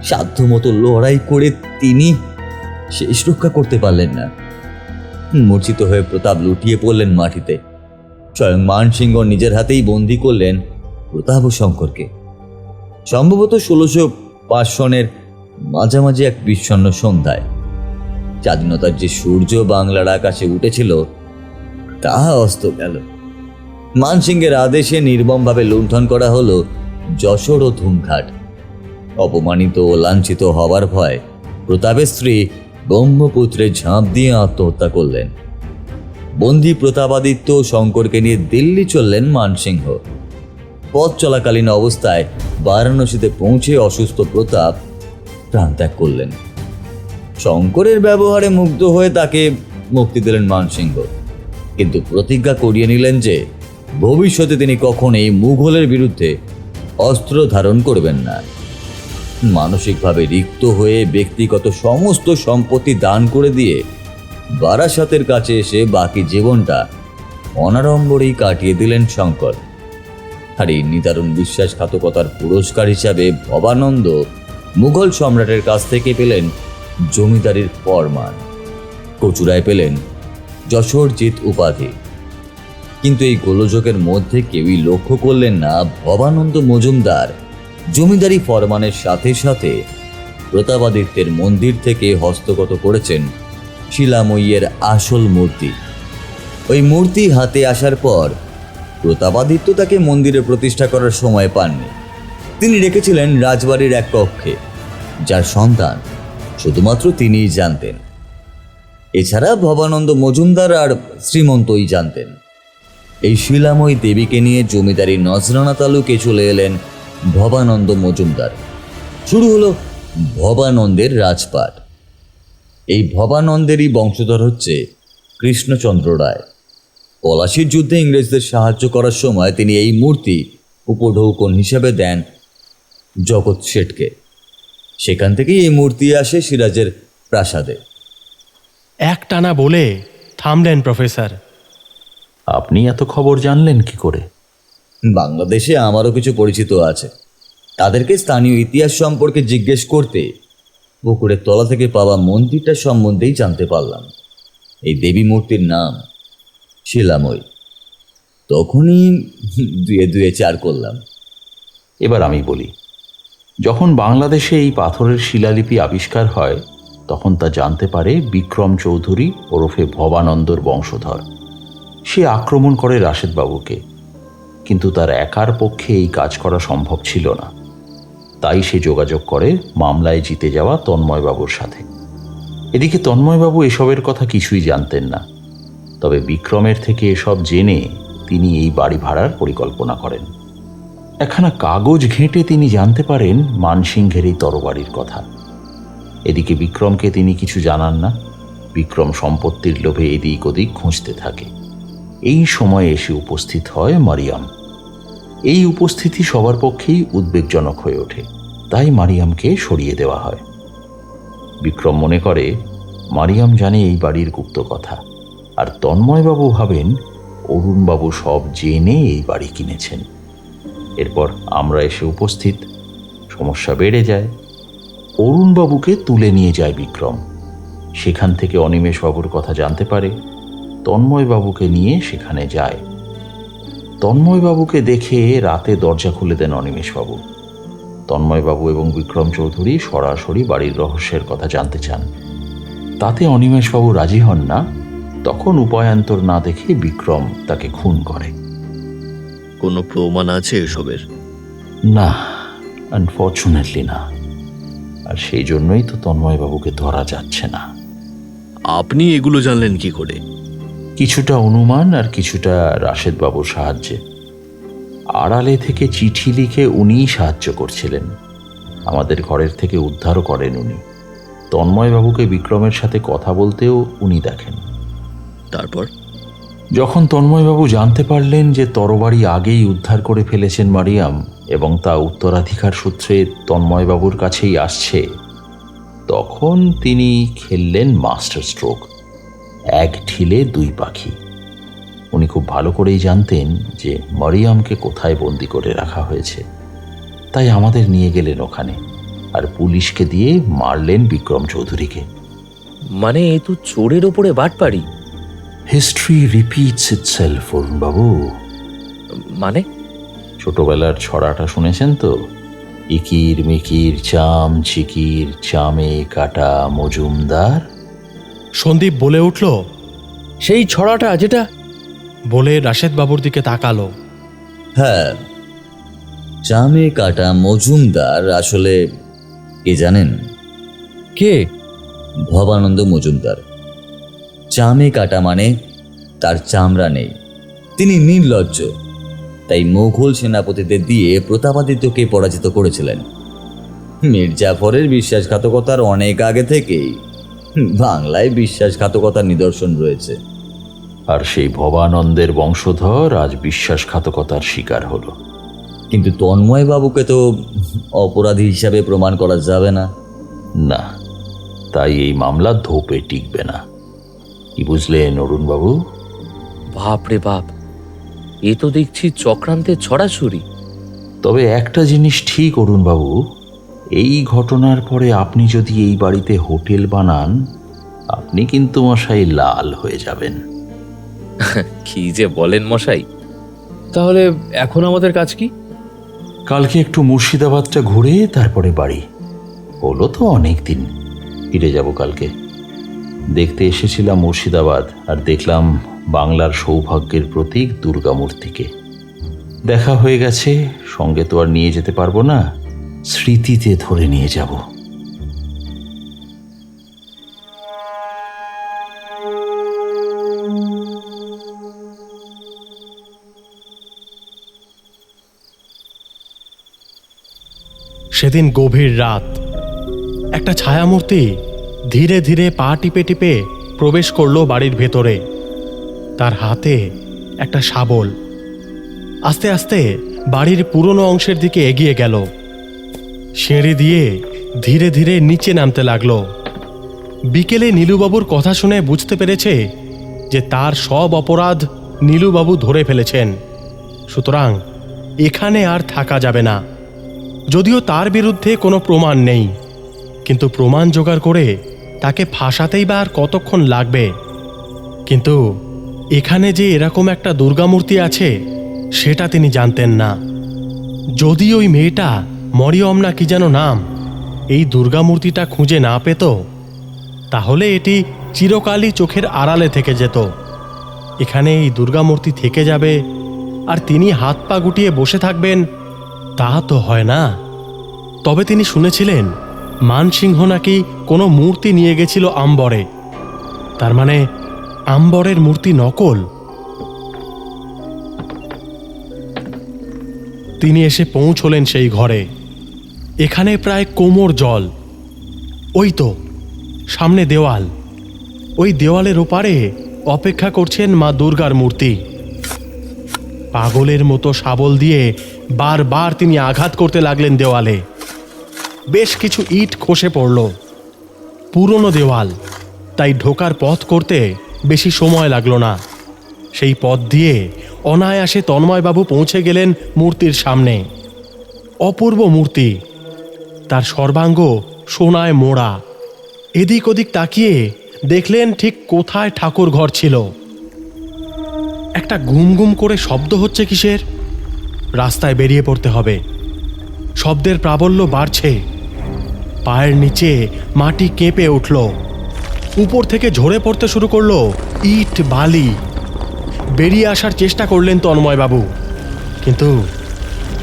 সাধ্যমতো লড়াই করে তিনি শেষ রক্ষা করতে পারলেন না। মূর্ছিত হয়ে প্রতাপ লুটিয়ে পড়লেন মাটিতে। স্বয়ং মানসিংহ নিজের হাতেই বন্দি করলেন প্রতাপ ও শঙ্করকে। সম্ভবত 1605 সনের মাঝামাঝি এক বিষণ্ণ সন্ধ্যায় স্বাধীনতার যে সূর্য বাংলার আকাশে উঠেছিল তা অস্ত গেল। মানসিংহের আদেশে নির্মমভাবে লুণ্ঠন করা হলো যশোর ও ধুমঘাট। অপমানিত ও লাঞ্ছিত হবার ভয় প্রতাপের স্ত্রী ব্রহ্মপুত্রে ঝাঁপ দিয়ে আত্মহত্যা করলেন। বন্দী প্রতাপাদিত্য শঙ্করকে নিয়ে দিল্লি চললেন মানসিংহ। পথ চলাকালীন অবস্থায় বারাণসীতে পৌঁছে অসুস্থ প্রতাপ প্রাণত্যাগ করলেন। শঙ্করের ব্যবহারে মুগ্ধ হয়ে তাকে মুক্তি দিলেন মানসিংহ, কিন্তু প্রতিজ্ঞা করিয়ে নিলেন যে ভবিষ্যতে তিনি কখনোই মুঘলের বিরুদ্ধে অস্ত্র ধারণ করবেন না। মানসিকভাবে রিক্ত হয়ে ব্যক্তিগত সমস্ত সম্পত্তি দান করে দিয়ে বারাসাতের কাছে এসে বাকি জীবনটা অনাড়ম্বরেই কাটিয়ে দিলেন শঙ্কর। আর এই নিদারুণ বিশ্বাসঘাতকতার পুরস্কার হিসাবে ভবানন্দ মুঘল সম্রাটের কাছ থেকে পেলেন জমিদারির ফরমান, কচুরায় পেলেন যশোর জিত উপাধি। কিন্তু এই গোলযোগের মধ্যে কেউই লক্ষ্য করলেন না ভবানন্দ মজুমদার জমিদারি ফরমানের সাথে সাথে প্রতাপাদিত্যের মন্দির থেকে হস্তগত করেছেন শিলাময়ীর আসল মূর্তি। ওই মূর্তি হাতে আসার পর প্রতাপাদিত্য তাকে মন্দিরে প্রতিষ্ঠা করার সময় পাননি। তিনি রেখেছিলেন রাজবাড়ির এক কক্ষে, যার সন্ধান শুধুমাত্র তিনিই জানতেন। এছাড়া ভবানন্দ মজুমদার আর শ্রীমন্তই জানতেন। এই শিলাময়ী দেবীকে নিয়ে জমিদারি নজরানা তালুকে চলে এলেন ভবানন্দ মজুমদার। শুরু হলো ভবানন্দের রাজপাট। এই ভবানন্দেরই বংশধর হচ্ছে কৃষ্ণচন্দ্র রায়। পলাশির যুদ্ধে ইংরেজদের সাহায্য করার সময় তিনি এই মূর্তি উপঢৌকন হিসেবে দেন জগৎ শেঠকে। সেখান থেকেই এই মূর্তি আসে সিরাজের প্রাসাদে। একটানা বলে থামলেন প্রফেসর। আপনি এত খবর জানলেন কি করে? বাংলাদেশে আমারও কিছু পরিচিত আছে, তাদেরকে স্থানীয় ইতিহাস সম্পর্কে জিজ্ঞেস করতে পুকুরের তলা থেকে পাওয়া মন্দিরটা সম্বন্ধেই জানতে পারলাম। এই দেবী মূর্তির নাম শিলাময়ী। তখনই দুয়ে দুয়ে চার করলাম। এবার আমি বলি, যখন বাংলাদেশে এই পাথরের শিলালিপি আবিষ্কার হয় তখন তা জানতে পারে বিক্রম চৌধুরী ওরফে ভবানন্দর বংশধর। সে আক্রমণ করে রাশেদ বাবুকে, কিন্তু তার একার পক্ষে এই কাজ করা সম্ভব ছিল না। তাই সে যোগাযোগ করে মামলায় জিতে যাওয়া তন্ময়বাবুর সাথে। এদিকে তন্ময়বাবু এসবের কথা কিছুই জানতেন না, তবে বিক্রমের থেকে এসব জেনে তিনি এই বাড়ি ভাড়ার পরিকল্পনা করেন। একখানা কাগজ ঘেঁটে তিনি জানতে পারেন মানসিংহের এই তরবারির কথা। এদিকে বিক্রমকে তিনি কিছু জানান না। বিক্রম সম্পত্তির লোভে এদিক ওদিক খুঁজতে থাকে। এই সময় এসে উপস্থিত হয় মারিয়াম। এই উপস্থিতি সবার পক্ষেই উদ্বেগজনক হয়ে ওঠে, তাই মারিয়ামকে সরিয়ে দেওয়া হয়। বিক্রম মনে করে মারিয়াম জানে এই বাড়ির গুপ্ত কথা, আর তন্ময়বাবু ভাবেন অরুণবাবু সব জেনে এই বাড়ি কিনেছেন। এরপর আমরা এসে উপস্থিত, সমস্যা বেড়ে যায়। অরুণবাবুকে তুলে নিয়ে যায় বিক্রম। সেখান থেকে অনিমেষবাবুর কথা জানতে পারে, তন্ময়বাবুকে নিয়ে সেখানে যায়। তন্ময়বাবুকে দেখে রাতে দরজা খুলে দেন অনিমেষবাবু। তন্ময়বাবু এবং বিক্রম চৌধুরী সরাসরি বাড়ির রহস্যের কথা জানতে চান। তাতে অনিমেষবাবু রাজি হন না। তখন উপায়ান্তর না দেখে বিক্রম তাকে খুন করে। কোনো প্রমাণ আছে এসবের? না, আনফর্চুনেটলি না। আর সেই জন্যই তো তন্ময়বাবুকে ধরা যাচ্ছে না। আপনি এগুলো জানলেন কি করে? কিছুটা অনুমান আর কিছুটা রাশেদ বাবুর সাহায্যে। আড়ালে থেকে চিঠি লিখে উনিই সাহায্য করছিলেন। আমাদের ঘরের থেকে উদ্ধারও করেন উনি। তন্ময়বাবুকে বিক্রমের সাথে কথা বলতেও উনি দেখেন। তারপর যখন তন্ময়বাবু জানতে পারলেন যে তরবারি আগেই উদ্ধার করে ফেলেছেন মারিয়াম এবং তা উত্তরাধিকার সূত্রে তন্ময়বাবুর কাছেই আসছে, তখন তিনি খেললেন মাস্টার স্ট্রোক। এক ঢিলে দুই পাখি। উনি খুব ভালো করেই জানতেন যে মারিয়ামকে কোথায় বন্দি করে রাখা হয়েছে, তাই আমাদের নিয়ে গেলেন ওখানে, আর পুলিশকে দিয়ে মারলেন বিক্রম চৌধুরীকে। মানে এ তো চোরের ওপরে বাটপাড়ি। History repeats itself, Arunbabu. মানে ছোটবেলার ছড়াটা শুনেছেন তো? ইকির মিকির চাম চিকির চামে কাটা মজুমদার। সন্দীপ বলে উঠল, সেই ছড়াটা যেটা বলে রাশেদ বাবুর দিকে তাকালো। হ্যাঁ, চামে কাটা মজুমদার আসলে কে জানেন? কে? ভবানন্দ মজুমদার। চামে কাটা মানে তার চামড়া নেই। তিনি নির্লজ্জ, তাই মোঘল সেনাপতিদের দিয়ে প্রতাপাদিত্যকে পরাজিত করেছিলেন। মির্জাফরের বিশ্বাসঘাতকতার অনেক আগে থেকেই বাংলায় বিশ্বাসঘাতকতার নিদর্শন রয়েছে। আর সেই ভবানন্দের বংশধর আজ বিশ্বাসঘাতকতার শিকার হলো। কিন্তু তন্ময়বাবুকে তো অপরাধী হিসাবে প্রমাণ করা যাবে না। না, তাই এই মামলা ধোপে টিকবে না। কি বুঝলেন অরুণবাবু? বাপ রে বাপ, এ তো দেখছি চক্রান্তের ছড়াছড়ি। তবে একটা জিনিস ঠিক অরুণবাবু, এই ঘটনার পরে আপনি যদি এই বাড়িতে হোটেল বানান, আপনি কিন্তু মশাই লাল হয়ে যাবেন। কি যে বলেন মশাই। তাহলে এখন আমাদের কাজ কি? কালকে একটু মুর্শিদাবাদটা ঘুরে তারপরে বাড়ি। হলো তো অনেক দিন, ফিরে যাব কালকে। দেখতে এসেছিলাম মুর্শিদাবাদ, আর দেখলাম বাংলার সৌভাগ্যের প্রতীক দুর্গামূর্তিকে। দেখা হয়ে গেছে, সঙ্গে তো আর নিয়ে যেতে পারবো না, স্মৃতিতে ধরে নিয়ে যাব। সেদিন গভীর রাত। একটা ছায়ামূর্তি ধীরে ধীরে পা টিপে টিপে প্রবেশ করলো বাড়ির ভেতরে। তার হাতে একটা শাবল। আস্তে আস্তে বাড়ির পুরনো অংশের দিকে এগিয়ে গেল। সিঁড়ি দিয়ে ধীরে ধীরে নিচে নামতে লাগলো। বিকেলে নীলুবাবুর কথা শুনে বুঝতে পেরেছে যে তার সব অপরাধ নীলুবাবু ধরে ফেলেছেন। সুতরাং এখানে আর থাকা যাবে না। যদিও তার বিরুদ্ধে কোনো প্রমাণ নেই, কিন্তু প্রমাণ জোগাড় করে তাকে ফাঁসাতেই বা আর কতক্ষণ লাগবে। কিন্তু এখানে যে এরকম একটা দুর্গামূর্তি আছে সেটা তিনি জানতেন না। যদি ওই মেয়েটা মরিয়ম না কি যেন নাম এই দুর্গামূর্তিটা খুঁজে না পেত, তাহলে এটি চিরকালই চোখের আড়ালে থেকে যেত। এখানে এই দুর্গামূর্তি থেকে যাবে আর তিনি হাত পা গুটিয়ে বসে থাকবেন, তা তো হয় না। তবে তিনি শুনেছিলেন মানসিংহ নাকি কোনো মূর্তি নিয়ে গেছিল আম্বরে। তার মানে আম্বরের মূর্তি নকল। তিনি এসে পৌঁছলেন সেই ঘরে। এখানে প্রায় কোমর জল। ওই তো সামনে দেওয়াল, ওই দেওয়ালের ওপারে অপেক্ষা করছেন মা দুর্গার মূর্তি। পাগলের মতো শাবল দিয়ে বারবার তিনি আঘাত করতে লাগলেন দেওয়ালে। বেশ কিছু ইট খসে পড়ল। পুরনো দেওয়াল, তাই ঢোকার পথ করতে বেশি সময় লাগলো না। সেই পথ দিয়ে অনায়াসে তন্ময়বাবু পৌঁছে গেলেন মূর্তির সামনে। অপূর্ব মূর্তি, তার সর্বাঙ্গ সোনায় মোড়া। এদিক ওদিক তাকিয়ে দেখলেন ঠিক কোথায় ঠাকুর ঘর ছিল। একটা গুম গুম করে শব্দ হচ্ছে কিসের? রাস্তায় বেরিয়ে পড়তে হবে। শব্দের প্রাবল্য বাড়ছে। পায়ের নিচে মাটি কেঁপে উঠল। উপর থেকে ঝরে পড়তে শুরু করলো ইট বালি। বেরিয়ে আসার চেষ্টা করলেন তন্ময়বাবু, কিন্তু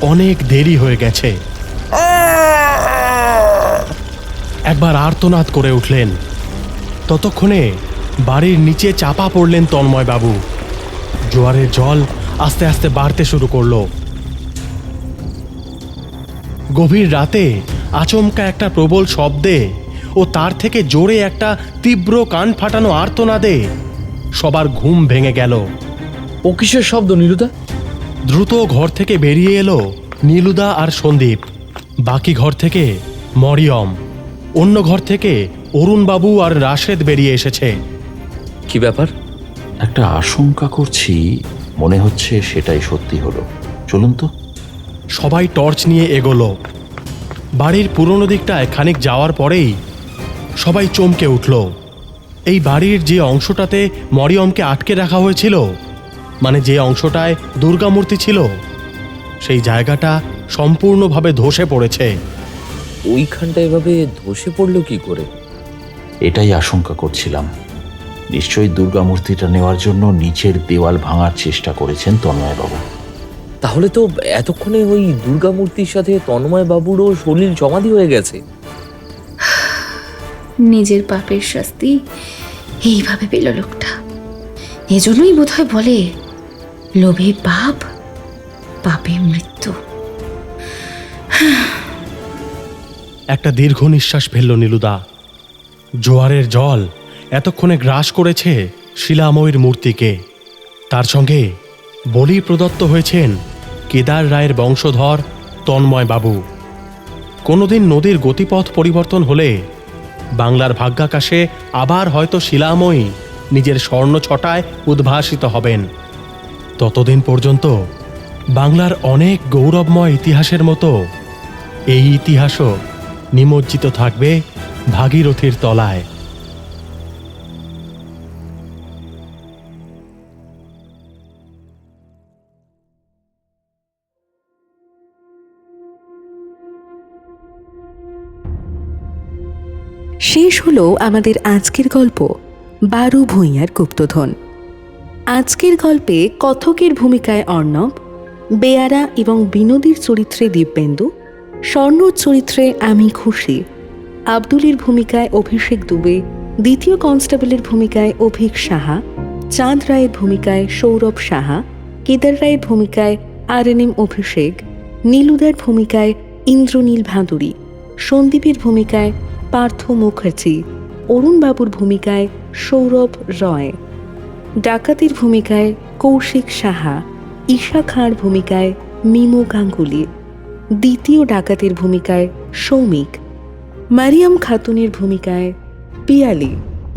অনেক দেরি হয়ে গেছে। একবার আর্তনাদ করে উঠলেন। ততক্ষণে বাড়ির নিচে চাপা পড়লেন তন্ময়বাবু। জোয়ারের জল আস্তে আস্তে বাড়তে শুরু করলো। গভীর রাতে আচমকা একটা প্রবল শব্দে ও তার থেকে জোরে একটা তীব্র কান ফাটানো আর্তনাদে সবার ঘুম ভেঙে গেল। ও কিসের শব্দ নীলুদা? দ্রুত ঘর থেকে বেরিয়ে এলো নীলুদা আর সন্দীপ। বাকি ঘর থেকে মরিয়ম, অন্য ঘর থেকে অরুণবাবু আর রাশেদ বেরিয়ে এসেছে। কি ব্যাপার? একটা আশঙ্কা করছি, মনে হচ্ছে সেটাই সত্যি হলো। চলুন তো। সবাই টর্চ নিয়ে এগোলো। বাড়ির পুরনো দিকটায় খানিক যাওয়ার পরেই সবাই চমকে উঠল। এই বাড়ির যে অংশটাতে মরিয়মকে আটকে রাখা হয়েছিল, মানে যে অংশটায় দুর্গামূর্তি ছিল, সেই জায়গাটা সম্পূর্ণভাবে ধসে পড়েছে। ওইখানটা এভাবে ধসে পড়লো কি করে? এটাই আশঙ্কা করছিলাম। নিশ্চয়ই দুর্গামূর্তিটা নেওয়ার জন্য নিচের দেওয়াল ভাঙার চেষ্টা করেছেন তন্ময়বাবু। তাহলে তো এতক্ষণে ওই দুর্গামূর্তির সাথে তন্ময় বাবুরও সলিল সমাধি হয়ে গেছে। নিজের পাপের শাস্তি এইভাবে পেল লোকটা। এজন্যই বোধহয় বলে, লোভে পাপ, পাপে মৃত্যু। একটা দীর্ঘ নিঃশ্বাস ফেলল নীলুদা। জোয়ারের জল এতক্ষণে গ্রাস করেছে শিলাময়ীর মূর্তিকে। তার সঙ্গে বলি প্রদত্ত হয়েছেন কেদার রায়ের বংশধর তন্ময়বাবু। কোনোদিন নদীর গতিপথ পরিবর্তন হলে বাংলার ভাগ্যাকাশে আবার হয়তো শিলাময়ী নিজের স্বর্ণ ছটায় উদ্ভাসিত হবেন। ততদিন পর্যন্ত বাংলার অনেক গৌরবময় ইতিহাসের মতো এই ইতিহাসও নিমজ্জিত থাকবে ভাগীরথীর তলায়। শেষ হলো আমাদের আজকের গল্প বারো ভূঁইয়ার গুপ্তধন। আজকের গল্পে কথকের ভূমিকায় অর্ণব, বেয়ারা এবং বিনোদীর চরিত্রে দিব্যেন্দু, স্বর্ণর চরিত্রে আমি খুশি, আব্দুলের ভূমিকায় অভিষেক দুবে, দ্বিতীয় কনস্টেবলের ভূমিকায় অভিক সাহা, চাঁদ রায়ের ভূমিকায় সৌরভ সাহা, কেদার রায়ের ভূমিকায় RNM অভিষেক, নীলুদার ভূমিকায় ইন্দ্রনীল ভাদুরী, সন্দীপের ভূমিকায় পার্থ মুখার্জি, অরুণবাবুর ভূমিকায় সৌরভ রয়, ডাকাতের ভূমিকায় কৌশিক সাহা, ঈশা খাঁর ভূমিকায় মিমো গাঙ্গুলি, দ্বিতীয় ডাকাতের ভূমিকায় সৌমিক, মারিয়াম খাতুনের ভূমিকায় পিয়ালি,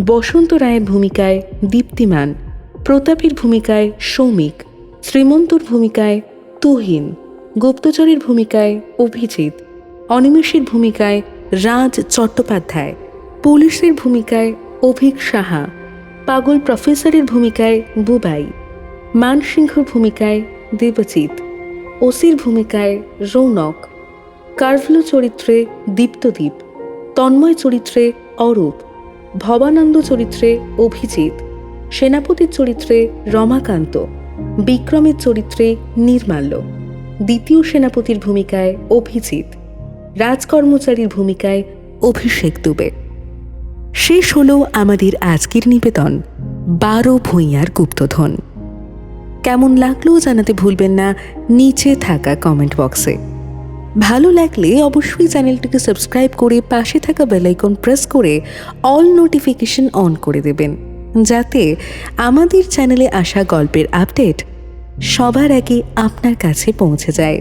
বসন্ত রায়ের ভূমিকায় দীপ্তিমান প্রতাপের ভূমিকায় সৌমিক, শ্রীমন্তর ভূমিকায় তুহিন, গুপ্তচরের ভূমিকায় অভিজিৎ, অনিমেষের ভূমিকায় রাজ চট্টোপাধ্যায়, পুলিশের ভূমিকায় অভিক সাহা, পাগল প্রফেসরের ভূমিকায় বুবাই, মানসিংহর ভূমিকায় দেবজিৎ, ওসির ভূমিকায় রৌনক, কার্ভলো চরিত্রে দীপ্তদীপ, তন্ময় চরিত্রে অরূপ, ভবানন্দ চরিত্রে অভিজিৎ, সেনাপতির চরিত্রে রমাকান্ত, বিক্রমের চরিত্রে নির্মাল্য, দ্বিতীয় সেনাপতির ভূমিকায় অভিজিৎ, রাজকর্মচারীর ভূমিকায় অভিষেক দুবে। শেষ হলো আমাদের আজকের নিবেদন 12 ভূঁইয়ার গুপ্তধন। কেমন লাগলো জানাতে ভুলবেন না নিচে থাকা কমেন্ট বক্সে। ভালো লাগলে অবশ্যই চ্যানেলটিকে সাবস্ক্রাইব করে পাশে থাকা বেল আইকন প্রেস করে অল নোটিফিকেশন অন করে দেবেন, যাতে আমাদের চ্যানেলে আসা গল্পের আপডেট সবার আগে আপনার কাছে পৌঁছে যায়।